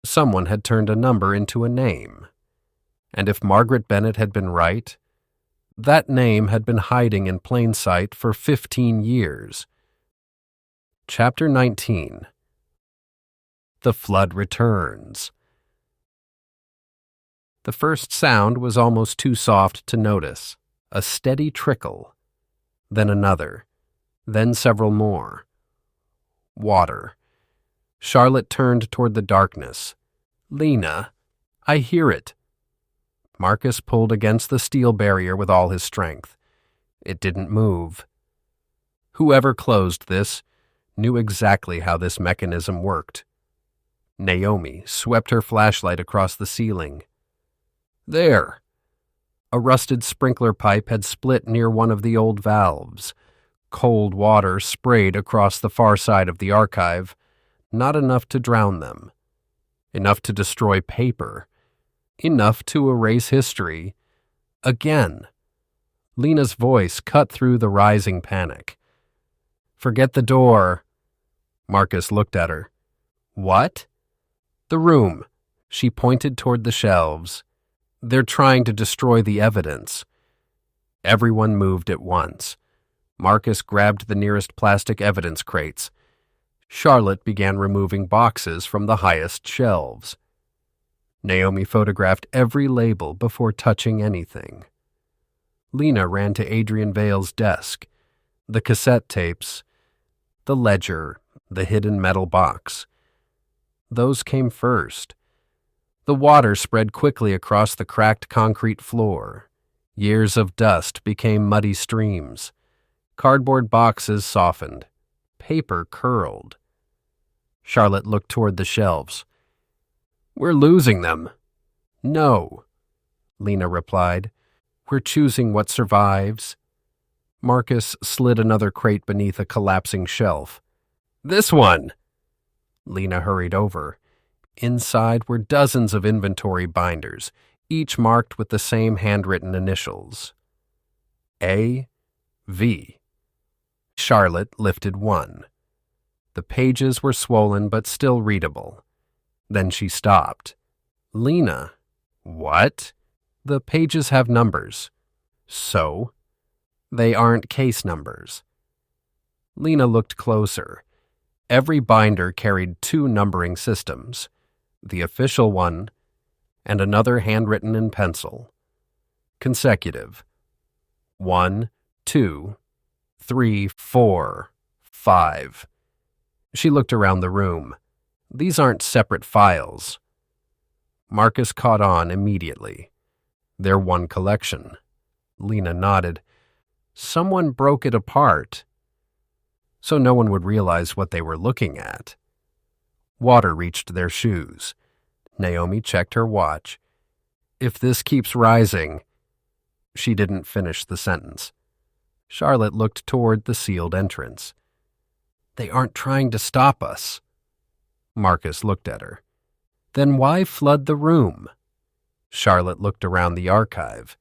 someone had turned a number into a name. And if Margaret Bennett had been right, that name had been hiding in plain sight for 15 years. Chapter 19. The Flood Returns. The first sound was almost too soft to notice. A steady trickle. Then another. Then several more. Water. Charlotte turned toward the darkness. "Lena," I hear it. Marcus pulled against the steel barrier with all his strength. It didn't move. Whoever closed this knew exactly how this mechanism worked. Naomi swept her flashlight across the ceiling. There! A rusted sprinkler pipe had split near one of the old valves. Cold water sprayed across the far side of the archive, not enough to drown them. Enough to destroy paper. Enough to erase history. Again. Lena's voice cut through the rising panic. Forget the door. Marcus looked at her. What? The room. She pointed toward the shelves. They're trying to destroy the evidence. Everyone moved at once. Marcus grabbed the nearest plastic evidence crates. Charlotte began removing boxes from the highest shelves. Naomi photographed every label before touching anything. Lena ran to Adrian Vale's desk. The cassette tapes, the ledger, the hidden metal box. Those came first. The water spread quickly across the cracked concrete floor. Years of dust became muddy streams. Cardboard boxes softened. Paper curled. Charlotte looked toward the shelves. We're losing them. No, Lena replied. We're choosing what survives. Marcus slid another crate beneath a collapsing shelf. This one! Lena hurried over. Inside were dozens of inventory binders, each marked with the same handwritten initials. A. V. Charlotte lifted one. The pages were swollen but still readable. Then she stopped. Lena. What? The pages have numbers. So? They aren't case numbers. Lena looked closer. Every binder carried 2 numbering systems, the official one and another handwritten in pencil. Consecutive. 1, 2, 3, 4, 5. She looked around the room. These aren't separate files. Marcus caught on immediately. They're one collection. Lena nodded. Someone broke it apart, so no one would realize what they were looking at. Water reached their shoes. Naomi checked her watch. If this keeps rising... She didn't finish the sentence. Charlotte looked toward the sealed entrance. They aren't trying to stop us. Marcus looked at her. Then why flood the room? Charlotte looked around the archive.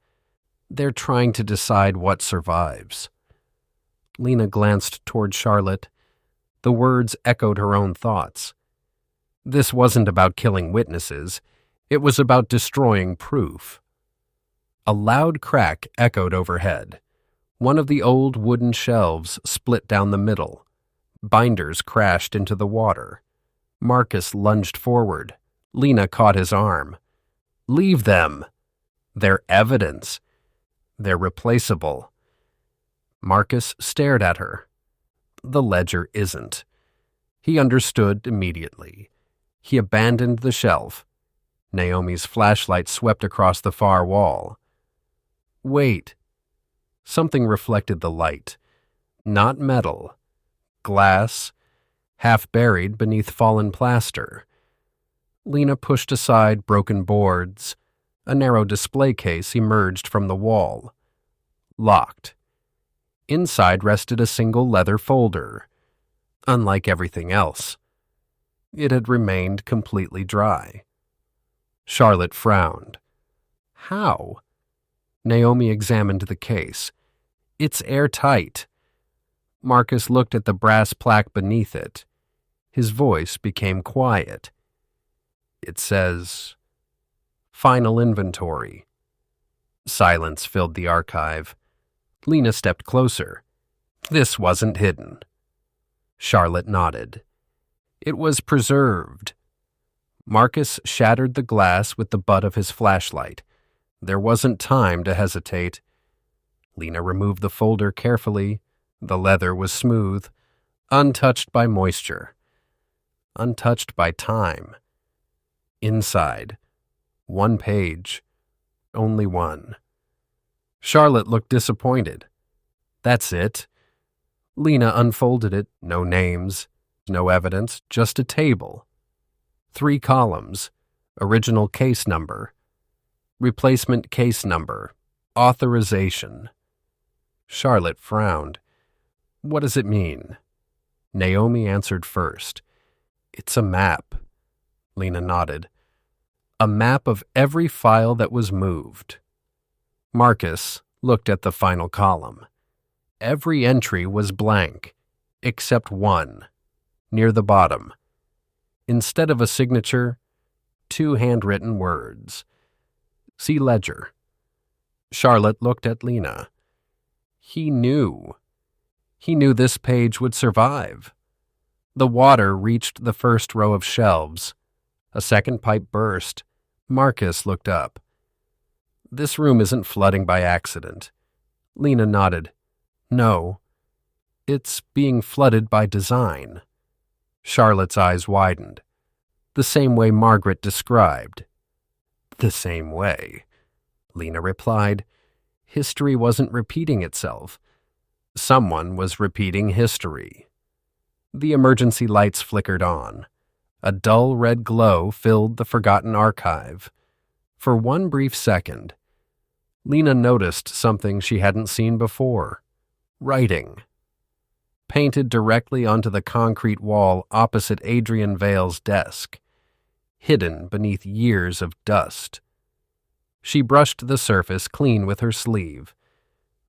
They're trying to decide what survives. Lena glanced toward Charlotte. The words echoed her own thoughts. This wasn't about killing witnesses. It was about destroying proof. A loud crack echoed overhead. One of the old wooden shelves split down the middle. Binders crashed into the water. Marcus lunged forward. Lena caught his arm. Leave them. They're evidence. They're replaceable. Marcus stared at her. The ledger isn't. He understood immediately. He abandoned the shelf. Naomi's flashlight swept across the far wall. Wait. Something reflected the light. Not metal. Glass, half buried beneath fallen plaster. Lena pushed aside broken boards. A narrow display case emerged from the wall. Locked. Inside rested a single leather folder. Unlike everything else, it had remained completely dry. Charlotte frowned. How? Naomi examined the case. It's airtight. Marcus looked at the brass plaque beneath it. His voice became quiet. It says, Final Inventory. Silence filled the archive. Lena stepped closer. This wasn't hidden. Charlotte nodded. It was preserved. Marcus shattered the glass with the butt of his flashlight. There wasn't time to hesitate. Lena removed the folder carefully. The leather was smooth, untouched by moisture, untouched by time. Inside, One page. Only one. Charlotte looked disappointed. That's it. Lena unfolded it. No names, no evidence, just a table. 3 columns. Original case number. Replacement case number. Authorization. Charlotte frowned. What does it mean? Naomi answered first. It's a map. Lena nodded. A map of every file that was moved. Marcus looked at the final column. Every entry was blank, except one, near the bottom. Instead of a signature, 2 handwritten words. See ledger. Charlotte looked at Lena. He knew. He knew this page would survive. The water reached the first row of shelves. A second pipe burst. Marcus looked up. This room isn't flooding by accident. Lena nodded. No. It's being flooded by design. Charlotte's eyes widened. The same way Margaret described. The same way. Lena replied. History wasn't repeating itself. Someone was repeating history. The emergency lights flickered on. A dull red glow filled the forgotten archive. For one brief second, Lena noticed something she hadn't seen before. Writing. Painted directly onto the concrete wall opposite Adrian Vale's desk, hidden beneath years of dust. She brushed the surface clean with her sleeve.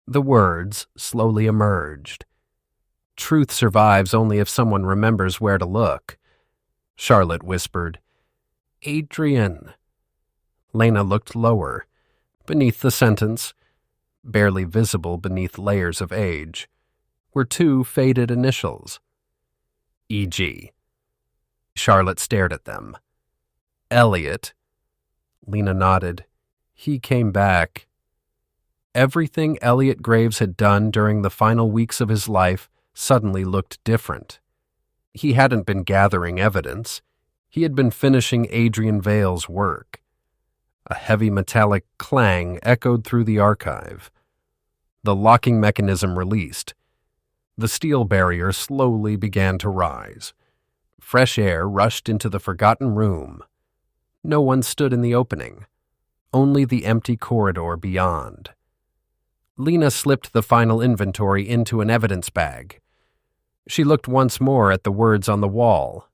The words slowly emerged. Truth survives only if someone remembers where to look. Charlotte whispered, Adrian. Lena looked lower. Beneath the sentence, barely visible beneath layers of age, were 2 faded initials. E.G. Charlotte stared at them. Elliot. Lena nodded. He came back. Everything Elliot Graves had done during the final weeks of his life suddenly looked different. He hadn't been gathering evidence. He had been finishing Adrian Vale's work. A heavy metallic clang echoed through the archive. The locking mechanism released. The steel barrier slowly began to rise. Fresh air rushed into the forgotten room. No one stood in the opening. Only the empty corridor beyond. Lena slipped the final inventory into an evidence bag. She looked once more at the words on the wall,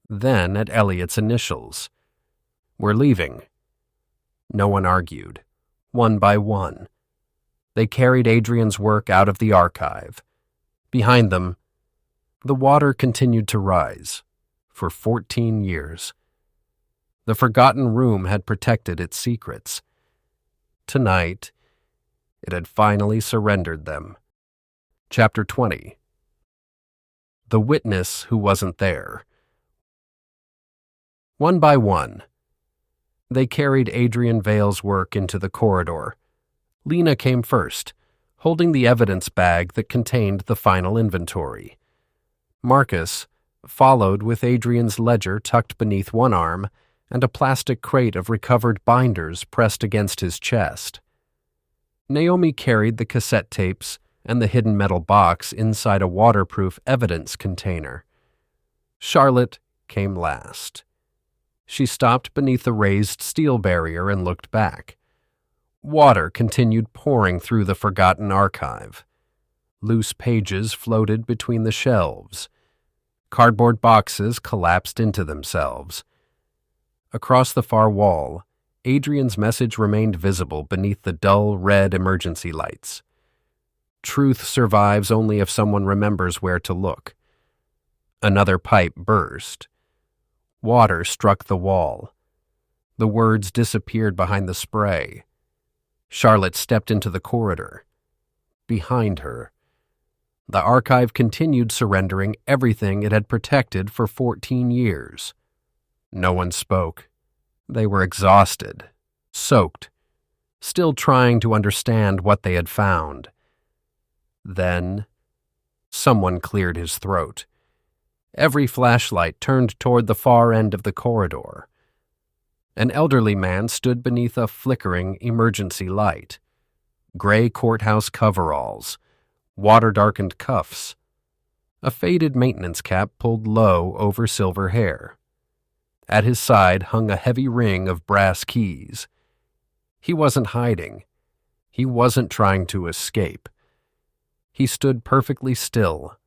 then at Elliot's initials. We're leaving. No one argued. One by one. They carried Adrian's work out of the archive. Behind them, the water continued to rise for 14 years. The forgotten room had protected its secrets. Tonight, it had finally surrendered them. Chapter 20. The witness who wasn't there. One by one, they carried Adrian Vale's work into the corridor. Lena came first, holding the evidence bag that contained the final inventory. Marcus followed with Adrian's ledger tucked beneath one arm and a plastic crate of recovered binders pressed against his chest. Naomi carried the cassette tapes and the hidden metal box inside a waterproof evidence container. Charlotte came last. She stopped beneath the raised steel barrier and looked back. Water continued pouring through the forgotten archive. Loose pages floated between the shelves. Cardboard boxes collapsed into themselves. Across the far wall, Adrian's message remained visible beneath the dull red emergency lights. Truth survives only if someone remembers where to look. Another pipe burst. Water struck the wall. The words disappeared behind the spray. Charlotte stepped into the corridor. Behind her, the archive continued surrendering everything it had protected for 14 years. No one spoke. They were exhausted, soaked, still trying to understand what they had found. Then, someone cleared his throat. Every flashlight turned toward the far end of the corridor. An elderly man stood beneath a flickering emergency light. Gray courthouse coveralls, water-darkened cuffs, a faded maintenance cap pulled low over silver hair. At his side hung a heavy ring of brass keys. He wasn't hiding. He wasn't trying to escape. He stood perfectly still,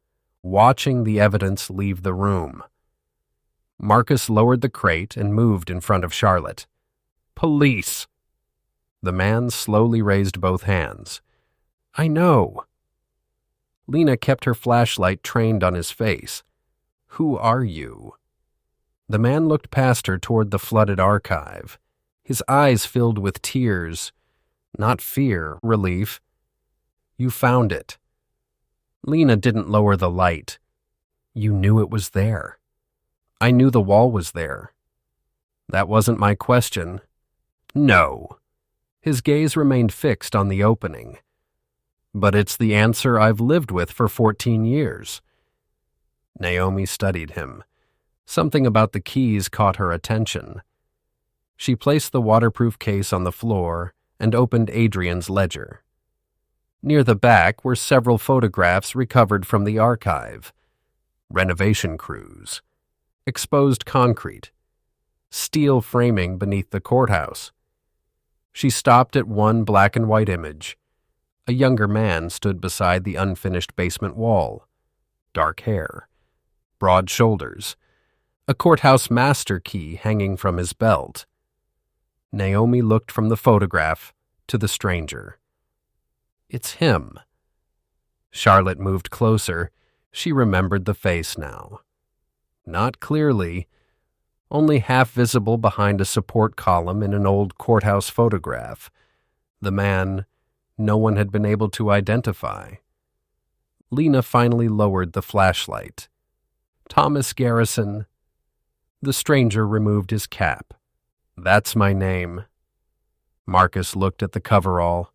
watching the evidence leave the room. Marcus lowered the crate and moved in front of Charlotte. "Police!" The man slowly raised both hands. "I know." Lena kept her flashlight trained on his face. "Who are you?" The man looked past her toward the flooded archive. His eyes filled with tears. Not fear, relief. "You found it." Lena didn't lower the light. "You knew it was there." "I knew the wall was there." "That wasn't my question." "No." His gaze remained fixed on the opening. "But it's the answer I've lived with for 14 years. Naomi studied him. Something about the keys caught her attention. She placed the waterproof case on the floor and opened Adrian's ledger. Near the back were several photographs recovered from the archive. Renovation crews. Exposed concrete. Steel framing beneath the courthouse. She stopped at one black and white image. A younger man stood beside the unfinished basement wall. Dark hair. Broad shoulders. A courthouse master key hanging from his belt. Naomi looked from the photograph to the stranger. "It's him." Charlotte moved closer. She remembered the face now. Not clearly, only half visible behind a support column in an old courthouse photograph. The man no one had been able to identify. Lena finally lowered the flashlight. "Thomas Garrison." The stranger removed his cap. "That's my name." Marcus looked at the coverall.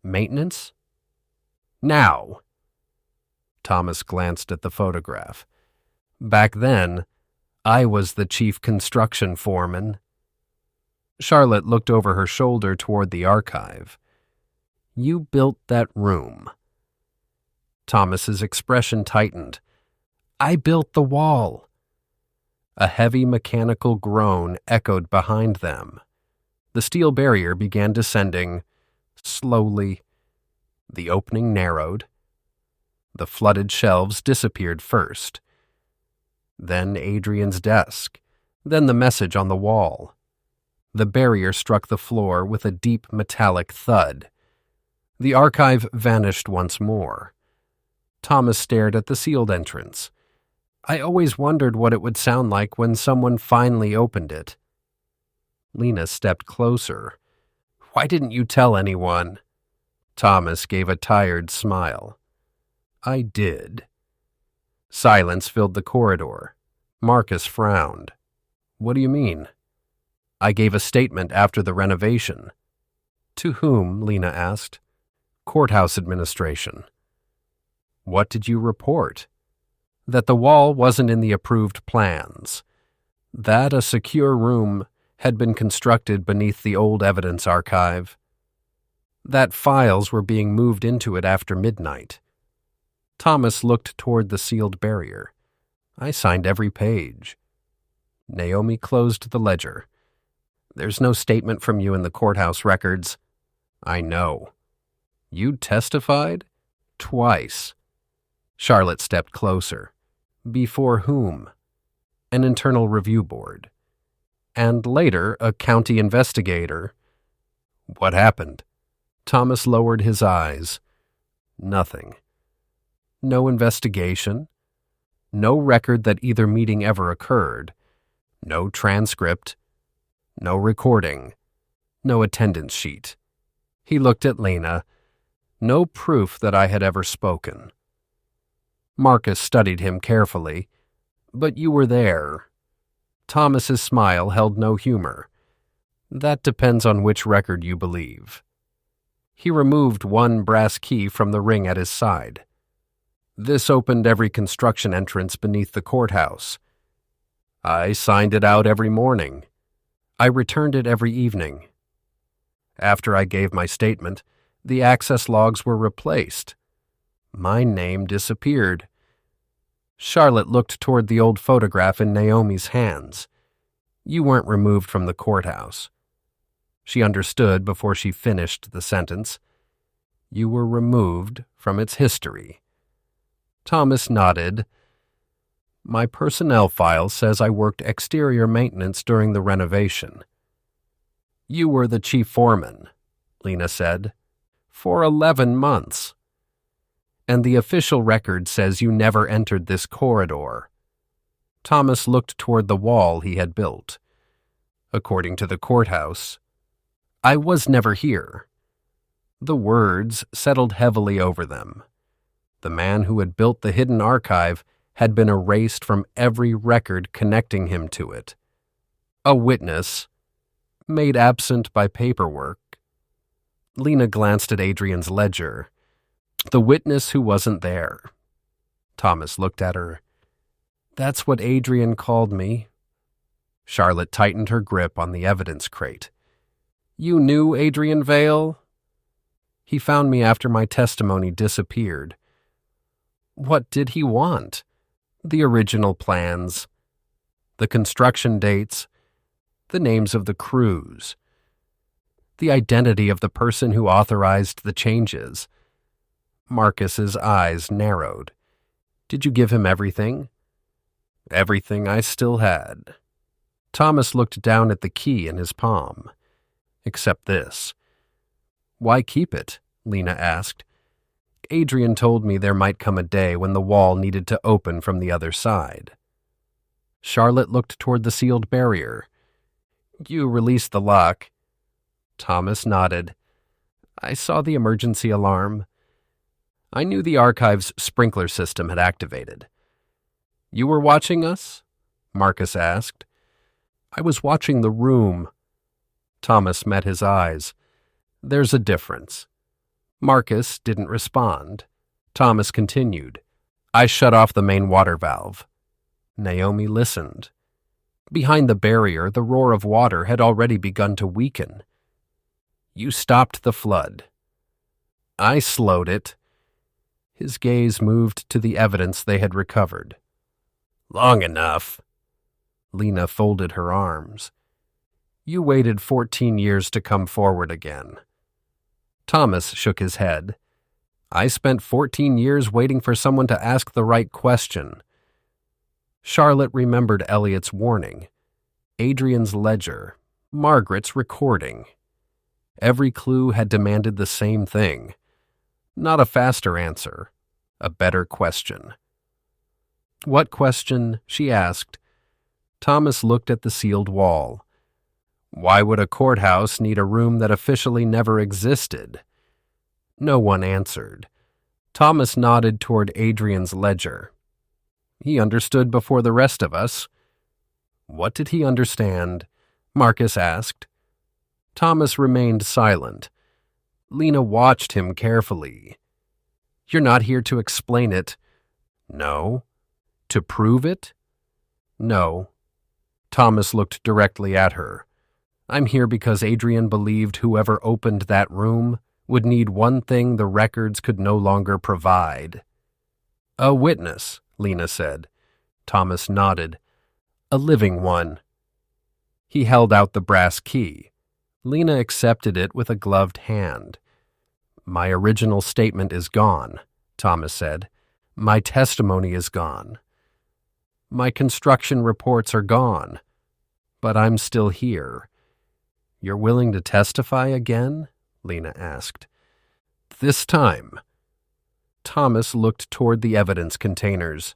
"Maintenance?" "Now." Thomas glanced at the photograph. "Back then, I was the chief construction foreman." Charlotte looked over her shoulder toward the archive. "You built that room." Thomas's expression tightened. "I built the wall." A heavy mechanical groan echoed behind them. The steel barrier began descending, slowly. The opening narrowed. The flooded shelves disappeared first. Then Adrian's desk, then the message on the wall. The barrier struck the floor with a deep metallic thud. The archive vanished once more. Thomas stared at the sealed entrance. "I always wondered what it would sound like when someone finally opened it." Lena stepped closer. "Why didn't you tell anyone?" Thomas gave a tired smile. "I did." Silence filled the corridor. Marcus frowned. "What do you mean?" "I gave a statement after the renovation." "To whom?" Lena asked. "Courthouse administration." "What did you report?" "That the wall wasn't in the approved plans. That a secure room had been constructed beneath the old evidence archive. That files were being moved into it after midnight." Thomas looked toward the sealed barrier. "I signed every page." Naomi closed the ledger. "There's no statement from you in the courthouse records." "I know." "You testified?" "Twice." Charlotte stepped closer. "Before whom?" "An internal review board." "And later, a county investigator." "What happened?" Thomas lowered his eyes. "Nothing." "No investigation?" "No record that either meeting ever occurred." "No transcript." "No recording." "No attendance sheet." He looked at Lena. "No proof that I had ever spoken." Marcus studied him carefully. "But you were there." Thomas's smile held no humor. "That depends on which record you believe." He removed one brass key from the ring at his side. "This opened every construction entrance beneath the courthouse. I signed it out every morning." I returned it every evening. After I gave my statement, the access logs were replaced. My name disappeared. Charlotte looked toward the old photograph in Naomi's hands. You weren't removed from the courthouse. She understood before she finished the sentence. You were removed from its history. Thomas nodded. My personnel file says I worked exterior maintenance during the renovation. You were the chief foreman, Lena said, for 11 months. And the official record says you never entered this corridor. Thomas looked toward the wall he had built. According to the courthouse, I was never here. The words settled heavily over them. The man who had built the hidden archive had been erased from every record connecting him to it. A witness, made absent by paperwork. Lena glanced at Adrian's ledger. The witness who wasn't there. Thomas looked at her. That's what Adrian called me. Charlotte tightened her grip on the evidence crate. You knew Adrian Vale? He found me after my testimony disappeared. What did he want? The original plans, the construction dates, the names of the crews, the identity of the person who authorized the changes. Marcus's eyes narrowed. Did you give him everything? Everything I still had. Thomas looked down at the key in his palm. Except this. Why keep it? Lena asked. Adrian told me there might come a day when the wall needed to open from the other side. Charlotte looked toward the sealed barrier. You released the lock. Thomas nodded. I saw the emergency alarm. I knew the archive's sprinkler system had activated. You were watching us? Marcus asked. I was watching the room. Thomas met his eyes. There's a difference. Marcus didn't respond. Thomas continued. I shut off the main water valve. Naomi listened. Behind the barrier, the roar of water had already begun to weaken. You stopped the flood. I slowed it. His gaze moved to the evidence they had recovered. Long enough. Lena folded her arms. You waited 14 years to come forward again. Thomas shook his head. I spent 14 years waiting for someone to ask the right question. Charlotte remembered Elliot's warning, Adrian's ledger, Margaret's recording. Every clue had demanded the same thing. Not a faster answer, a better question. What question? She asked. Thomas looked at the sealed wall. Why would a courthouse need a room that officially never existed? No one answered. Thomas nodded toward Adrian's ledger. He understood before the rest of us. What did he understand? Marcus asked. Thomas remained silent. Lena watched him carefully. You're not here to explain it. No. To prove it? No. Thomas looked directly at her. I'm here because Adrian believed whoever opened that room would need one thing the records could no longer provide. A witness, Lena said. Thomas nodded. A living one. He held out the brass key. Lena accepted it with a gloved hand. My original statement is gone, Thomas said. My testimony is gone. My construction reports are gone. But I'm still here. You're willing to testify again? Lena asked. This time. Thomas looked toward the evidence containers.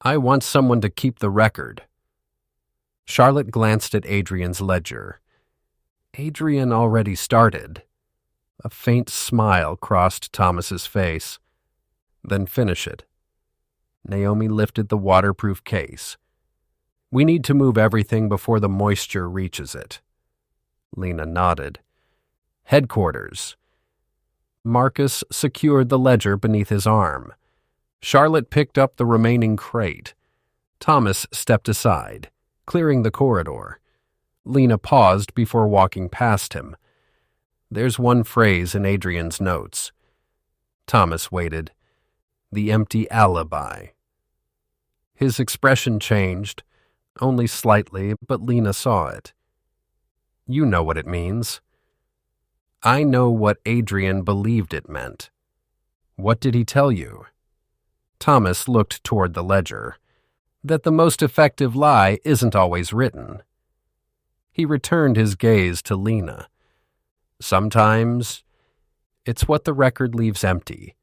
I want someone to keep the record. Charlotte glanced at Adrian's ledger. Adrian already started. A faint smile crossed Thomas's face. Then finish it. Naomi lifted the waterproof case. We need to move everything before the moisture reaches it. Lena nodded. Headquarters. Marcus secured the ledger beneath his arm. Charlotte picked up the remaining crate. Thomas stepped aside, clearing the corridor. Lena paused before walking past him. There's one phrase in Adrian's notes. Thomas waited. The empty alibi. His expression changed, only slightly, but Lena saw it. You know what it means. I know what Adrian believed it meant. What did he tell you? Thomas looked toward the ledger. That the most effective lie isn't always written. He returned his gaze to Lena. Sometimes it's what the record leaves empty.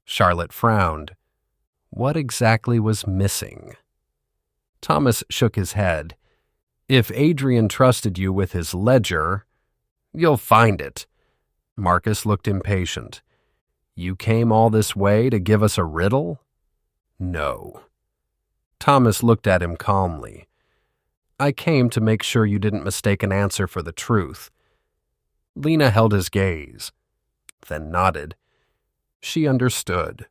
Charlotte frowned. What exactly was missing? Thomas shook his head. If Adrian trusted you with his ledger, you'll find it. Marcus looked impatient. You came all this way to give us a riddle? No. Thomas looked at him calmly. I came to make sure you didn't mistake an answer for the truth. Lena held his gaze, then nodded. She understood.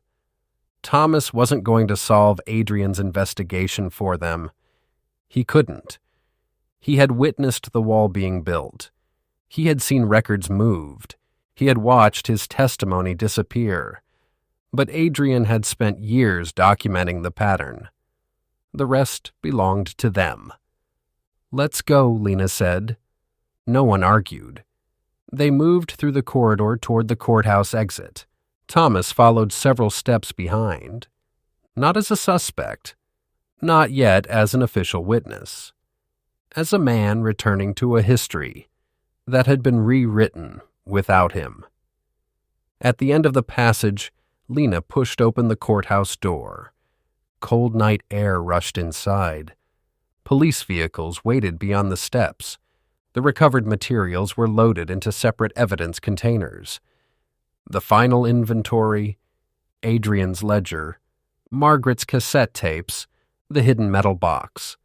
Thomas wasn't going to solve Adrian's investigation for them. He couldn't. He had witnessed the wall being built. He had seen records moved. He had watched his testimony disappear. But Adrian had spent years documenting the pattern. The rest belonged to them. Let's go, Lena said. No one argued. They moved through the corridor toward the courthouse exit. Thomas followed several steps behind. Not as a suspect. Not yet as an official witness. As a man returning to a history that had been rewritten without him. At the end of the passage, Lena pushed open the courthouse door. Cold night air rushed inside. Police vehicles waited beyond the steps. The recovered materials were loaded into separate evidence containers. The final inventory, Adrian's ledger, Margaret's cassette tapes, the hidden metal box,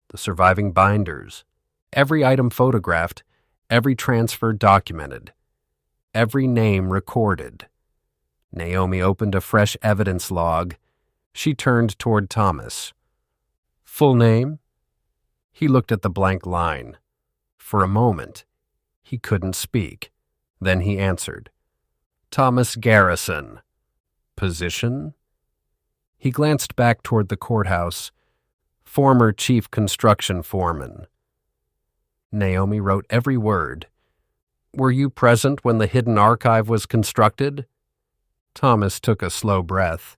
the surviving binders, every item photographed, every transfer documented, every name recorded. Naomi opened a fresh evidence log. She turned toward Thomas. Full name? He looked at the blank line. For a moment, he couldn't speak. Then he answered. Thomas Garrison. Position? He glanced back toward the courthouse. Former chief construction foreman. Naomi wrote every word. Were you present when the hidden archive was constructed? Thomas took a slow breath.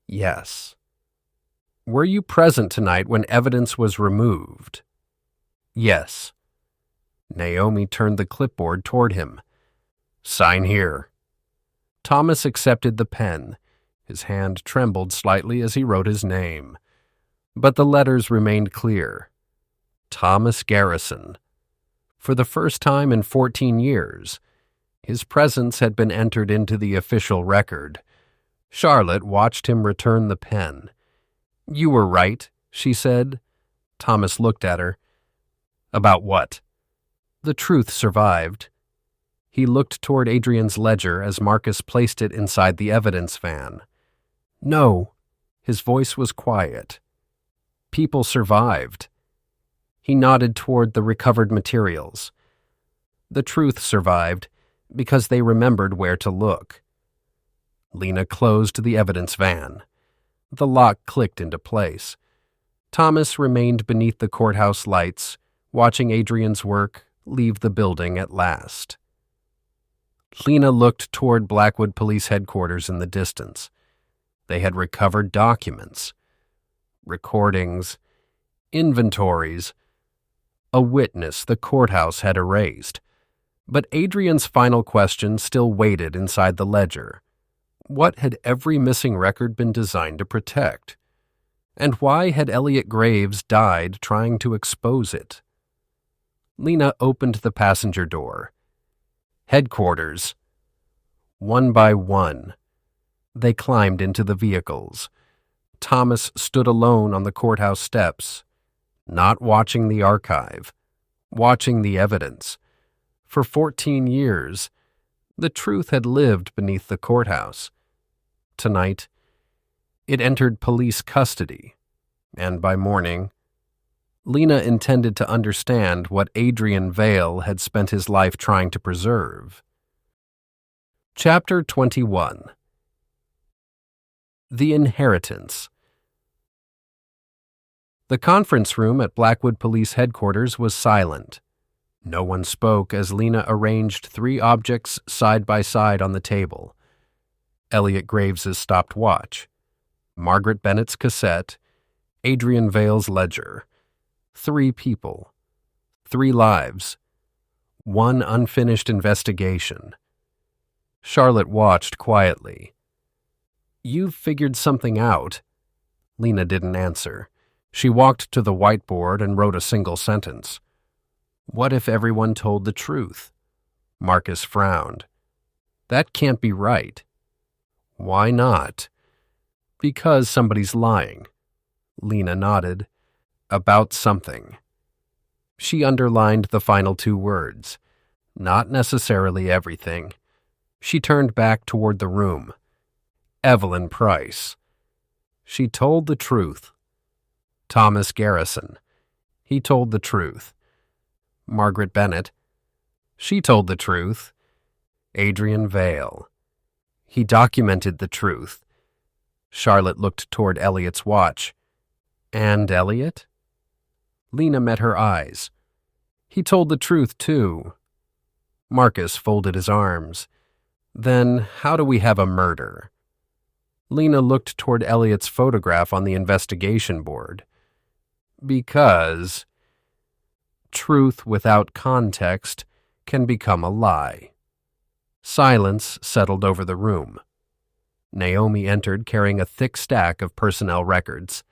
Yes. Were you present tonight when evidence was removed? Yes. Naomi turned the clipboard toward him. Sign here. Thomas accepted the pen. His hand trembled slightly as he wrote his name. But the letters remained clear. Thomas Garrison. For the first time in 14 years, his presence had been entered into the official record. Charlotte watched him return the pen. You were right, she said. Thomas looked at her. About what? The truth survived. He looked toward Adrian's ledger as Marcus placed it inside the evidence van. No, his voice was quiet. People survived. He nodded toward the recovered materials. The truth survived because they remembered where to look. Lena closed the evidence van. The lock clicked into place. Thomas remained beneath the courthouse lights, watching Adrian's work leave the building at last. Lena looked toward Blackwood Police Headquarters in the distance. They had recovered documents, recordings, inventories, a witness the courthouse had erased. But Adrian's final question still waited inside the ledger. What had every missing record been designed to protect? And why had Elliot Graves died trying to expose it? Lena opened the passenger door. Headquarters. One by one, they climbed into the vehicles. Thomas stood alone on the courthouse steps, not watching the archive, watching the evidence. For 14 years, the truth had lived beneath the courthouse. Tonight, it entered police custody, and by morning, Lena intended to understand what Adrian Vale had spent his life trying to preserve. Chapter 21. The Inheritance. The conference room at Blackwood Police Headquarters was silent. No one spoke as Lena arranged 3 objects side by side on the table. Elliot Graves's stopwatch, Margaret Bennett's cassette, Adrian Vale's ledger. 3 people, 3 lives, 1 unfinished investigation. Charlotte watched quietly. "You've figured something out." Lena didn't answer. She walked to the whiteboard and wrote a single sentence. "What if everyone told the truth?" Marcus frowned. "That can't be right." "Why not?" "Because somebody's lying." Lena nodded. "About something." She underlined the final 2 words. Not necessarily everything. She turned back toward the room. Evelyn Price. She told the truth. Thomas Garrison. He told the truth. Margaret Bennett. She told the truth. Adrian Vale. He documented the truth. Charlotte looked toward Elliot's watch. And Elliot? Lena met her eyes. He told the truth, too. Marcus folded his arms. Then how do we have a murder? Lena looked toward Elliot's photograph on the investigation board. Because truth without context can become a lie. Silence settled over the room. Naomi entered carrying a thick stack of personnel records.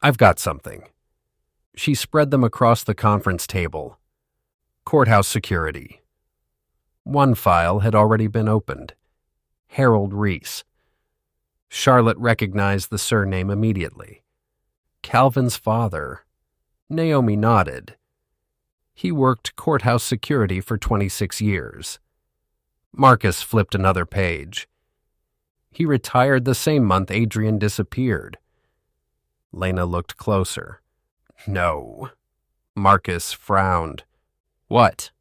"I've got something." She spread them across the conference table. Courthouse security. 1 file had already been opened. Harold Reese. Charlotte recognized the surname immediately. Calvin's father. Naomi nodded. He worked courthouse security for 26 years. Marcus flipped another page. He retired the same month Adrian disappeared. Lena looked closer. No. Marcus frowned. What?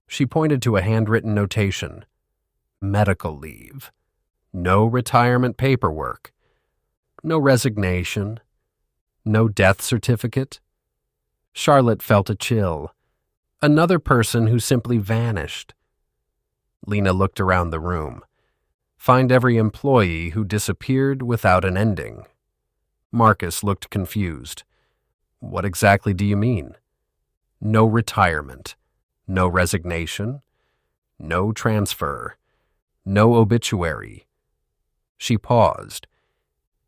She pointed to a handwritten notation. Medical leave. No retirement paperwork. No resignation. No death certificate. Charlotte felt a chill. Another person who simply vanished. Lena looked around the room. Find every employee who disappeared without an ending. Marcus looked confused. What exactly do you mean? No retirement. No resignation. No transfer. No obituary. She paused.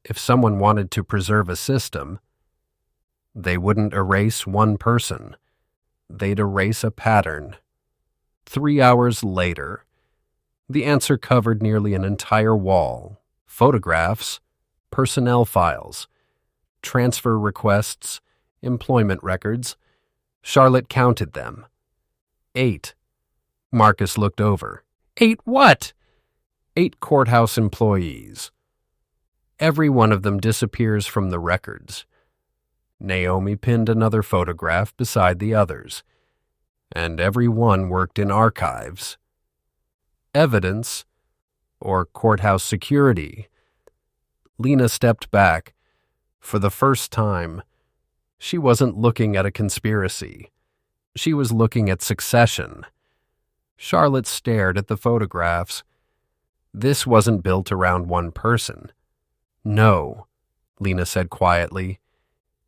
If someone wanted to preserve a system, they wouldn't erase one person. They'd erase a pattern. 3 hours later, the answer covered nearly an entire wall. Photographs, personnel files, transfer requests, employment records. Charlotte counted them. 8. Marcus looked over. 8 what? 8 courthouse employees. Every one of them disappears from the records. Naomi pinned another photograph beside the others, and every one worked in archives. Evidence, or courthouse security. Lena stepped back. For the first time, she wasn't looking at a conspiracy. She was looking at succession. Charlotte stared at the photographs. This wasn't built around one person. No, Lena said quietly.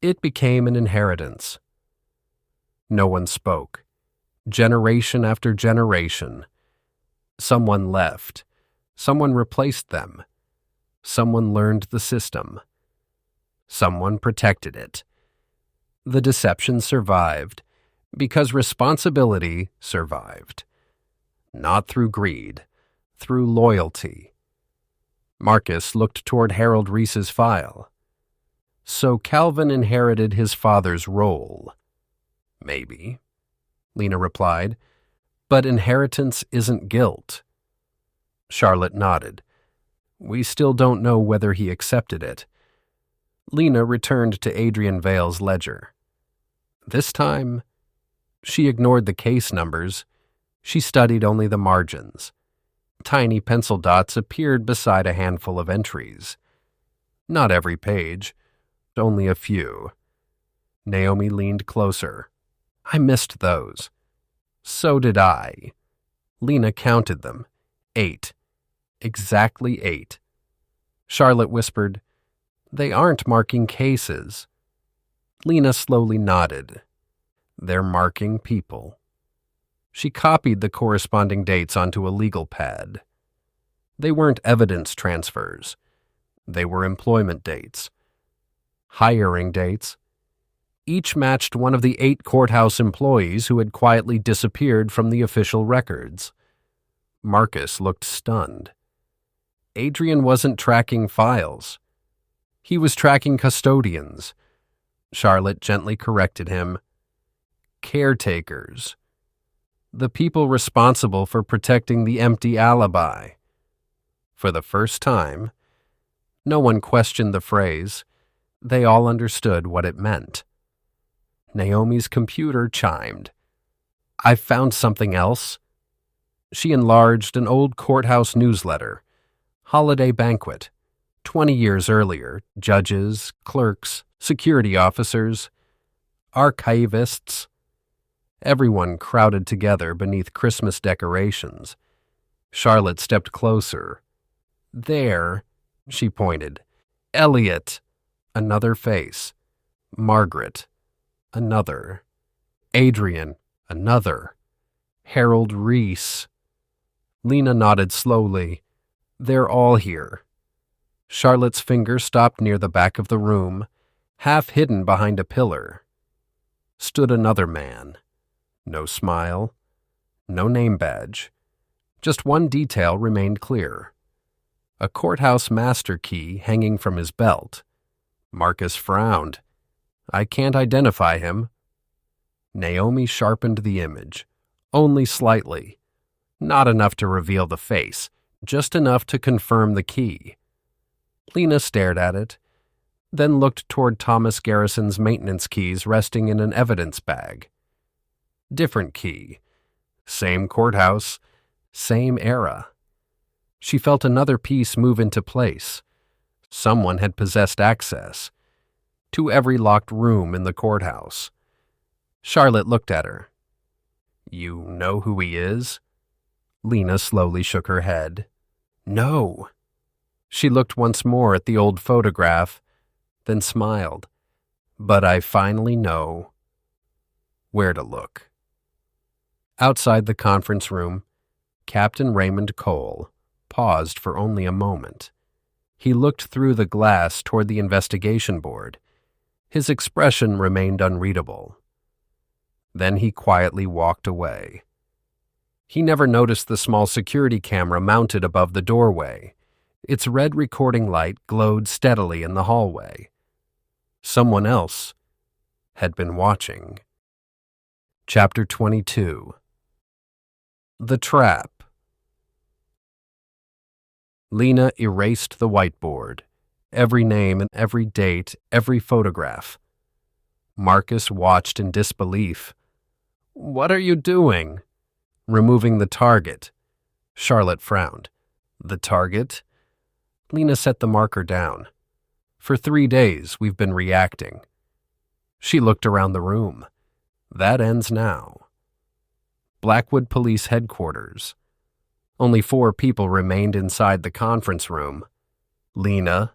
It became an inheritance. No one spoke. Generation after generation. Someone left. Someone replaced them. Someone learned the system. Someone protected it. The deception survived because responsibility survived. Not through greed, through loyalty. Marcus looked toward Harold Reese's file. So Calvin inherited his father's role. Maybe, Lena replied, but inheritance isn't guilt. Charlotte nodded. We still don't know whether he accepted it. Lena returned to Adrian Vale's ledger. This time, she ignored the case numbers. She studied only the margins. Tiny pencil dots appeared beside a handful of entries. Not every page, only a few. Naomi leaned closer. I missed those. So did I. Lena counted them. 8. Exactly 8. Charlotte whispered, They aren't marking cases. Lena slowly nodded. They're marking people. She copied the corresponding dates onto a legal pad. They weren't evidence transfers. They were employment dates. Hiring dates. Each matched one of the 8 courthouse employees who had quietly disappeared from the official records. Marcus looked stunned. Adrian wasn't tracking files. He was tracking custodians. Charlotte gently corrected him. Caretakers. The people responsible for protecting the empty alibi. For the first time, no one questioned the phrase. They all understood what it meant. Naomi's computer chimed. I've found something else. She enlarged an old courthouse newsletter. Holiday banquet. 20 years earlier, judges, clerks, security officers, archivists. Everyone crowded together beneath Christmas decorations. Charlotte stepped closer. There, she pointed. Elliot. Another face. Margaret. Another. Adrian. Another. Harold Reese. Lena nodded slowly. They're all here. Charlotte's finger stopped near the back of the room, half hidden behind a pillar. Stood another man. No smile. No name badge. Just one detail remained clear. A courthouse master key hanging from his belt. Marcus frowned. I can't identify him. Naomi sharpened the image. Only slightly. Not enough to reveal the face, just enough to confirm the key. Lena stared at it, then looked toward Thomas Garrison's maintenance keys resting in an evidence bag. Different key. Same courthouse. Same era. She felt another piece move into place. Someone had possessed access to every locked room in the courthouse. Charlotte looked at her. You know who he is? Lena slowly shook her head. No. She looked once more at the old photograph, then smiled. But I finally know where to look. Outside the conference room, Captain Raymond Cole paused for only a moment. He looked through the glass toward the investigation board. His expression remained unreadable. Then he quietly walked away. He never noticed the small security camera mounted above the doorway. Its red recording light glowed steadily in the hallway. Someone else had been watching. Chapter 22. The Trap. Lena erased the whiteboard, every name and every date, every photograph. Marcus watched in disbelief. What are you doing? Removing the target. Charlotte frowned. The target? Lena set the marker down. For 3 days, we've been reacting. She looked around the room. That ends now. Blackwood Police Headquarters. Only 4 people remained inside the conference room. Lena,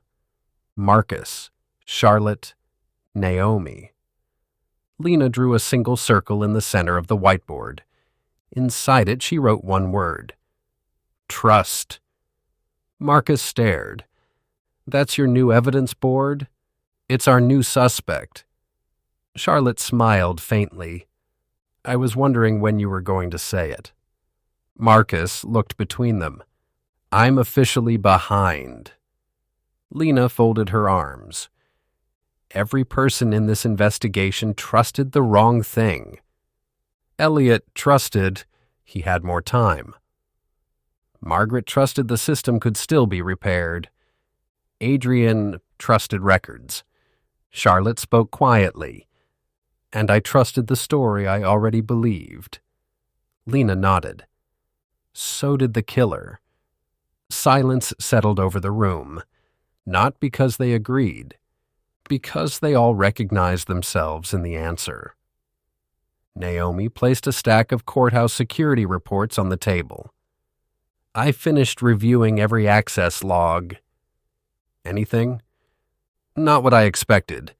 Marcus, Charlotte, Naomi. Lena drew a single circle in the center of the whiteboard. Inside it, she wrote one word. Trust. Marcus stared. That's your new evidence board? It's our new suspect. Charlotte smiled faintly. I was wondering when you were going to say it. Marcus looked between them. I'm officially behind. Lena folded her arms. Every person in this investigation trusted the wrong thing. Elliot trusted he had more time. Margaret trusted the system could still be repaired. Adrian trusted records. Charlotte spoke quietly. and I trusted the story I already believed. Lena nodded. So did the killer. Silence settled over the room, not because they agreed, because they all recognized themselves in the answer. Naomi placed a stack of courthouse security reports on the table. I finished reviewing every access log. Anything? Not what I expected.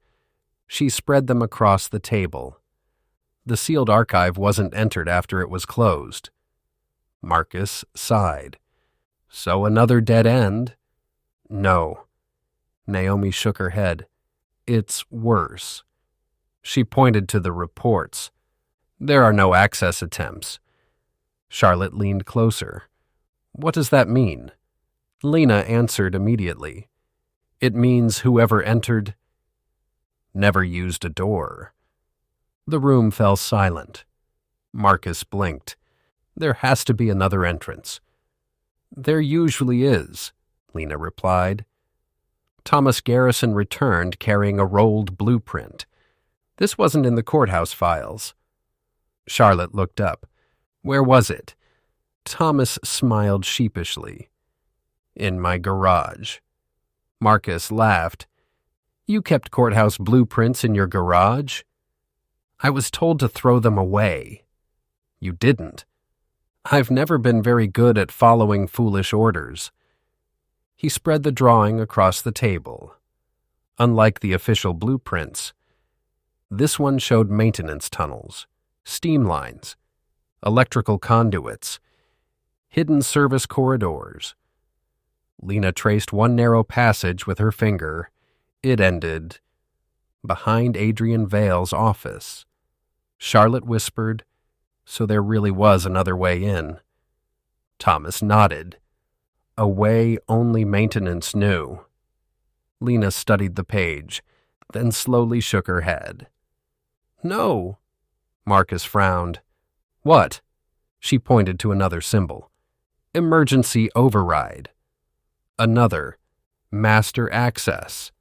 She spread them across the table. The sealed archive wasn't entered after it was closed. Marcus sighed. So another dead end? No. Naomi shook her head. It's worse. She pointed to the reports. There are no access attempts. Charlotte leaned closer. What does that mean? Lena answered immediately. It means whoever entered never used a door. The room fell silent. Marcus blinked. There has to be another entrance. There usually is, Lena replied. Thomas Garrison returned carrying a rolled blueprint. This wasn't in the courthouse files. Charlotte looked up. Where was it? Thomas smiled sheepishly. In my garage. Marcus laughed. You kept courthouse blueprints in your garage? I was told to throw them away. You didn't. I've never been very good at following foolish orders. He spread the drawing across the table. Unlike the official blueprints, this one showed maintenance tunnels, steam lines, electrical conduits, hidden service corridors. Lena traced one narrow passage with her finger. It ended behind Adrian Vale's office. Charlotte whispered, so there really was another way in. Thomas nodded. A way only maintenance knew. Lena studied the page, then slowly shook her head. No. Marcus frowned. What? She pointed to another symbol. Emergency override. Another. Master access.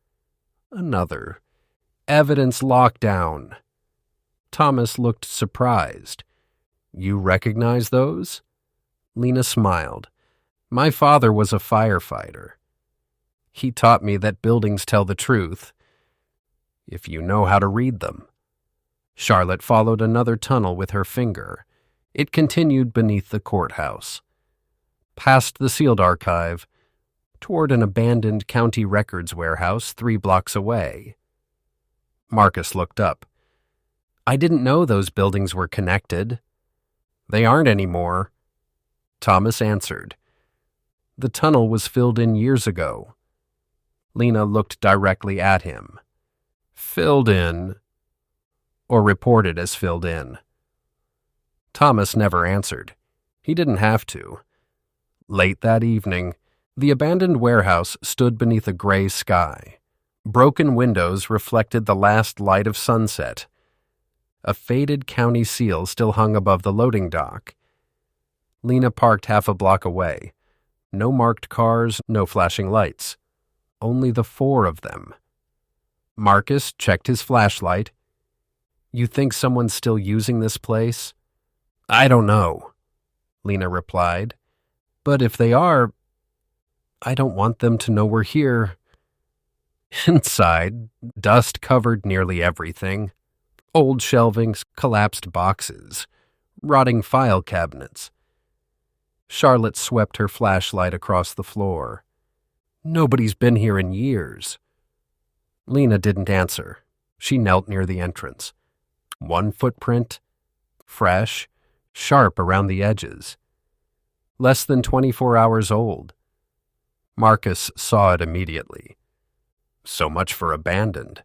Another. Evidence lockdown. Thomas looked surprised. You recognize those? Lena smiled. My father was a firefighter. He taught me that buildings tell the truth, if you know how to read them. Charlotte followed another tunnel with her finger. It continued beneath the courthouse, past the sealed archive, toward an abandoned county records warehouse 3 blocks away. Marcus looked up. I didn't know those buildings were connected. They aren't anymore. Thomas answered. The tunnel was filled in years ago. Lena looked directly at him. Filled in, or reported as filled in. Thomas never answered. He didn't have to. Late that evening, the abandoned warehouse stood beneath a gray sky. Broken windows reflected the last light of sunset. A faded county seal still hung above the loading dock. Lena parked half a block away. No marked cars, no flashing lights. Only the 4 of them. Marcus checked his flashlight. You think someone's still using this place? I don't know, Lena replied. But if they are, I don't want them to know we're here. Inside, dust covered nearly everything. Old shelvings, collapsed boxes, rotting file cabinets. Charlotte swept her flashlight across the floor. Nobody's been here in years. Lena didn't answer. She knelt near the entrance. One footprint, fresh, sharp around the edges. Less than 24 hours old. Marcus saw it immediately. So much for abandoned.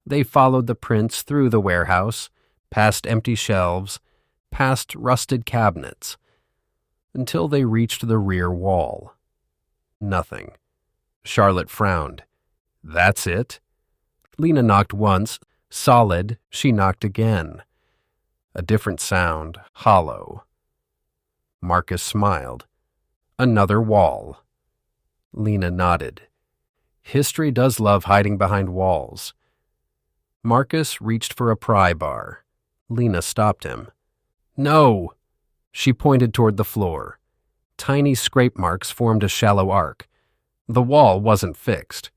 They followed the prints through the warehouse, past empty shelves, past rusted cabinets, until they reached the rear wall. Nothing. Charlotte frowned. That's it? Lena knocked once. Solid, she knocked again. A different sound, hollow. Marcus smiled. Another wall. Lena nodded. History does love hiding behind walls. Marcus reached for a pry bar. Lena stopped him. "No!" She pointed toward the floor. Tiny scrape marks formed a shallow arc. The wall wasn't fixed.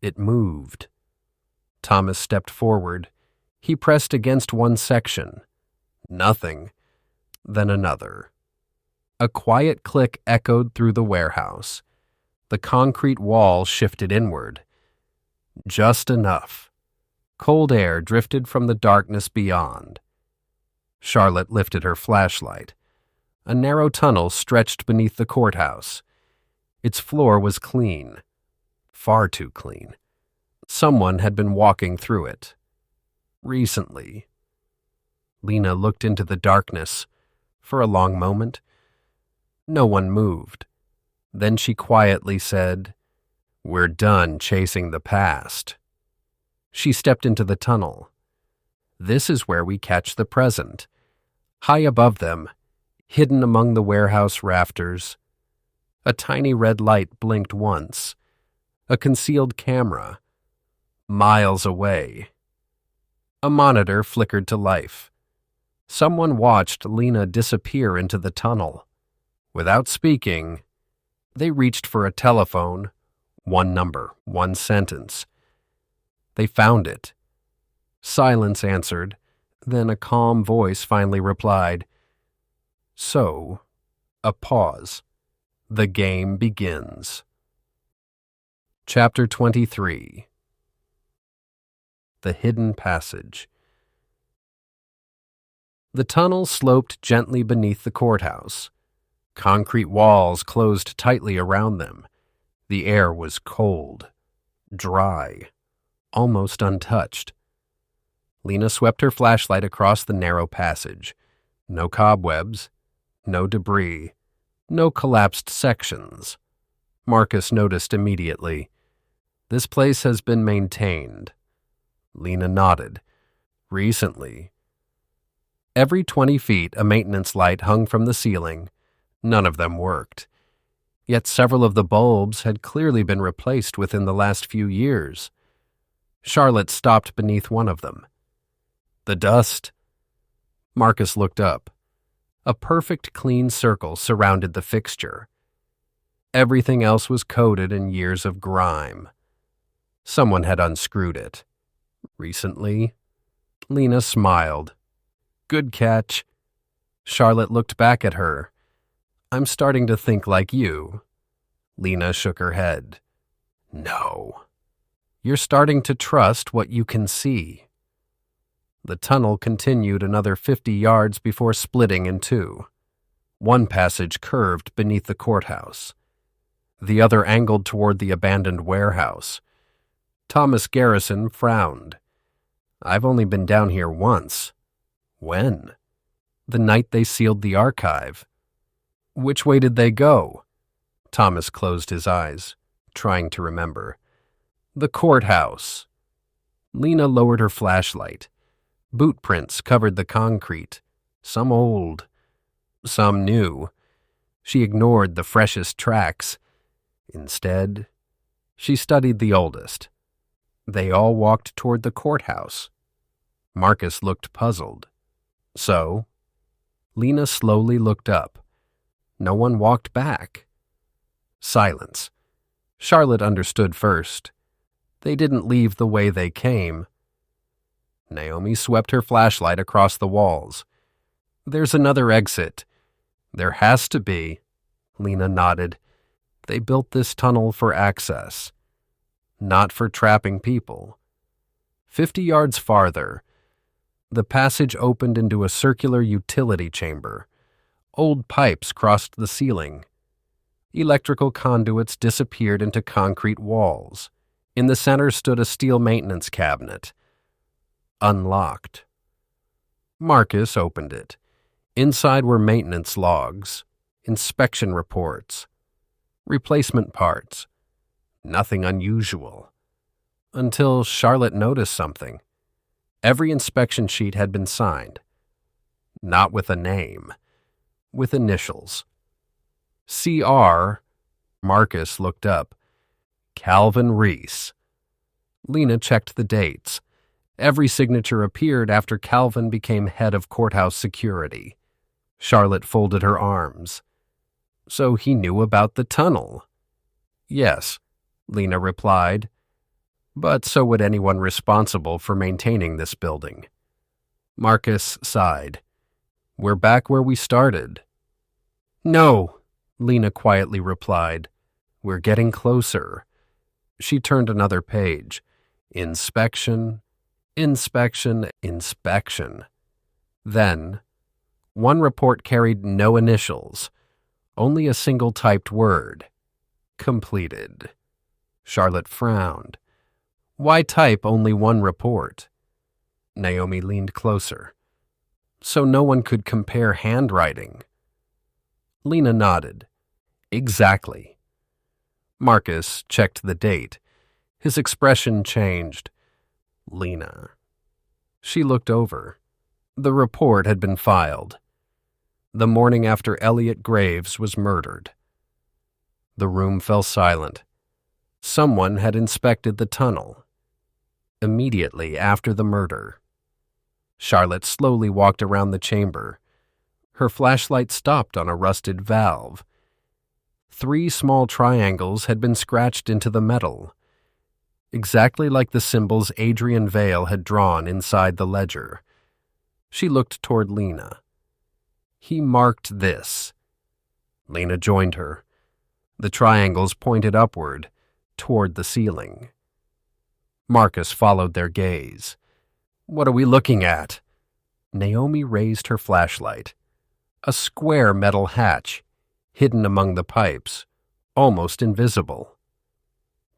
It moved. Thomas stepped forward. He pressed against one section. Nothing. Then another. A quiet click echoed through the warehouse. The concrete wall shifted inward. Just enough. Cold air drifted from the darkness beyond. Charlotte lifted her flashlight. A narrow tunnel stretched beneath the courthouse. Its floor was clean. Far too clean. Someone had been walking through it. Recently. Lena looked into the darkness. For a long moment. No one moved. Then she quietly said, "We're done chasing the past." She stepped into the tunnel. This is where we catch the present. High above them, hidden among the warehouse rafters, a tiny red light blinked once. A concealed camera. Miles away. A monitor flickered to life. Someone watched Lena disappear into the tunnel. Without speaking, they reached for a telephone. One number, one sentence. They found it. Silence answered. Then a calm voice finally replied. So, a pause. The game begins. Chapter 23. The Hidden Passage. The tunnel sloped gently beneath the courthouse. Concrete walls closed tightly around them. The air was cold, dry, almost untouched. Lena swept her flashlight across the narrow passage. No cobwebs, no debris, no collapsed sections. Marcus noticed immediately. This place has been maintained. Lena nodded. Recently. Every 20 feet, a maintenance light hung from the ceiling. None of them worked. Yet several of the bulbs had clearly been replaced within the last few years. Charlotte stopped beneath one of them. The dust. Marcus looked up. A perfect clean circle surrounded the fixture. Everything else was coated in years of grime. Someone had unscrewed it. Recently. Lena smiled. Good catch. Charlotte looked back at her. I'm starting to think like you. Lena shook her head. No. You're starting to trust what you can see. The tunnel continued another 50 yards before splitting in two. One passage curved beneath the courthouse. The other angled toward the abandoned warehouse. Thomas Garrison frowned. I've only been down here once. When? The night they sealed the archive. Which way did they go? Thomas closed his eyes, trying to remember. The courthouse. Lena lowered her flashlight. Boot prints covered the concrete, some old, some new. She ignored the freshest tracks. Instead, she studied the oldest. They all walked toward the courthouse. Marcus looked puzzled. So? Lena slowly looked up. No one walked back. Silence. Charlotte understood first. They didn't leave the way they came. Naomi swept her flashlight across the walls. There's another exit. There has to be. Lena nodded. They built this tunnel for access, not for trapping people. 50 yards farther, the passage opened into a circular utility chamber. Old pipes crossed the ceiling. Electrical conduits disappeared into concrete walls. In the center stood a steel maintenance cabinet. Unlocked. Marcus opened it. Inside were maintenance logs, inspection reports, replacement parts. Nothing unusual. Until Charlotte noticed something. Every inspection sheet had been signed. Not with a name. With initials. C.R. Marcus looked up. Calvin Reese. Lena checked the dates. Every signature appeared after Calvin became head of courthouse security. Charlotte folded her arms. So he knew about the tunnel. Yes, Lena replied. But so would anyone responsible for maintaining this building. Marcus sighed. We're back where we started. No, Lena quietly replied. We're getting closer. She turned another page. Inspection, inspection, inspection. Then, one report carried no initials, only a single typed word. Completed. Charlotte frowned. Why type only one report? Naomi leaned closer. So no one could compare handwriting. Lena nodded. Exactly. Marcus checked the date. His expression changed. Lena. She looked over. The report had been filed. The morning after Elliot Graves was murdered. The room fell silent. Someone had inspected the tunnel. Immediately after the murder. Charlotte slowly walked around the chamber. Her flashlight stopped on a rusted valve. 3 small triangles had been scratched into the metal, exactly like the symbols Adrian Vale had drawn inside the ledger. She looked toward Lena. He marked this. Lena joined her. The triangles pointed upward, toward the ceiling. Marcus followed their gaze. What are we looking at? Naomi raised her flashlight. A square metal hatch, hidden among the pipes, almost invisible.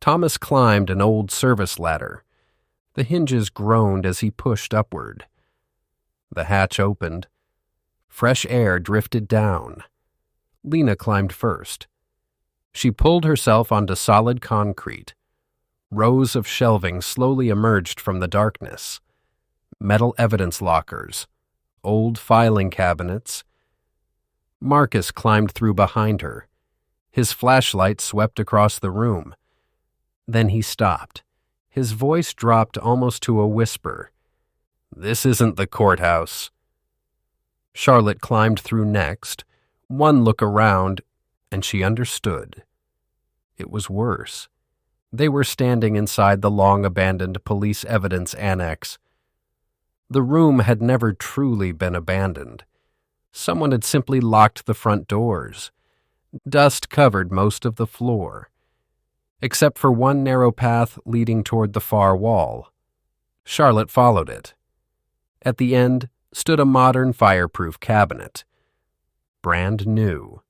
Thomas climbed an old service ladder. The hinges groaned as he pushed upward. The hatch opened. Fresh air drifted down. Lena climbed first. She pulled herself onto solid concrete. Rows of shelving slowly emerged from the darkness. Metal evidence lockers, old filing cabinets. Marcus climbed through behind her. His flashlight swept across the room. Then he stopped. His voice dropped almost to a whisper. This isn't the courthouse. Charlotte climbed through next. One look around, and she understood. It was worse. They were standing inside the long-abandoned police evidence annex. The room had never truly been abandoned. Someone had simply locked the front doors. Dust covered most of the floor, except for one narrow path leading toward the far wall. Charlotte followed it. At the end stood a modern fireproof cabinet. Brand new.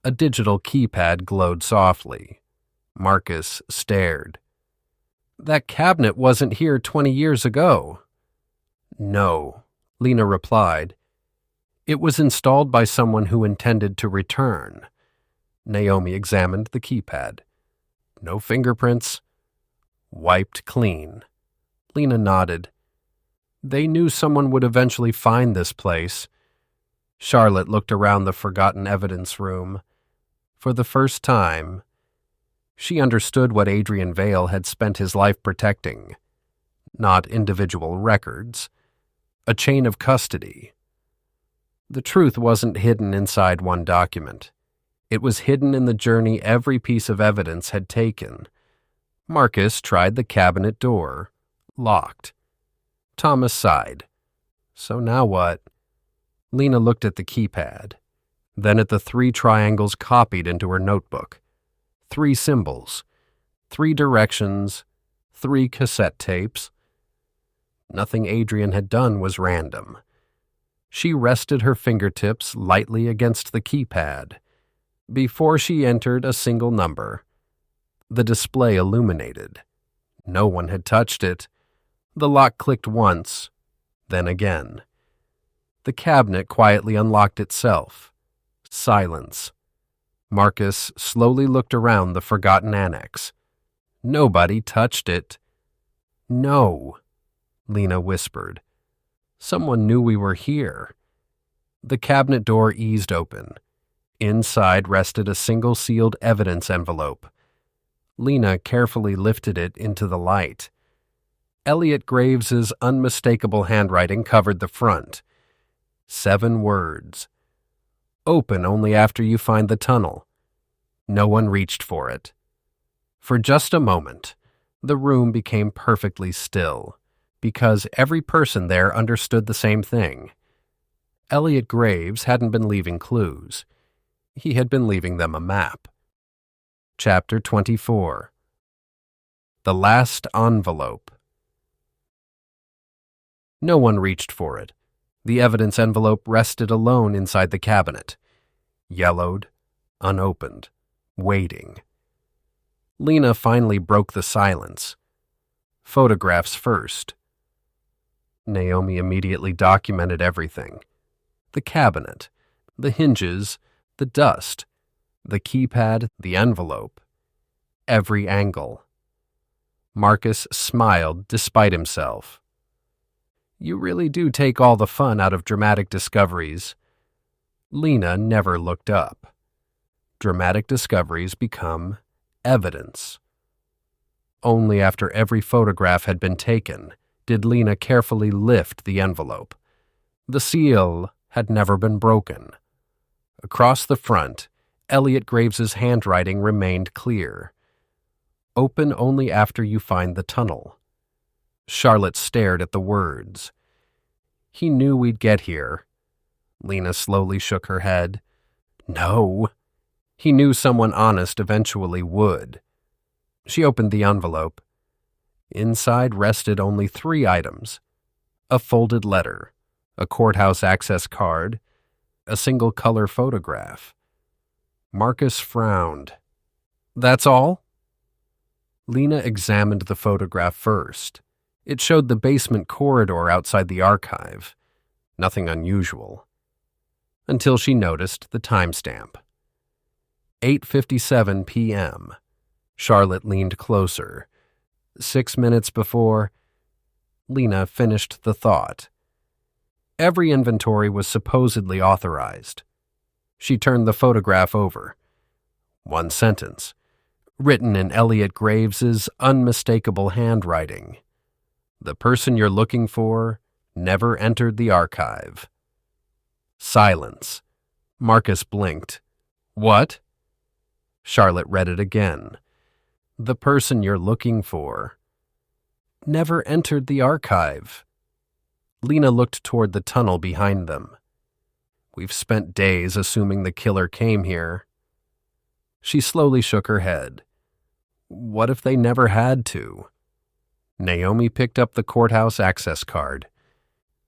A digital keypad glowed softly. Marcus stared. That cabinet wasn't here 20 years ago. No, Lena replied. It was installed by someone who intended to return. Naomi examined the keypad. No fingerprints. Wiped clean. Lena nodded. They knew someone would eventually find this place. Charlotte looked around the forgotten evidence room. For the first time, she understood what Adrian Vale had spent his life protecting. Not individual records. A chain of custody. The truth wasn't hidden inside one document. It was hidden in the journey every piece of evidence had taken. Marcus tried the cabinet door. Locked. Thomas sighed. So now what? Lena looked at the keypad, then at the 3 triangles copied into her notebook. 3 symbols, 3 directions, 3 cassette tapes. Nothing Adrian had done was random. She rested her fingertips lightly against the keypad. Before she entered a single number, the display illuminated. No one had touched it. The lock clicked once, then again. The cabinet quietly unlocked itself. Silence. Marcus slowly looked around the forgotten annex. Nobody touched it. No, Lena whispered. Someone knew we were here. The cabinet door eased open. Inside rested a single sealed evidence envelope. Lena carefully lifted it into the light. Elliot Graves's unmistakable handwriting covered the front. 7 words. Open only after you find the tunnel. No one reached for it. For just a moment, the room became perfectly still, because every person there understood the same thing. Elliot Graves hadn't been leaving clues. He had been leaving them a map. Chapter 24. The Last Envelope. No one reached for it. The evidence envelope rested alone inside the cabinet. Yellowed, unopened, waiting. Lena finally broke the silence. Photographs first. Naomi immediately documented everything. The cabinet, the hinges, the dust, the keypad, the envelope. Every angle. Marcus smiled despite himself. You really do take all the fun out of dramatic discoveries. Lena never looked up. Dramatic discoveries become evidence. Only after every photograph had been taken did Lena carefully lift the envelope. The seal had never been broken. Across the front, Elliot Graves's handwriting remained clear. Open only after you find the tunnel. Charlotte stared at the words. He knew we'd get here. Lena slowly shook her head. No. He knew someone honest eventually would. She opened the envelope. Inside rested only 3 items: a folded letter, a courthouse access card, a single-color photograph. Marcus frowned. That's all? Lena examined the photograph first. It showed the basement corridor outside the archive. Nothing unusual. Until she noticed the timestamp. 8:57 p.m. Charlotte leaned closer. 6 minutes before... Lena finished the thought. Every inventory was supposedly authorized. She turned the photograph over. 1 sentence, written in Elliot Graves's unmistakable handwriting. The person you're looking for never entered the archive. Silence. Marcus blinked. What? Charlotte read it again. The person you're looking for never entered the archive. Lena looked toward the tunnel behind them. We've spent days assuming the killer came here. She slowly shook her head. What if they never had to? Naomi picked up the courthouse access card.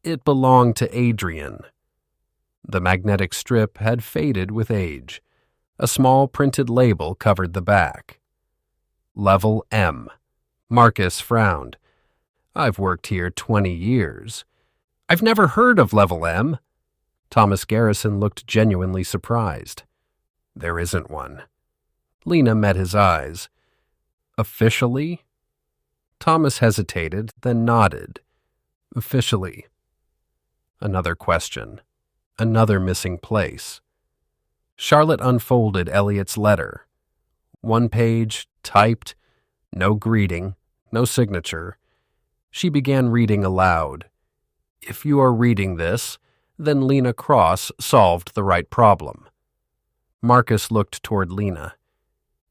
It belonged to Adrian. The magnetic strip had faded with age. A small printed label covered the back. Level M. Marcus frowned. I've worked here 20 years. I've never heard of Level M. Thomas Garrison looked genuinely surprised. There isn't one. Lena met his eyes. Officially? Thomas hesitated, then nodded. Officially. Another question. Another missing place. Charlotte unfolded Elliot's letter. 1 page, typed, no greeting, no signature. She began reading aloud. If you are reading this, then Lena Cross solved the right problem. Marcus looked toward Lena.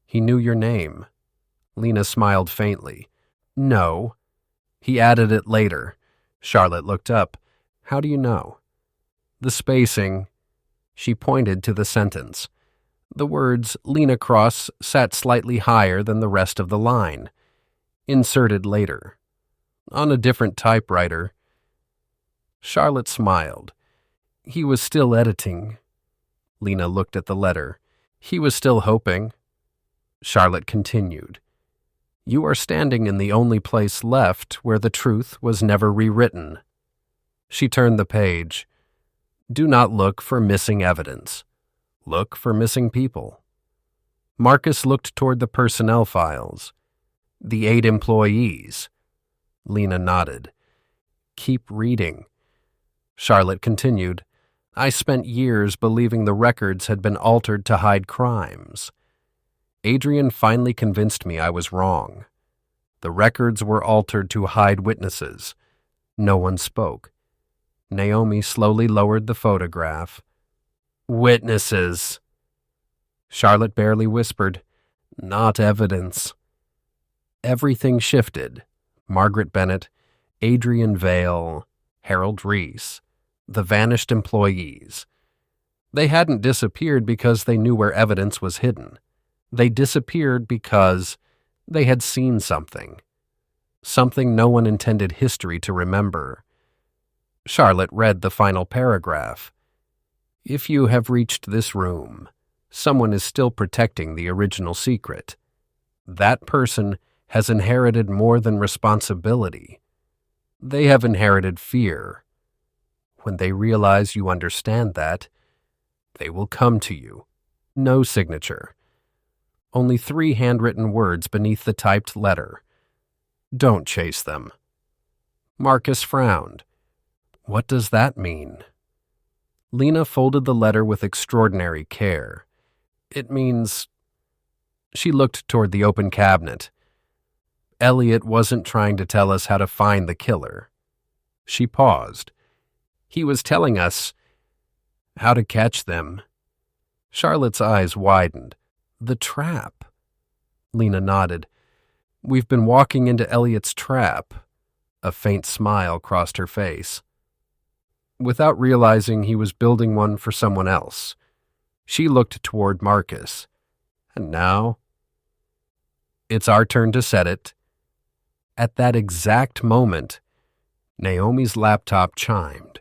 He knew your name. Lena smiled faintly. No. He added it later. Charlotte looked up. How do you know? The spacing. She pointed to the sentence. The words Lena Cross sat slightly higher than the rest of the line. Inserted later. On a different typewriter. Charlotte smiled. He was still editing. Lena looked at the letter. He was still hoping. Charlotte continued. You are standing in the only place left where the truth was never rewritten. She turned the page. Do not look for missing evidence. Look for missing people. Marcus looked toward the personnel files. The 8 employees. Lena nodded. Keep reading. Charlotte continued. I spent years believing the records had been altered to hide crimes. Adrian finally convinced me I was wrong. The records were altered to hide witnesses. No one spoke. Naomi slowly lowered the photograph. "Witnesses." Charlotte barely whispered, "Not evidence." Everything shifted. Margaret Bennett, Adrian Vale, Harold Reese, the vanished employees. They hadn't disappeared because they knew where evidence was hidden. They disappeared because they had seen something. Something no one intended history to remember. Charlotte read the final paragraph. "If you have reached this room, someone is still protecting the original secret. That person has inherited more than responsibility. They have inherited fear. When they realize you understand that, they will come to you." No signature. Only 3 handwritten words beneath the typed letter. "Don't chase them." Marcus frowned. "What does that mean?" Lena folded the letter with extraordinary care. "It means—" She looked toward the open cabinet. "Elliot wasn't trying to tell us how to find the killer." She paused. "He was telling us how to catch them." Charlotte's eyes widened. "The trap." Lena nodded. "We've been walking into Elliot's trap." A faint smile crossed her face. Without realizing he was building one for someone else, she looked toward Marcus. "And now?" "It's our turn to set it." At that exact moment, Naomi's laptop chimed.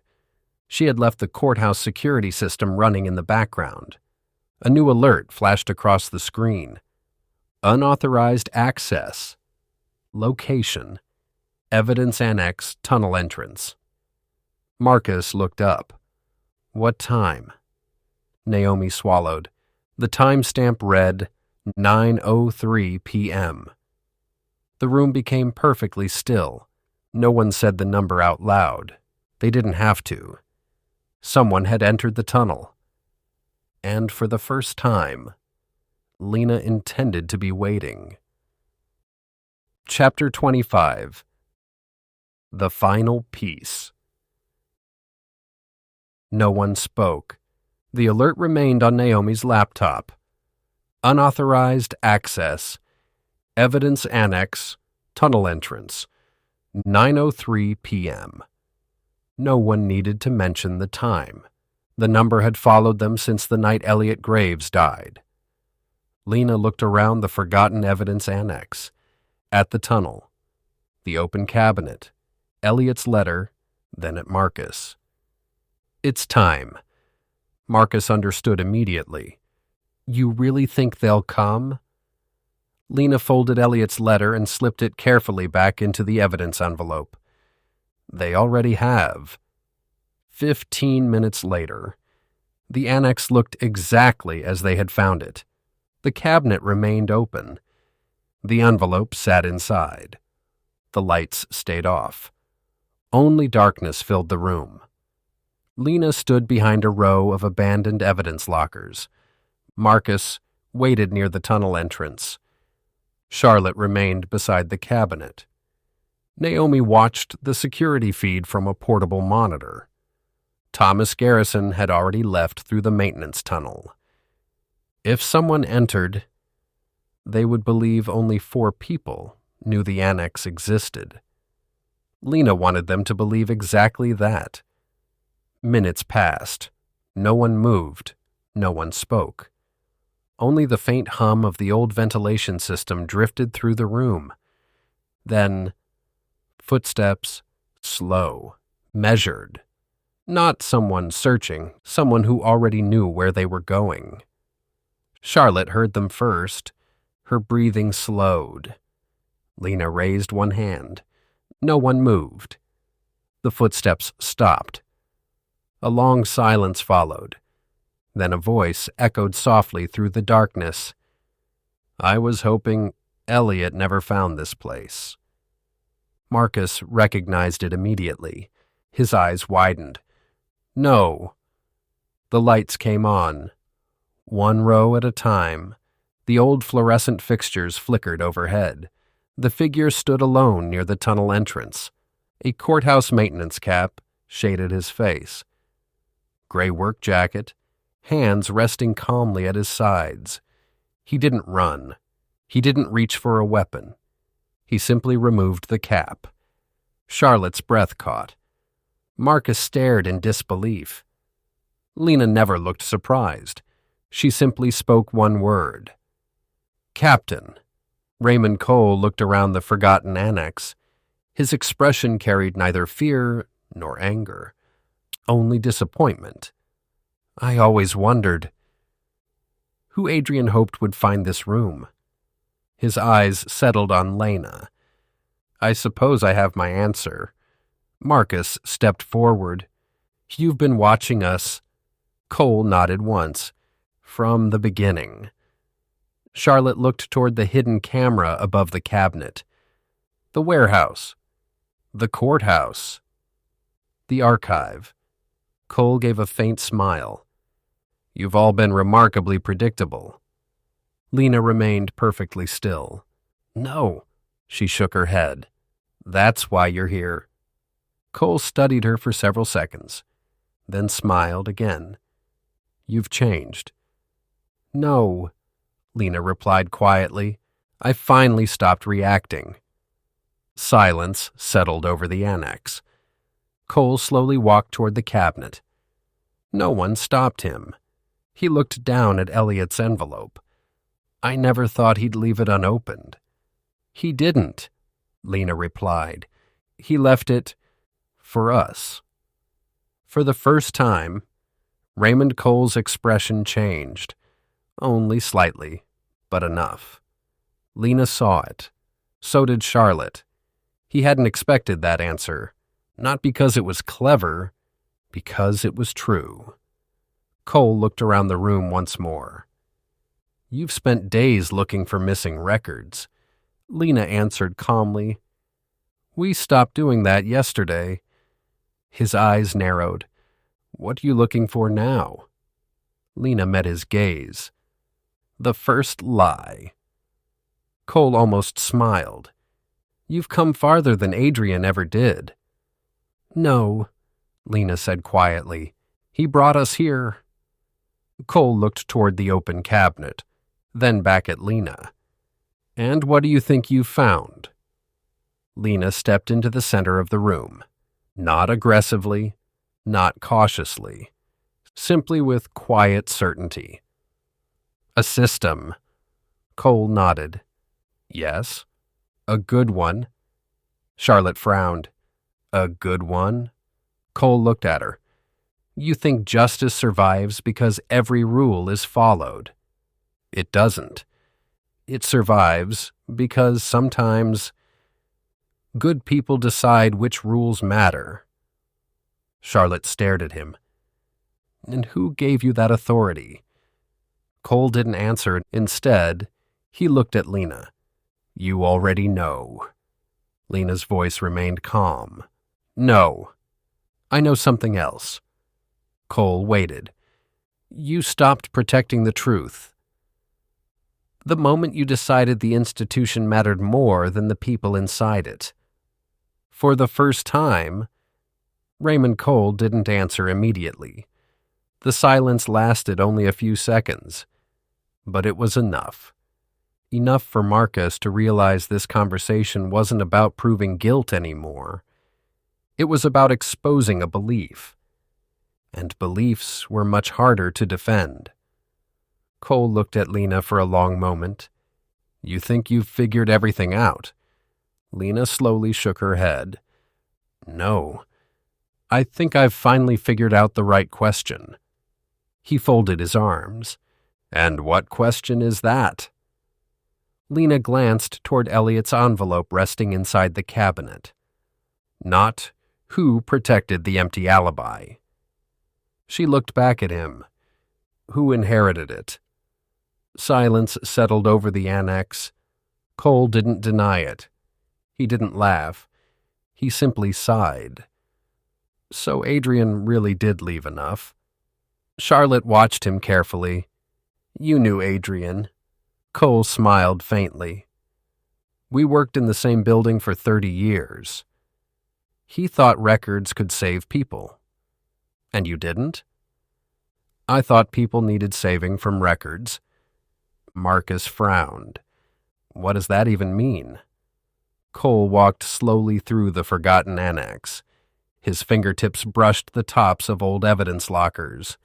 She had left the courthouse security system running in the background. A new alert flashed across the screen. Unauthorized access. Location. Evidence Annex tunnel entrance. Marcus looked up. "What time?" Naomi swallowed. The timestamp read 9:03 p.m. The room became perfectly still. No one said the number out loud. They didn't have to. Someone had entered the tunnel. And for the first time, Lena intended to be waiting. Chapter 25. The Final Piece. No one spoke. The alert remained on Naomi's laptop. Unauthorized access. Evidence Annex. Tunnel entrance. 9:03 p.m. No one needed to mention the time. The number had followed them since the night Elliot Graves died. Lena looked around the forgotten evidence annex. At the tunnel. The open cabinet. Elliot's letter, then at Marcus. "It's time." Marcus understood immediately. "You really think they'll come?" Lena folded Elliot's letter and slipped it carefully back into the evidence envelope. "They already have." 15 minutes later, the annex looked exactly as they had found it. The cabinet remained open. The envelope sat inside. The lights stayed off. Only darkness filled the room. Lena stood behind a row of abandoned evidence lockers. Marcus waited near the tunnel entrance. Charlotte remained beside the cabinet. Naomi watched the security feed from a portable monitor. Thomas Garrison had already left through the maintenance tunnel. If someone entered, they would believe only 4 people knew the annex existed. Lena wanted them to believe exactly that. Minutes passed. No one moved. No one spoke. Only the faint hum of the old ventilation system drifted through the room. Then, footsteps, slow, measured. Not someone searching, someone who already knew where they were going. Charlotte heard them first. Her breathing slowed. Lena raised one hand. No one moved. The footsteps stopped. A long silence followed. Then a voice echoed softly through the darkness. "I was hoping Elliot never found this place." Marcus recognized it immediately. His eyes widened. "No." The lights came on. One row at a time, the old fluorescent fixtures flickered overhead. The figure stood alone near the tunnel entrance. A courthouse maintenance cap shaded his face. Gray work jacket, hands resting calmly at his sides. He didn't run. He didn't reach for a weapon. He simply removed the cap. Charlotte's breath caught. Marcus stared in disbelief. Lena never looked surprised. She simply spoke one word. "Captain." Raymond Cole looked around the forgotten annex. His expression carried neither fear nor anger, only disappointment. "I always wondered who Adrian hoped would find this room." His eyes settled on Lena. "I suppose I have my answer." Marcus stepped forward. "You've been watching us." Cole nodded once. "From the beginning." Charlotte looked toward the hidden camera above the cabinet. "The warehouse. The courthouse. The archive." Cole gave a faint smile. "You've all been remarkably predictable." Lena remained perfectly still. "No," she shook her head. "That's why you're here." Cole studied her for several seconds, then smiled again. "You've changed." "No," Lena replied quietly. "I finally stopped reacting." Silence settled over the annex. Cole slowly walked toward the cabinet. No one stopped him. He looked down at Elliot's envelope. "I never thought he'd leave it unopened." "He didn't," Lena replied. "He left it for us." For the first time, Raymond Cole's expression changed. Only slightly, but enough. Lena saw it. So did Charlotte. He hadn't expected that answer, not because it was clever, because it was true. Cole looked around the room once more. "You've spent days looking for missing records." Lena answered calmly. "We stopped doing that yesterday." His eyes narrowed. "What are you looking for now?" Lena met his gaze. "The first lie." Cole almost smiled. "You've come farther than Adrian ever did." "No," Lena said quietly. "He brought us here." Cole looked toward the open cabinet, then back at Lena. "And what do you think you've found?" Lena stepped into the center of the room, not aggressively, not cautiously, simply with quiet certainty. "A system." Cole nodded. "Yes." "A good one." Charlotte frowned. "A good one?" Cole looked at her. "You think justice survives because every rule is followed. It doesn't. It survives because sometimes good people decide which rules matter." Charlotte stared at him. "And who gave you that authority?" Cole didn't answer. Instead, he looked at Lena. "You already know." Lena's voice remained calm. "No. I know something else." Cole waited. "You stopped protecting the truth. The moment you decided the institution mattered more than the people inside it." For the first time, Raymond Cole didn't answer immediately. The silence lasted only a few seconds, but it was enough. Enough for Marcus to realize this conversation wasn't about proving guilt anymore. It was about exposing a belief. And beliefs were much harder to defend. Cole looked at Lena for a long moment. "You think you've figured everything out?" Lena slowly shook her head. "No. I think I've finally figured out the right question." He folded his arms. "And what question is that?" Lena glanced toward Elliot's envelope resting inside the cabinet. "Not who protected the empty alibi." She looked back at him. "Who inherited it?" Silence settled over the annex. Cole didn't deny it. He didn't laugh. He simply sighed. So Adrian really did leave enough. Charlotte watched him carefully. "You knew Adrian." Cole smiled faintly. We worked in the same building for 30 years. He thought records could save people. And you didn't? I thought people needed saving from records. Marcus frowned. What does that even mean? Cole walked slowly through the forgotten annex. His fingertips brushed the tops of old evidence lockers.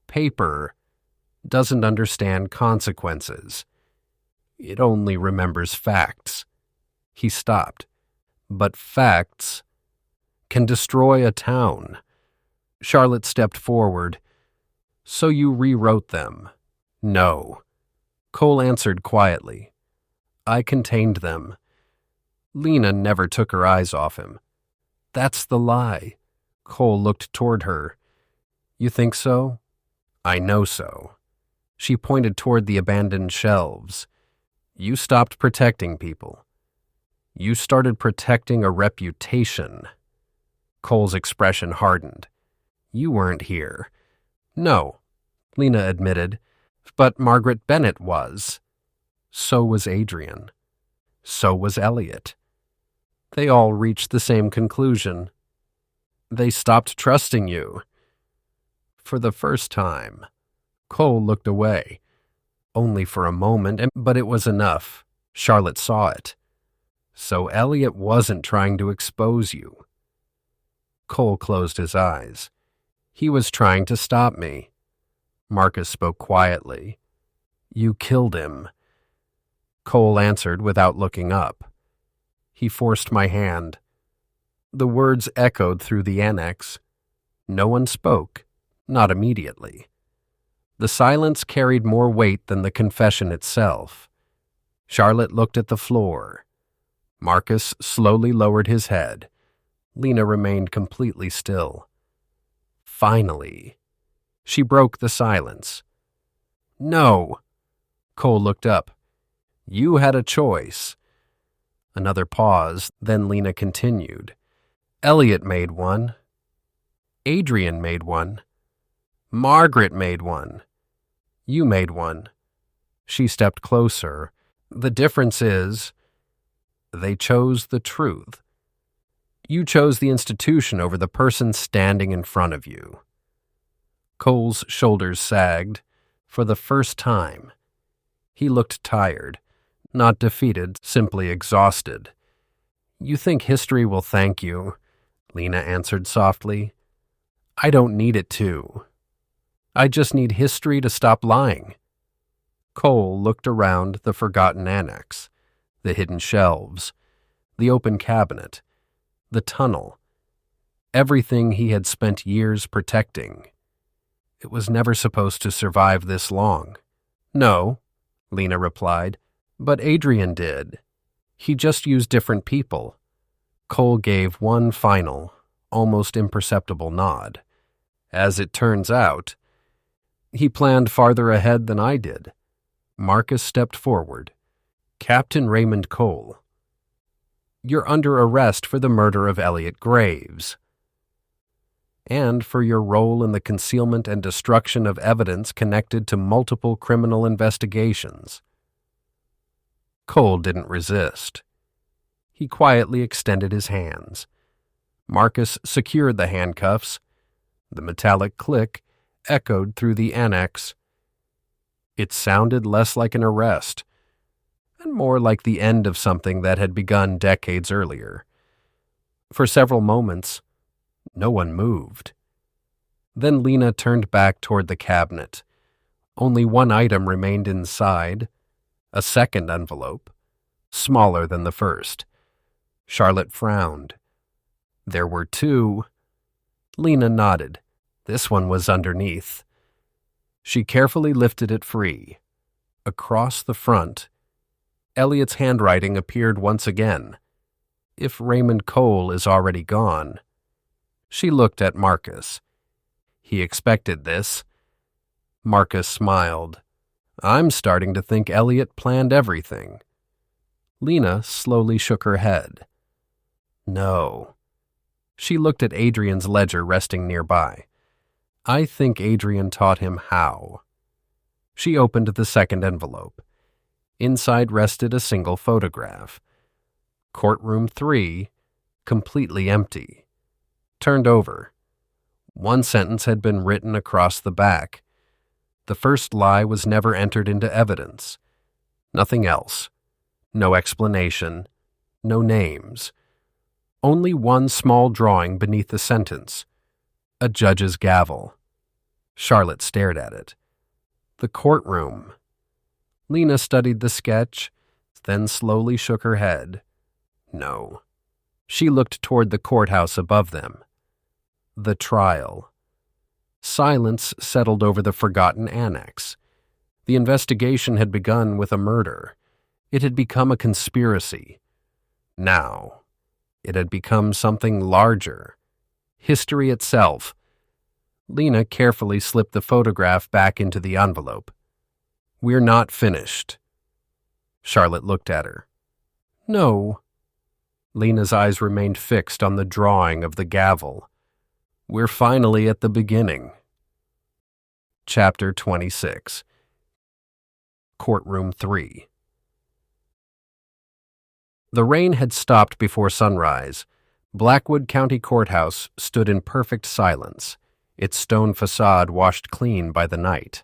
Paper doesn't understand consequences. It only remembers facts. He stopped. But facts can destroy a town. Charlotte stepped forward. So you rewrote them? No. Cole answered quietly. I contained them. Lena never took her eyes off him. That's the lie. Cole looked toward her. You think so? I know so. She pointed toward the abandoned shelves. You stopped protecting people. You started protecting a reputation. Cole's expression hardened. You weren't here. No, Lena admitted, but Margaret Bennett was. So was Adrian. So was Elliot. They all reached the same conclusion. They stopped trusting you. For the first time. Cole looked away. Only for a moment, but it was enough. Charlotte saw it. So Elliot wasn't trying to expose you. Cole closed his eyes. He was trying to stop me. Marcus spoke quietly. You killed him. Cole answered without looking up. He forced my hand. The words echoed through the annex. No one spoke, not immediately. The silence carried more weight than the confession itself. Charlotte looked at the floor. Marcus slowly lowered his head. Lena remained completely still. Finally, she broke the silence. No. Cole looked up. You had a choice. Another pause, then Lena continued. Elliot made one. Adrian made one. Margaret made one. You made one. She stepped closer. The difference is, they chose the truth. You chose the institution over the person standing in front of you. Cole's shoulders sagged. For the first time. He looked tired, not defeated, simply exhausted. You think history will thank you, Lena answered softly. I don't need it to. I just need history to stop lying. Cole looked around the forgotten annex, the hidden shelves, the open cabinet, the tunnel, everything he had spent years protecting. It was never supposed to survive this long. No, Lena replied, but Adrian did. He just used different people. Cole gave one final, almost imperceptible nod. As it turns out, he planned farther ahead than I did. Marcus stepped forward. Captain Raymond Cole. You're under arrest for the murder of Elliot Graves. And for your role in the concealment and destruction of evidence connected to multiple criminal investigations. Cole didn't resist. He quietly extended his hands. Marcus secured the handcuffs. The metallic click echoed through the annex. It sounded less like an arrest, and more like the end of something that had begun decades earlier. For several moments, no one moved. Then Lena turned back toward the cabinet. Only one item remained inside, a second envelope, smaller than the first. Charlotte frowned. There were two. Lena nodded. This one was underneath. She carefully lifted it free. Across the front, Elliot's handwriting appeared once again. If Raymond Cole is already gone. She looked at Marcus. He expected this. Marcus smiled. I'm starting to think Elliot planned everything. Lena slowly shook her head. No. She looked at Adrian's ledger resting nearby. I think Adrian taught him how. She opened the second envelope. Inside rested a single photograph. Courtroom 3, completely empty. Turned over. One sentence had been written across the back. The first lie was never entered into evidence. Nothing else. No explanation. No names. Only one small drawing beneath the sentence. A judge's gavel. Charlotte stared at it. The courtroom. Lena studied the sketch, then slowly shook her head. No. She looked toward the courthouse above them. The trial. Silence settled over the forgotten annex. The investigation had begun with a murder. It had become a conspiracy. Now, it had become something larger. History itself. Lena carefully slipped the photograph back into the envelope. "We're not finished." Charlotte looked at her. "No." Lena's eyes remained fixed on the drawing of the gavel. "We're finally at the beginning." Chapter 26. Courtroom 3. The rain had stopped before sunrise. Blackwood County Courthouse stood in perfect silence, its stone facade washed clean by the night.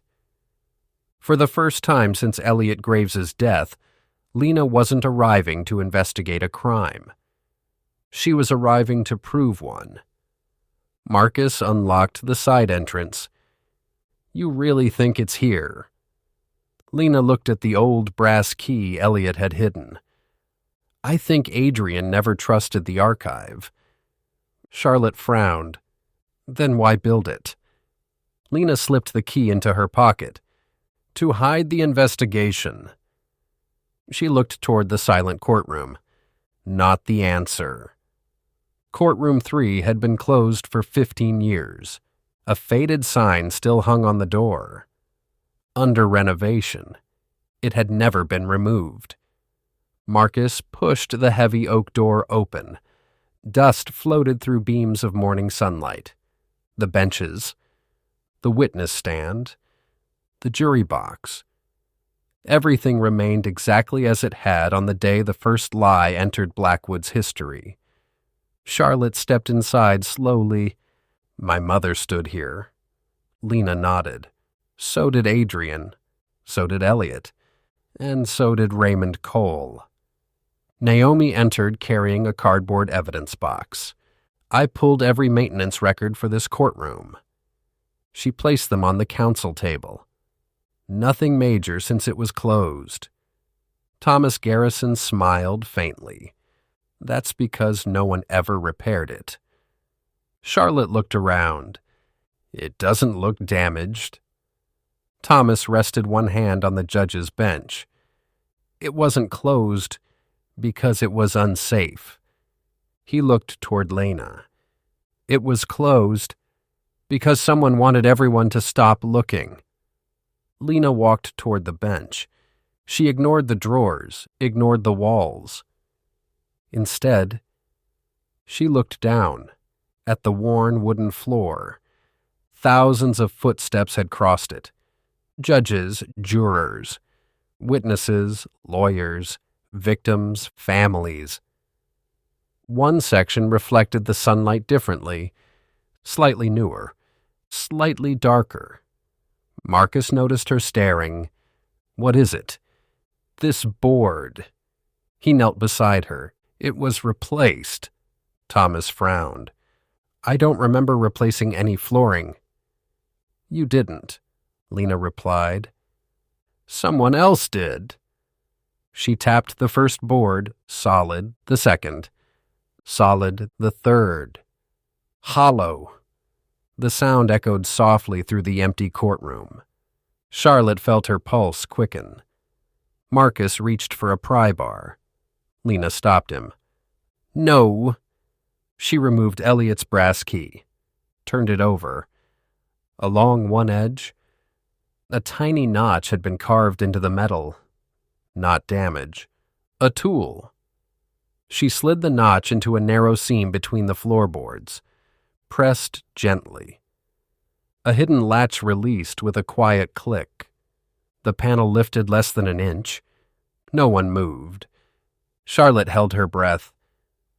For the first time since Elliot Graves's death, Lena wasn't arriving to investigate a crime. She was arriving to prove one. Marcus unlocked the side entrance. "You really think it's here?" Lena looked at the old brass key Elliot had hidden. "I think Adrian never trusted the archive." Charlotte frowned. "Then why build it?" Lena slipped the key into her pocket. "To hide the investigation." She looked toward the silent courtroom. Not the answer. Courtroom 3 had been closed for 15 years. A faded sign still hung on the door. Under renovation. It had never been removed. Marcus pushed the heavy oak door open. Dust floated through beams of morning sunlight. The benches. The witness stand. The jury box. Everything remained exactly as it had on the day the first lie entered Blackwood's history. Charlotte stepped inside slowly. "My mother stood here." Lena nodded. So did Adrian. So did Elliot. And so did Raymond Cole. Naomi entered carrying a cardboard evidence box. "I pulled every maintenance record for this courtroom." She placed them on the counsel table. Nothing major since it was closed. Thomas Garrison smiled faintly. "That's because no one ever repaired it." Charlotte looked around. "It doesn't look damaged." Thomas rested one hand on the judge's bench. "It wasn't closed because it was unsafe." He looked toward Lena. "It was closed because someone wanted everyone to stop looking." Lena walked toward the bench. She ignored the drawers, ignored the walls. Instead, she looked down at the worn wooden floor. Thousands of footsteps had crossed it. Judges, jurors, witnesses, lawyers, victims, families. One section reflected the sunlight differently, slightly newer, slightly darker. Marcus noticed her staring. "What is it?" "This board." He knelt beside her. "It was replaced." Thomas frowned. "I don't remember replacing any flooring." "You didn't," Lena replied. "Someone else did." She tapped the first board, solid, the second. Solid, the third. Hollow. The sound echoed softly through the empty courtroom. Charlotte felt her pulse quicken. Marcus reached for a pry bar. Lena stopped him. "No." She removed Elliot's brass key, turned it over. Along one edge, a tiny notch had been carved into the metal. Not damage. A tool. She slid the notch into a narrow seam between the floorboards. Pressed gently. A hidden latch released with a quiet click. The panel lifted less than an inch. No one moved. Charlotte held her breath.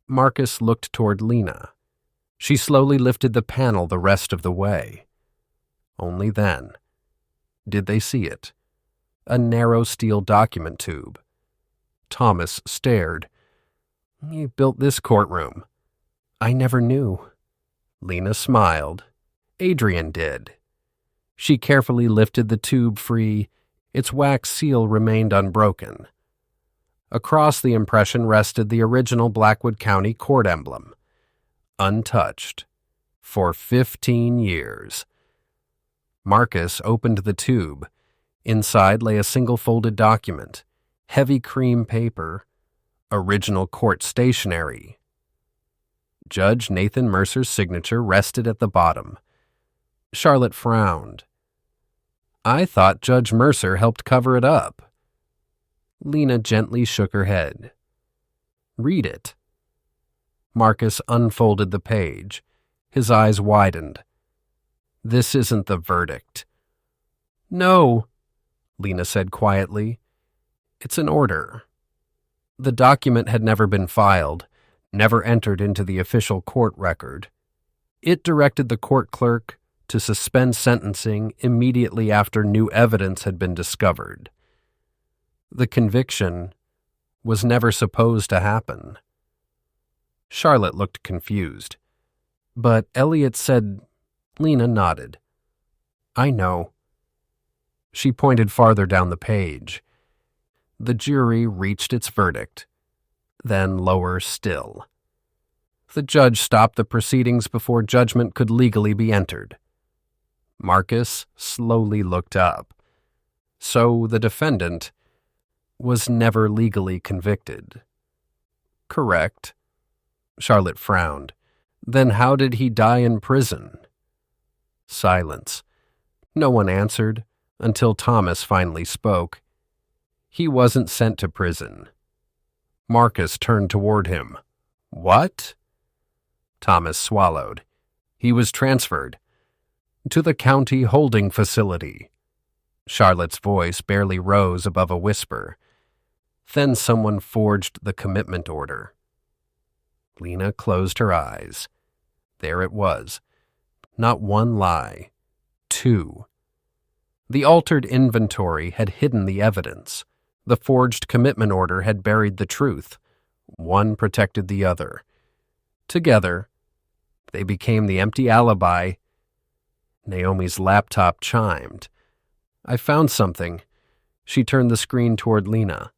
Marcus looked toward Lena. She slowly lifted the panel the rest of the way. Only then did they see it. A narrow steel document tube. Thomas stared. "You built this courtroom." "I never knew." Lena smiled. "Adrian did." She carefully lifted the tube free. Its wax seal remained unbroken. Across the impression rested the original Blackwood County Court emblem, untouched for 15 years. Marcus opened the tube. Inside lay a single folded document, heavy cream paper, original court stationery. Judge Nathan Mercer's signature rested at the bottom. Charlotte frowned. "I thought Judge Mercer helped cover it up." Lena gently shook her head. "Read it." Marcus unfolded the page. His eyes widened. "This isn't the verdict." "No," Lena said quietly. "It's an order." The document had never been filed, never entered into the official court record. It directed the court clerk to suspend sentencing immediately after new evidence had been discovered. The conviction was never supposed to happen. Charlotte looked confused. "But Elliot said—" Lena nodded. "I know." She pointed farther down the page. The jury reached its verdict, then lower still. The judge stopped the proceedings before judgment could legally be entered. Marcus slowly looked up. So the defendant was never legally convicted. Correct. Charlotte frowned. Then how did he die in prison? Silence. No one answered until Thomas finally spoke. He wasn't sent to prison. Marcus turned toward him. What? Thomas swallowed. He was transferred to the county holding facility. Charlotte's voice barely rose above a whisper. Then someone forged the commitment order. Lena closed her eyes. There it was. Not one lie. Two. The altered inventory had hidden the evidence. The forged commitment order had buried the truth. One protected the other. Together, they became the empty alibi. Naomi's laptop chimed. I found something. She turned the screen toward Lena.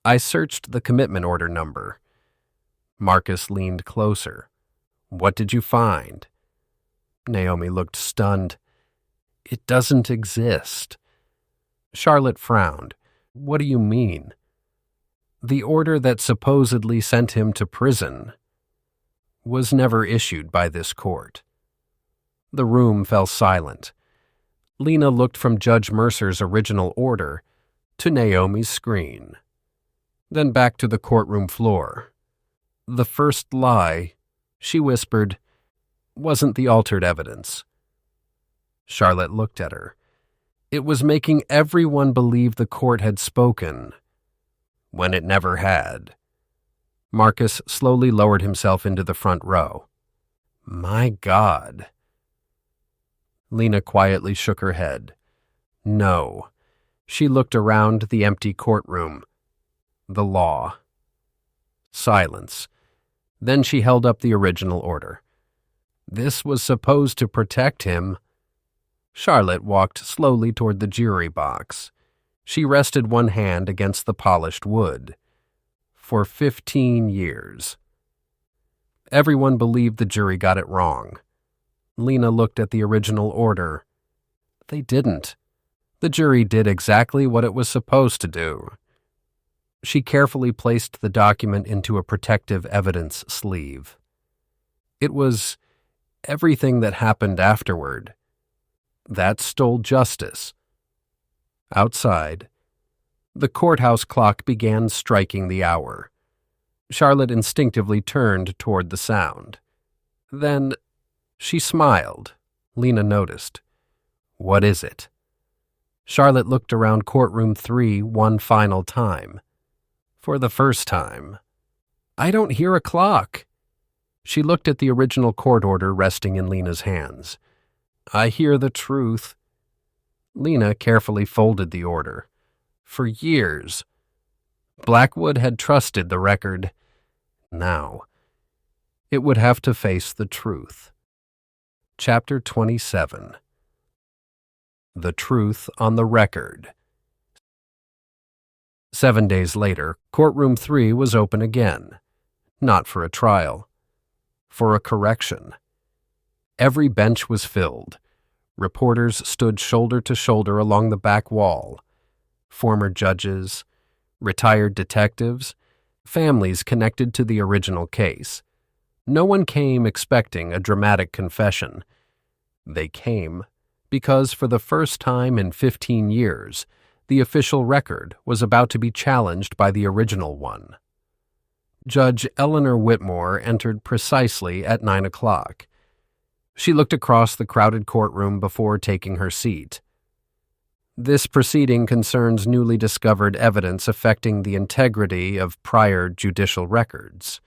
I searched the commitment order number. Marcus leaned closer. What did you find? Naomi looked stunned. It doesn't exist. Charlotte frowned. What do you mean? The order that supposedly sent him to prison was never issued by this court. The room fell silent. Lena looked from Judge Mercer's original order to Naomi's screen, then back to the courtroom floor. The first lie, she whispered, wasn't the altered evidence. Charlotte looked at her. It was making everyone believe the court had spoken, when it never had. Marcus slowly lowered himself into the front row. My God. Lena quietly shook her head. No. She looked around the empty courtroom. The law. Silence. Then she held up the original order. This was supposed to protect him. Charlotte walked slowly toward the jury box. She rested one hand against the polished wood. For 15 years. Everyone believed the jury got it wrong. Lena looked at the original order. They didn't. The jury did exactly what it was supposed to do. She carefully placed the document into a protective evidence sleeve. It was everything that happened afterward. That stole justice. Outside, the courthouse clock began striking the hour. Charlotte instinctively turned toward the sound. Then she smiled. Lena noticed. What is it? Charlotte looked around courtroom 3 one final time. For the first time. I don't hear a clock. She looked at the original court order resting in Lena's hands. I hear the truth. Lena carefully folded the order. For years, Blackwood had trusted the record. Now, it would have to face the truth. Chapter 27. The Truth on the Record. 7 days later, courtroom 3 was open again. Not for a trial. For a correction. Every bench was filled. Reporters stood shoulder to shoulder along the back wall. Former judges, retired detectives, families connected to the original case. No one came expecting a dramatic confession. They came because for the first time in 15 years, the official record was about to be challenged by the original one. Judge Eleanor Whitmore entered precisely at 9 o'clock. She looked across the crowded courtroom before taking her seat. This proceeding concerns newly discovered evidence affecting the integrity of prior judicial records.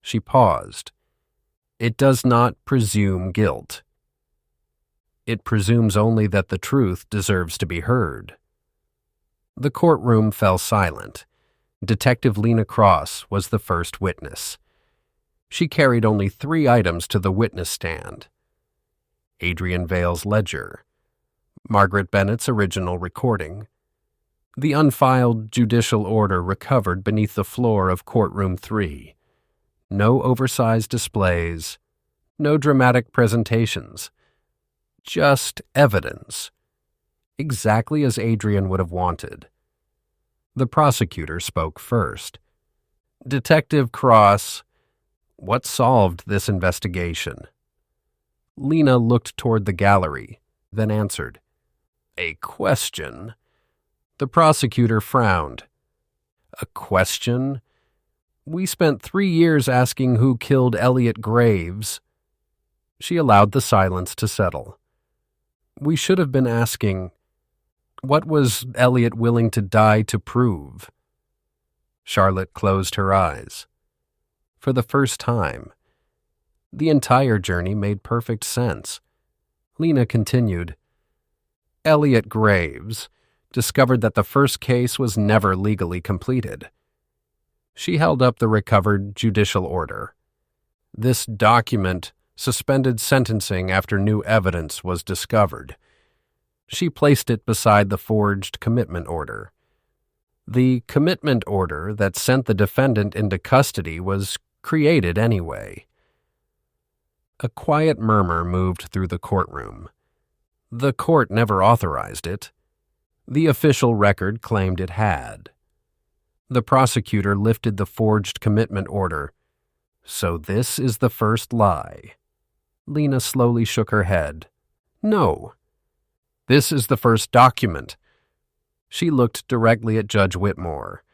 She paused. It does not presume guilt. It presumes only that the truth deserves to be heard. The courtroom fell silent. Detective Lena Cross was the first witness. She carried only 3 items to the witness stand. Adrian Vale's ledger, Margaret Bennett's original recording, the unfiled judicial order recovered beneath the floor of courtroom 3. No oversized displays, no dramatic presentations, just evidence, exactly as Adrian would have wanted. The prosecutor spoke first. Detective Cross, what solved this investigation? Lena looked toward the gallery, then answered. A question? The prosecutor frowned. A question? We spent 3 years asking who killed Elliot Graves. She allowed the silence to settle. We should have been asking, what was Elliot willing to die to prove? Charlotte closed her eyes. For the first time, the entire journey made perfect sense. Lena continued. Elliot Graves discovered that the first case was never legally completed. She held up the recovered judicial order. This document suspended sentencing after new evidence was discovered. She placed it beside the forged commitment order. The commitment order that sent the defendant into custody was created anyway. A quiet murmur moved through the courtroom. The court never authorized it. The official record claimed it had. The prosecutor lifted the forged commitment order. So this is the first lie. Lena slowly shook her head. No. This is the first document. She looked directly at Judge Whitmore.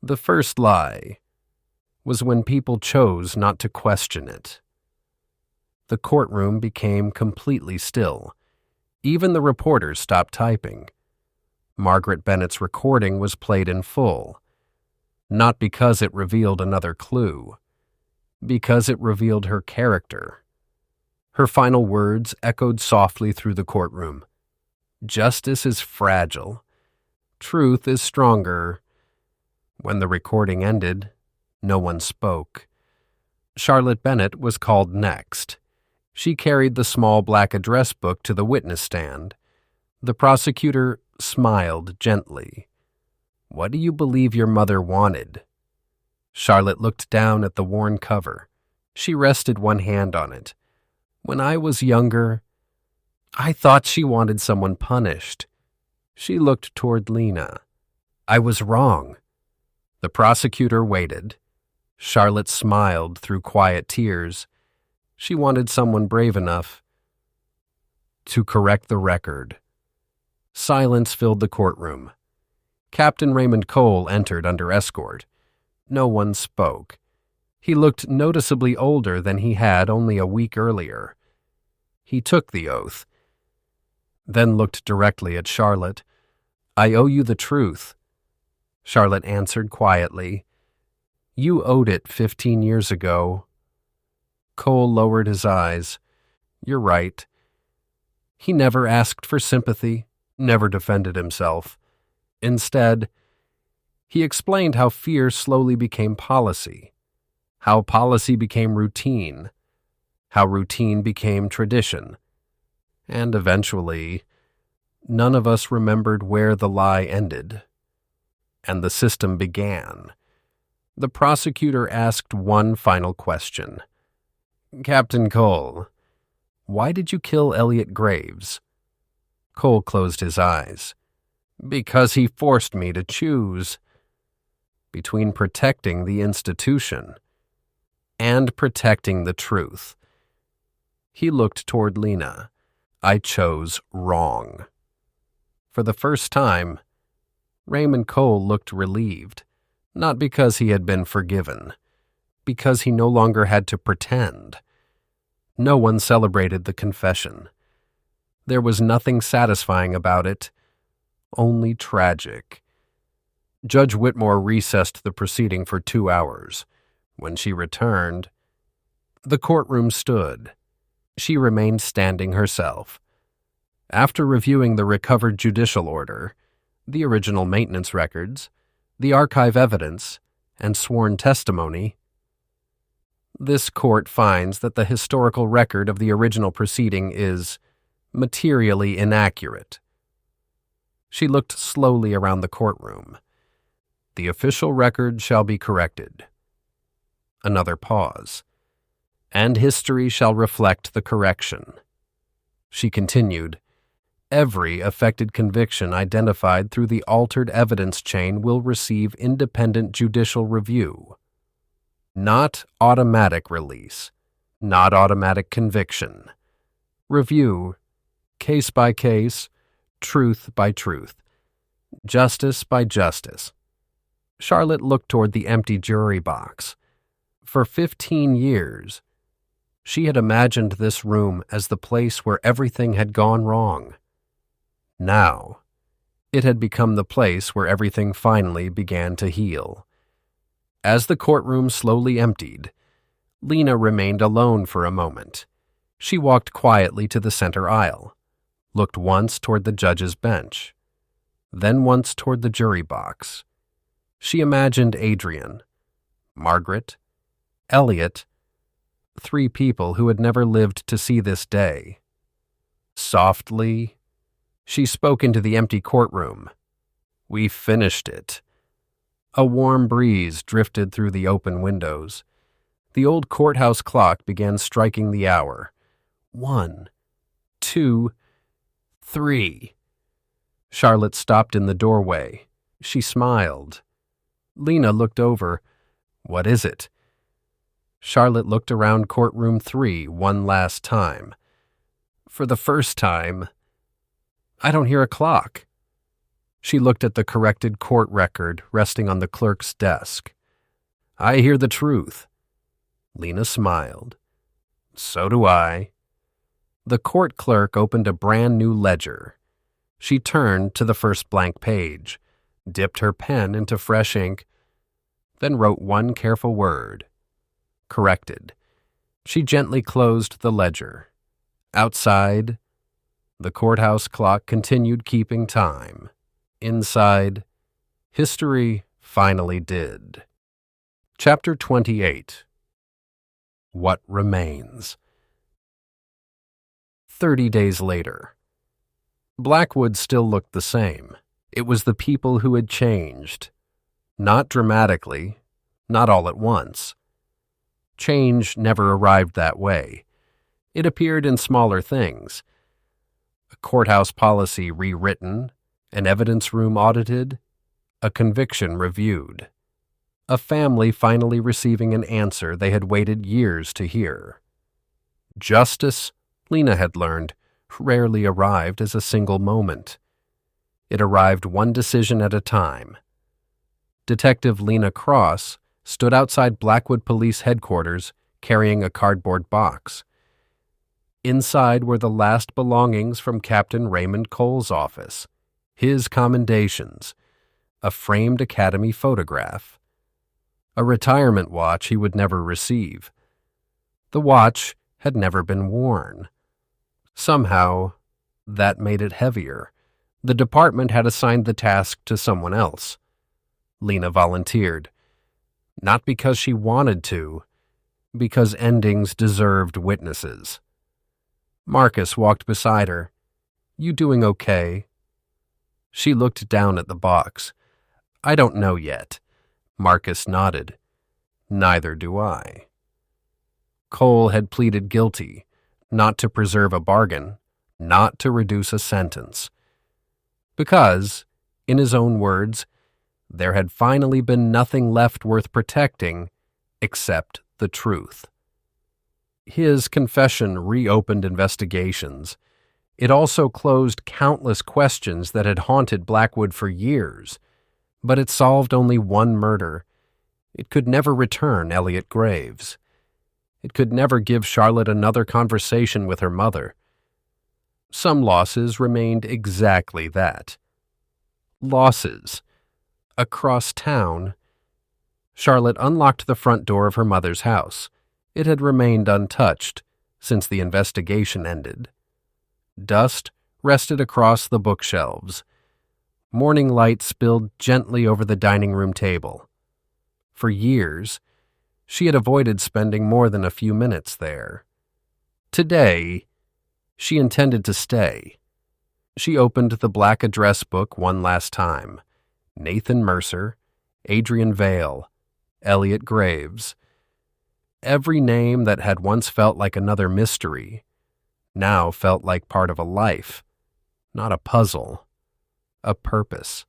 The first lie was when people chose not to question it. The courtroom became completely still. Even the reporters stopped typing. Margaret Bennett's recording was played in full. Not because it revealed another clue, because it revealed her character. Her final words echoed softly through the courtroom. Justice is fragile. Truth is stronger. When the recording ended, no one spoke. Charlotte Bennett was called next. She carried the small black address book to the witness stand. The prosecutor smiled gently. What do you believe your mother wanted? Charlotte looked down at the worn cover. She rested one hand on it. When I was younger, I thought she wanted someone punished. She looked toward Lena. I was wrong. The prosecutor waited. Charlotte smiled through quiet tears. She wanted someone brave enough to correct the record. Silence filled the courtroom. Captain Raymond Cole entered under escort. No one spoke. He looked noticeably older than he had only a week earlier. He took the oath, then looked directly at Charlotte. I owe you the truth. Charlotte answered quietly. "You owed it 15 years ago." Cole lowered his eyes. "You're right." He never asked for sympathy, never defended himself. Instead, he explained how fear slowly became policy, how policy became routine, how routine became tradition, and eventually, none of us remembered where the lie ended, and the system began. The prosecutor asked one final question. "Captain Cole, why did you kill Elliot Graves?" Cole closed his eyes. "Because he forced me to choose between protecting the institution and protecting the truth." He looked toward Lena. "I chose wrong." For the first time, Raymond Cole looked relieved, not because he had been forgiven, because he no longer had to pretend. No one celebrated the confession. There was nothing satisfying about it, only tragic. Judge Whitmore recessed the proceeding for 2 hours. When she returned, the courtroom stood. She remained standing herself. After reviewing the recovered judicial order, the original maintenance records, the archive evidence, and sworn testimony, this court finds that the historical record of the original proceeding is materially inaccurate. She looked slowly around the courtroom. "The official record shall be corrected." Another pause. "And history shall reflect the correction." She continued, "Every affected conviction identified through the altered evidence chain will receive independent judicial review. Not automatic release, not automatic conviction. Review, case by case, truth by truth, justice by justice." Charlotte looked toward the empty jury box. For 15 years, she had imagined this room as the place where everything had gone wrong. Now, it had become the place where everything finally began to heal. As the courtroom slowly emptied, Lena remained alone for a moment. She walked quietly to the center aisle, looked once toward the judge's bench, then once toward the jury box. She imagined Adrian, Margaret, Elliot, 3 people who had never lived to see this day. Softly, she spoke into the empty courtroom. "We finished it." A warm breeze drifted through the open windows. The old courthouse clock began striking the hour. 1, 2, 3. Charlotte stopped in the doorway. She smiled. Lena looked over. "What is it?" Charlotte looked around courtroom 3 one last time. For the first time, "I don't hear a clock." She looked at the corrected court record resting on the clerk's desk. "I hear the truth." Lena smiled. "So do I." The court clerk opened a brand new ledger. She turned to the first blank page, dipped her pen into fresh ink, then wrote one careful word. Corrected. She gently closed the ledger. Outside, the courthouse clock continued keeping time. Inside, history finally did. Chapter 28. What Remains. 30 days later. Blackwood still looked the same. It was the people who had changed. Not dramatically, not all at once. Change never arrived that way. It appeared in smaller things. A courthouse policy rewritten, an evidence room audited, a conviction reviewed. A family finally receiving an answer they had waited years to hear. Justice, Lena had learned, rarely arrived as a single moment. It arrived one decision at a time. Detective Lena Cross stood outside Blackwood Police Headquarters carrying a cardboard box. Inside were the last belongings from Captain Raymond Cole's office, his commendations, a framed Academy photograph, a retirement watch he would never receive. The watch had never been worn. Somehow, that made it heavier. The department had assigned the task to someone else. Lena volunteered, not because she wanted to, because endings deserved witnesses. Marcus walked beside her. "You doing okay?" She looked down at the box. "I don't know yet." Marcus nodded. "Neither do I." Cole had pleaded guilty, not to preserve a bargain, not to reduce a sentence. Because, in his own words, there had finally been nothing left worth protecting except the truth. His confession reopened investigations. It also closed countless questions that had haunted Blackwood for years, but it solved only one murder. It could never return Elliot Graves. It could never give Charlotte another conversation with her mother. Some losses remained exactly that. Losses. Across town, Charlotte unlocked the front door of her mother's house. It had remained untouched since the investigation ended. Dust rested across the bookshelves. Morning light spilled gently over the dining room table. For years, she had avoided spending more than a few minutes there. Today, she intended to stay. She opened the black address book one last time. Nathan Mercer, Adrian Vale, Elliot Graves. Every name that had once felt like another mystery now felt like part of a life, not a puzzle, a purpose.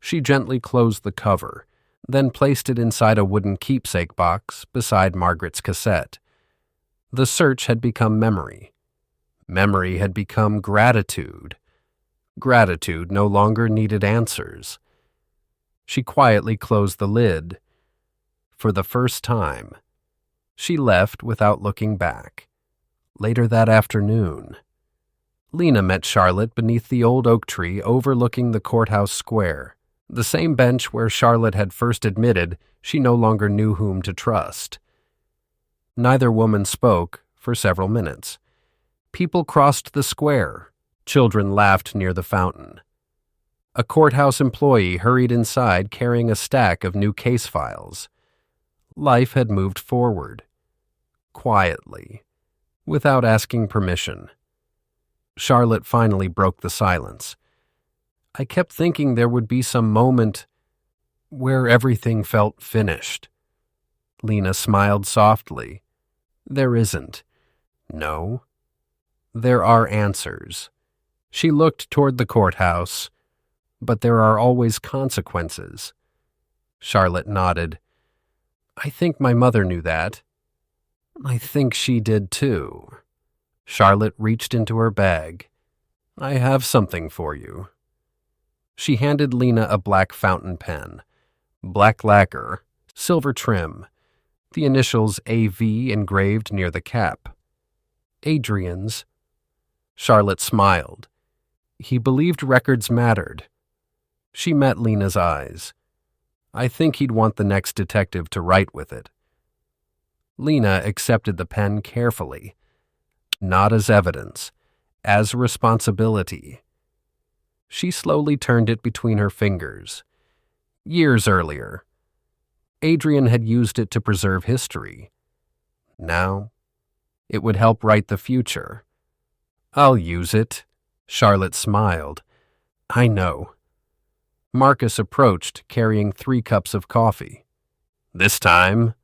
She gently closed the cover, then placed it inside a wooden keepsake box beside Margaret's cassette. The search had become memory. Memory had become gratitude. Gratitude no longer needed answers. She quietly closed the lid. For the first time, she left without looking back. Later that afternoon, Lena met Charlotte beneath the old oak tree overlooking the courthouse square, the same bench where Charlotte had first admitted she no longer knew whom to trust. Neither woman spoke for several minutes. People crossed the square. Children laughed near the fountain. A courthouse employee hurried inside carrying a stack of new case files. Life had moved forward, quietly, without asking permission. Charlotte finally broke the silence. "I kept thinking there would be some moment where everything felt finished." Lena smiled softly. "There isn't." "No. There are answers." She looked toward the courthouse. "But there are always consequences." Charlotte nodded. "I think my mother knew that." "I think she did too." Charlotte reached into her bag. "I have something for you." She handed Lena a black fountain pen. Black lacquer, silver trim, the initials AV engraved near the cap. "Adrian's." Charlotte smiled. He believed records mattered. She met Lena's eyes. "I think he'd want the next detective to write with it." Lena accepted the pen carefully, not as evidence, as responsibility. She slowly turned it between her fingers. Years earlier, Adrian had used it to preserve history. Now, it would help write the future. "I'll use it." Charlotte smiled. "I know." Marcus approached, carrying 3 cups of coffee. "This time,"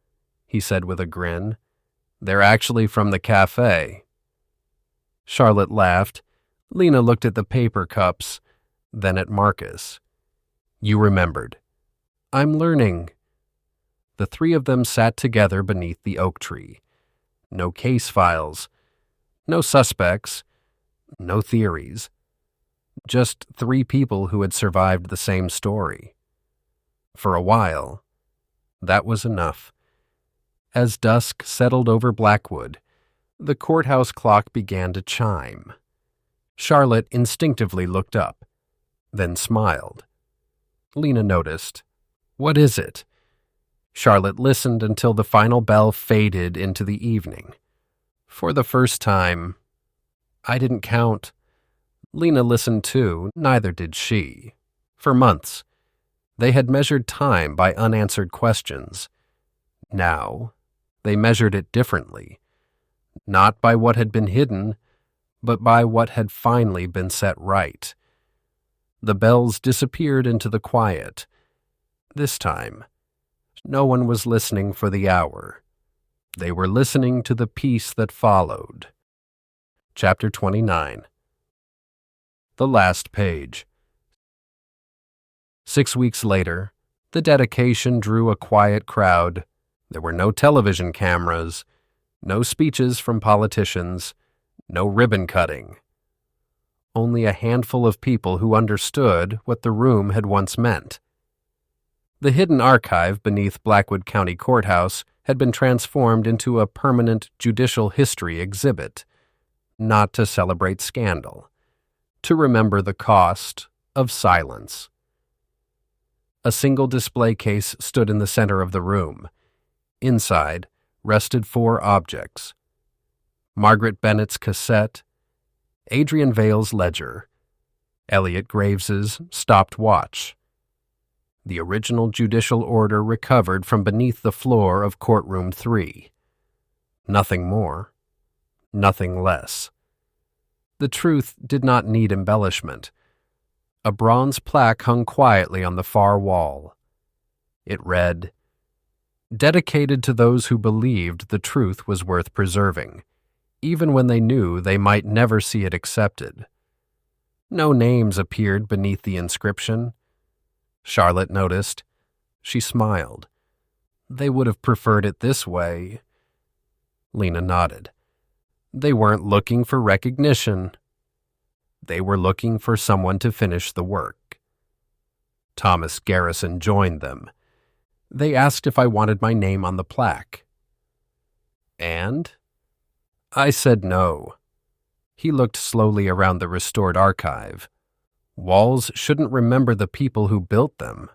he said with a grin, "they're actually from the cafe." Charlotte laughed. Lena looked at the paper cups, then at Marcus. "You remembered." "I'm learning." The 3 of them sat together beneath the oak tree. No case files, no suspects, no theories. Just 3 people who had survived the same story. For a while, that was enough. As dusk settled over Blackwood, the courthouse clock began to chime. Charlotte instinctively looked up, then smiled. Lena noticed. "What is it?" Charlotte listened until the final bell faded into the evening. For the first time, "I didn't count." Lena listened too, neither did she. For months, they had measured time by unanswered questions. Now, they measured it differently, not by what had been hidden, but by what had finally been set right. The bells disappeared into the quiet. This time, no one was listening for the hour. They were listening to the peace that followed. Chapter 29. The last page. 6 weeks later, the dedication drew a quiet crowd. There were no television cameras, no speeches from politicians, no ribbon cutting. Only a handful of people who understood what the room had once meant. The hidden archive beneath Blackwood County Courthouse had been transformed into a permanent judicial history exhibit, not to celebrate scandal, to remember the cost of silence. A single display case stood in the center of the room. Inside rested 4 objects: Margaret Bennett's cassette, Adrian Vale's ledger, Elliot Graves's stopped watch, the original judicial order recovered from beneath the floor of courtroom 3. Nothing more, nothing less. The truth did not need embellishment. A bronze plaque hung quietly on the far wall. It read, "Dedicated to those who believed the truth was worth preserving, even when they knew they might never see it accepted." No names appeared beneath the inscription. Charlotte noticed. She smiled. They would have preferred it this way. Lena nodded. They weren't looking for recognition. They were looking for someone to finish the work. Thomas Garrison joined them. They asked if I wanted my name on the plaque. And? I said no. He looked slowly around the restored archive. Walls shouldn't remember the people who built them.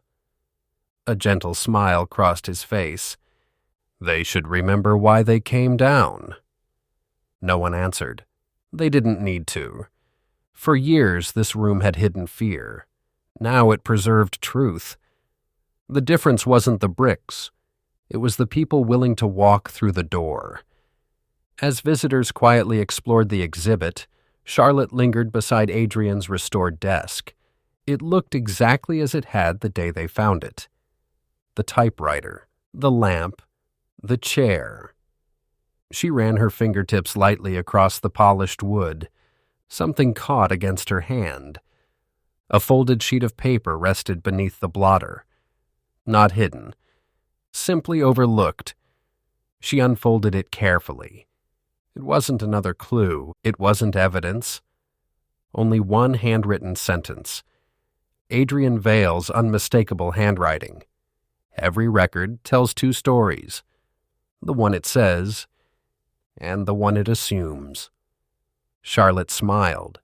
A gentle smile crossed his face. They should remember why they came down. No one answered. They didn't need to. For years, this room had hidden fear. Now it preserved truth. The difference wasn't the bricks. It was the people willing to walk through the door. As visitors quietly explored the exhibit, Charlotte lingered beside Adrian's restored desk. It looked exactly as it had the day they found it. The typewriter, the lamp, the chair. She ran her fingertips lightly across the polished wood. Something caught against her hand. A folded sheet of paper rested beneath the blotter. Not hidden, simply overlooked. She unfolded it carefully. It wasn't another clue. It wasn't evidence. Only one handwritten sentence. Adrian Vale's unmistakable handwriting. Every record tells 2 stories. The one it says, and the one it assumes. Charlotte smiled.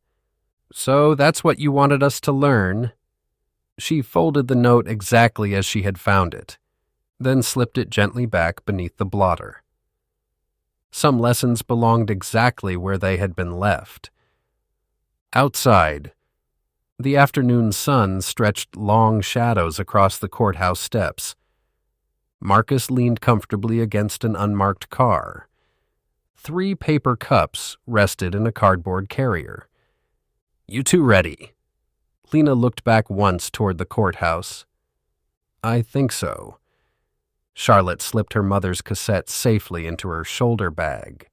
So that's what you wanted us to learn? She folded the note exactly as she had found it, then slipped it gently back beneath the blotter. Some lessons belonged exactly where they had been left. Outside, the afternoon sun stretched long shadows across the courthouse steps. Marcus leaned comfortably against an unmarked car. 3 paper cups rested in a cardboard carrier. You 2 ready? Lena looked back once toward the courthouse. I think so. Charlotte slipped her mother's cassette safely into her shoulder bag.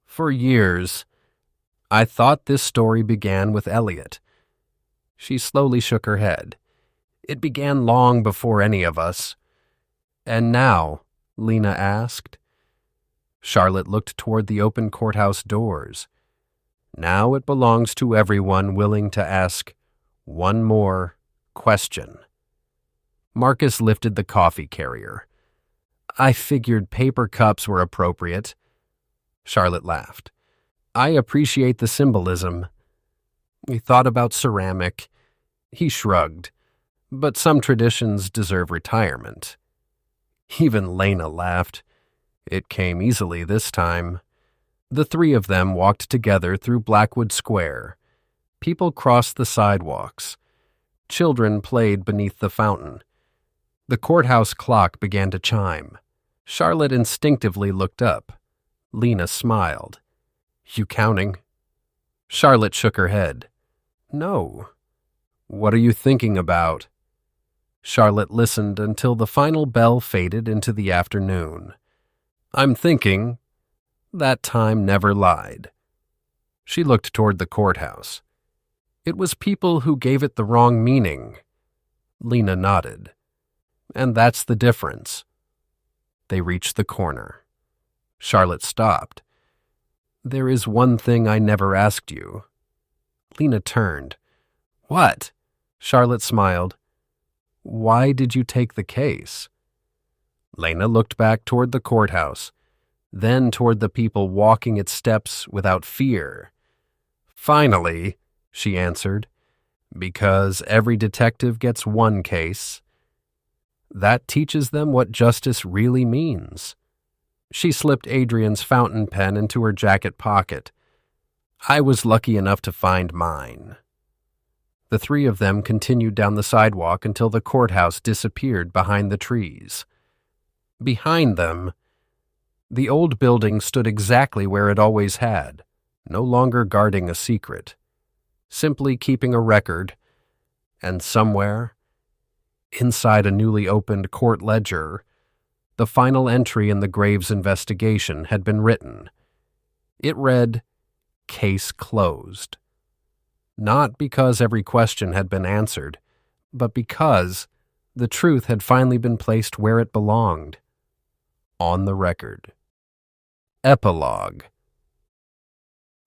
For years, I thought this story began with Elliot. She slowly shook her head. It began long before any of us. And now? Lena asked. Charlotte looked toward the open courthouse doors. Now it belongs to everyone willing to ask one more question. Marcus lifted the coffee carrier. I figured paper cups were appropriate. Charlotte laughed. I appreciate the symbolism. We thought about ceramic. He shrugged. But some traditions deserve retirement. Even Lena laughed. It came easily this time. The three of them walked together through Blackwood Square. People crossed the sidewalks. Children played beneath the fountain. The courthouse clock began to chime. Charlotte instinctively looked up. Lena smiled. "You counting?" Charlotte shook her head. "No." "What are you thinking about?" Charlotte listened until the final bell faded into the afternoon. "I'm thinking that time never lied." She looked toward the courthouse. "It was people who gave it the wrong meaning." Lena nodded. "And that's the difference." They reached the corner. Charlotte stopped. "There is one thing I never asked you." Lena turned. "What?" Charlotte smiled. "Why did you take the case?" Lena looked back toward the courthouse, then toward the people walking its steps without fear. "Finally," she answered, "because every detective gets one case. That teaches them what justice really means." She slipped Adrian's fountain pen into her jacket pocket. "I was lucky enough to find mine." The three of them continued down the sidewalk until the courthouse disappeared behind the trees. Behind them, the old building stood exactly where it always had, no longer guarding a secret, simply keeping a record, and somewhere, inside a newly opened court ledger, the final entry in the Graves investigation had been written. It read, "Case closed." Not because every question had been answered, but because the truth had finally been placed where it belonged, on the record. Epilogue.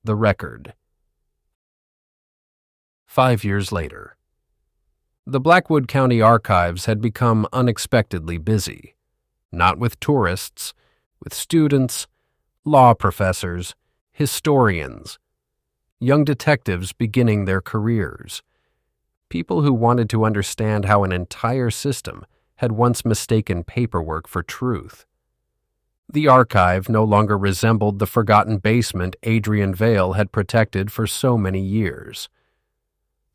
The Record. 5 years later. The Blackwood County Archives had become unexpectedly busy, not with tourists, with students, law professors, historians, young detectives beginning their careers, people who wanted to understand how an entire system had once mistaken paperwork for truth. The archive no longer resembled the forgotten basement Adrian Vale had protected for so many years.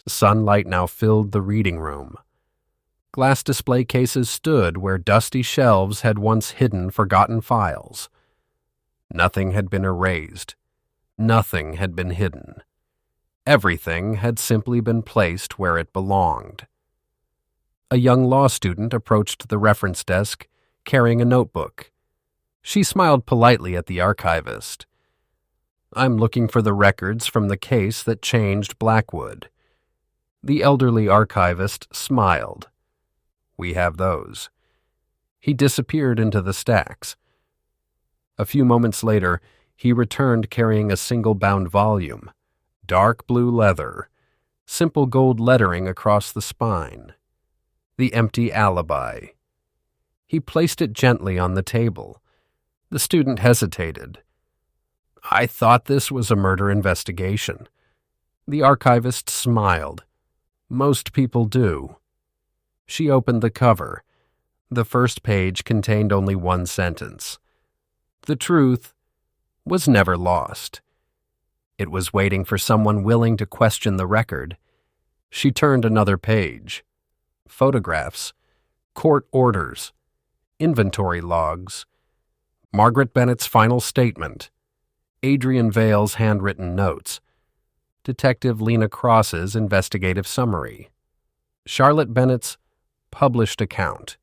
Sunlight now filled the reading room. Glass display cases stood where dusty shelves had once hidden forgotten files. Nothing had been erased. Nothing had been hidden. Everything had simply been placed where it belonged. A young law student approached the reference desk, carrying a notebook. She smiled politely at the archivist. "I'm looking for the records from the case that changed Blackwood." The elderly archivist smiled. "We have those." He disappeared into the stacks. A few moments later, he returned carrying a single-bound volume, dark blue leather, simple gold lettering across the spine. The empty Alibi. He placed it gently on the table. The student hesitated. "I thought this was a murder investigation." The archivist smiled. "Most people do." She opened the cover. The first page contained only one sentence. The truth was never lost. It was waiting for someone willing to question the record. She turned another page. Photographs, court orders, inventory logs, Margaret Bennett's final statement, Adrian Vale's handwritten notes, Detective Lena Cross's investigative summary, Charlotte Bennett's published account.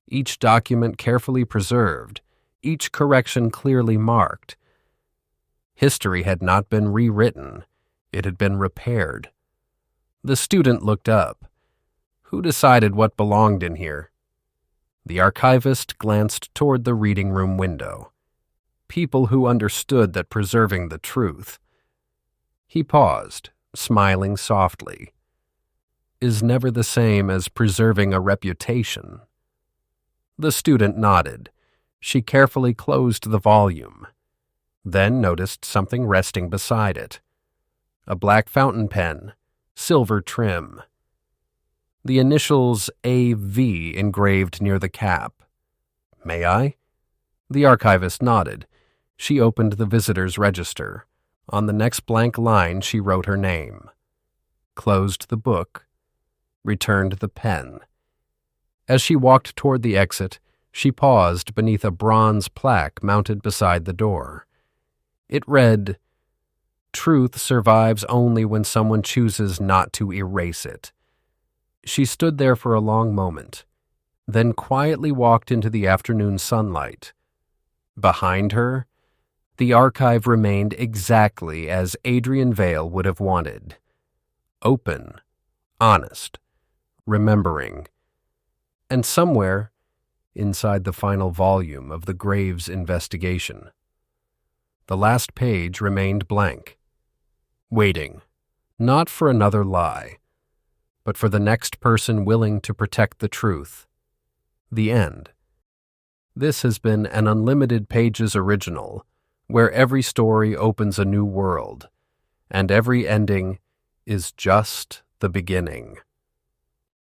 Each document carefully preserved, each correction clearly marked. History had not been rewritten, it had been repaired. The student looked up. Who decided what belonged in here? The archivist glanced toward the reading room window. People who understood that preserving the truth. He paused, smiling softly. Is never the same as preserving a reputation. The student nodded. She carefully closed the volume, then noticed something resting beside it. A black fountain pen, silver trim. the initials A.V. engraved near the cap. "May I?" The archivist nodded. She opened the visitor's register. On the next blank line, she wrote her name, closed the book, returned the pen. As she walked toward the exit, she paused beneath a bronze plaque mounted beside the door. It read, "Truth survives only when someone chooses not to erase it." She stood there for a long moment, then quietly walked into the afternoon sunlight. Behind her, the archive remained exactly as Adrian Vale would have wanted. Open, honest, remembering. And somewhere, inside the final volume of the Graves investigation, the last page remained blank, waiting, not for another lie, but for the next person willing to protect the truth. The end. This has been an Unlimited Pages original, where every story opens a new world, and every ending is just the beginning.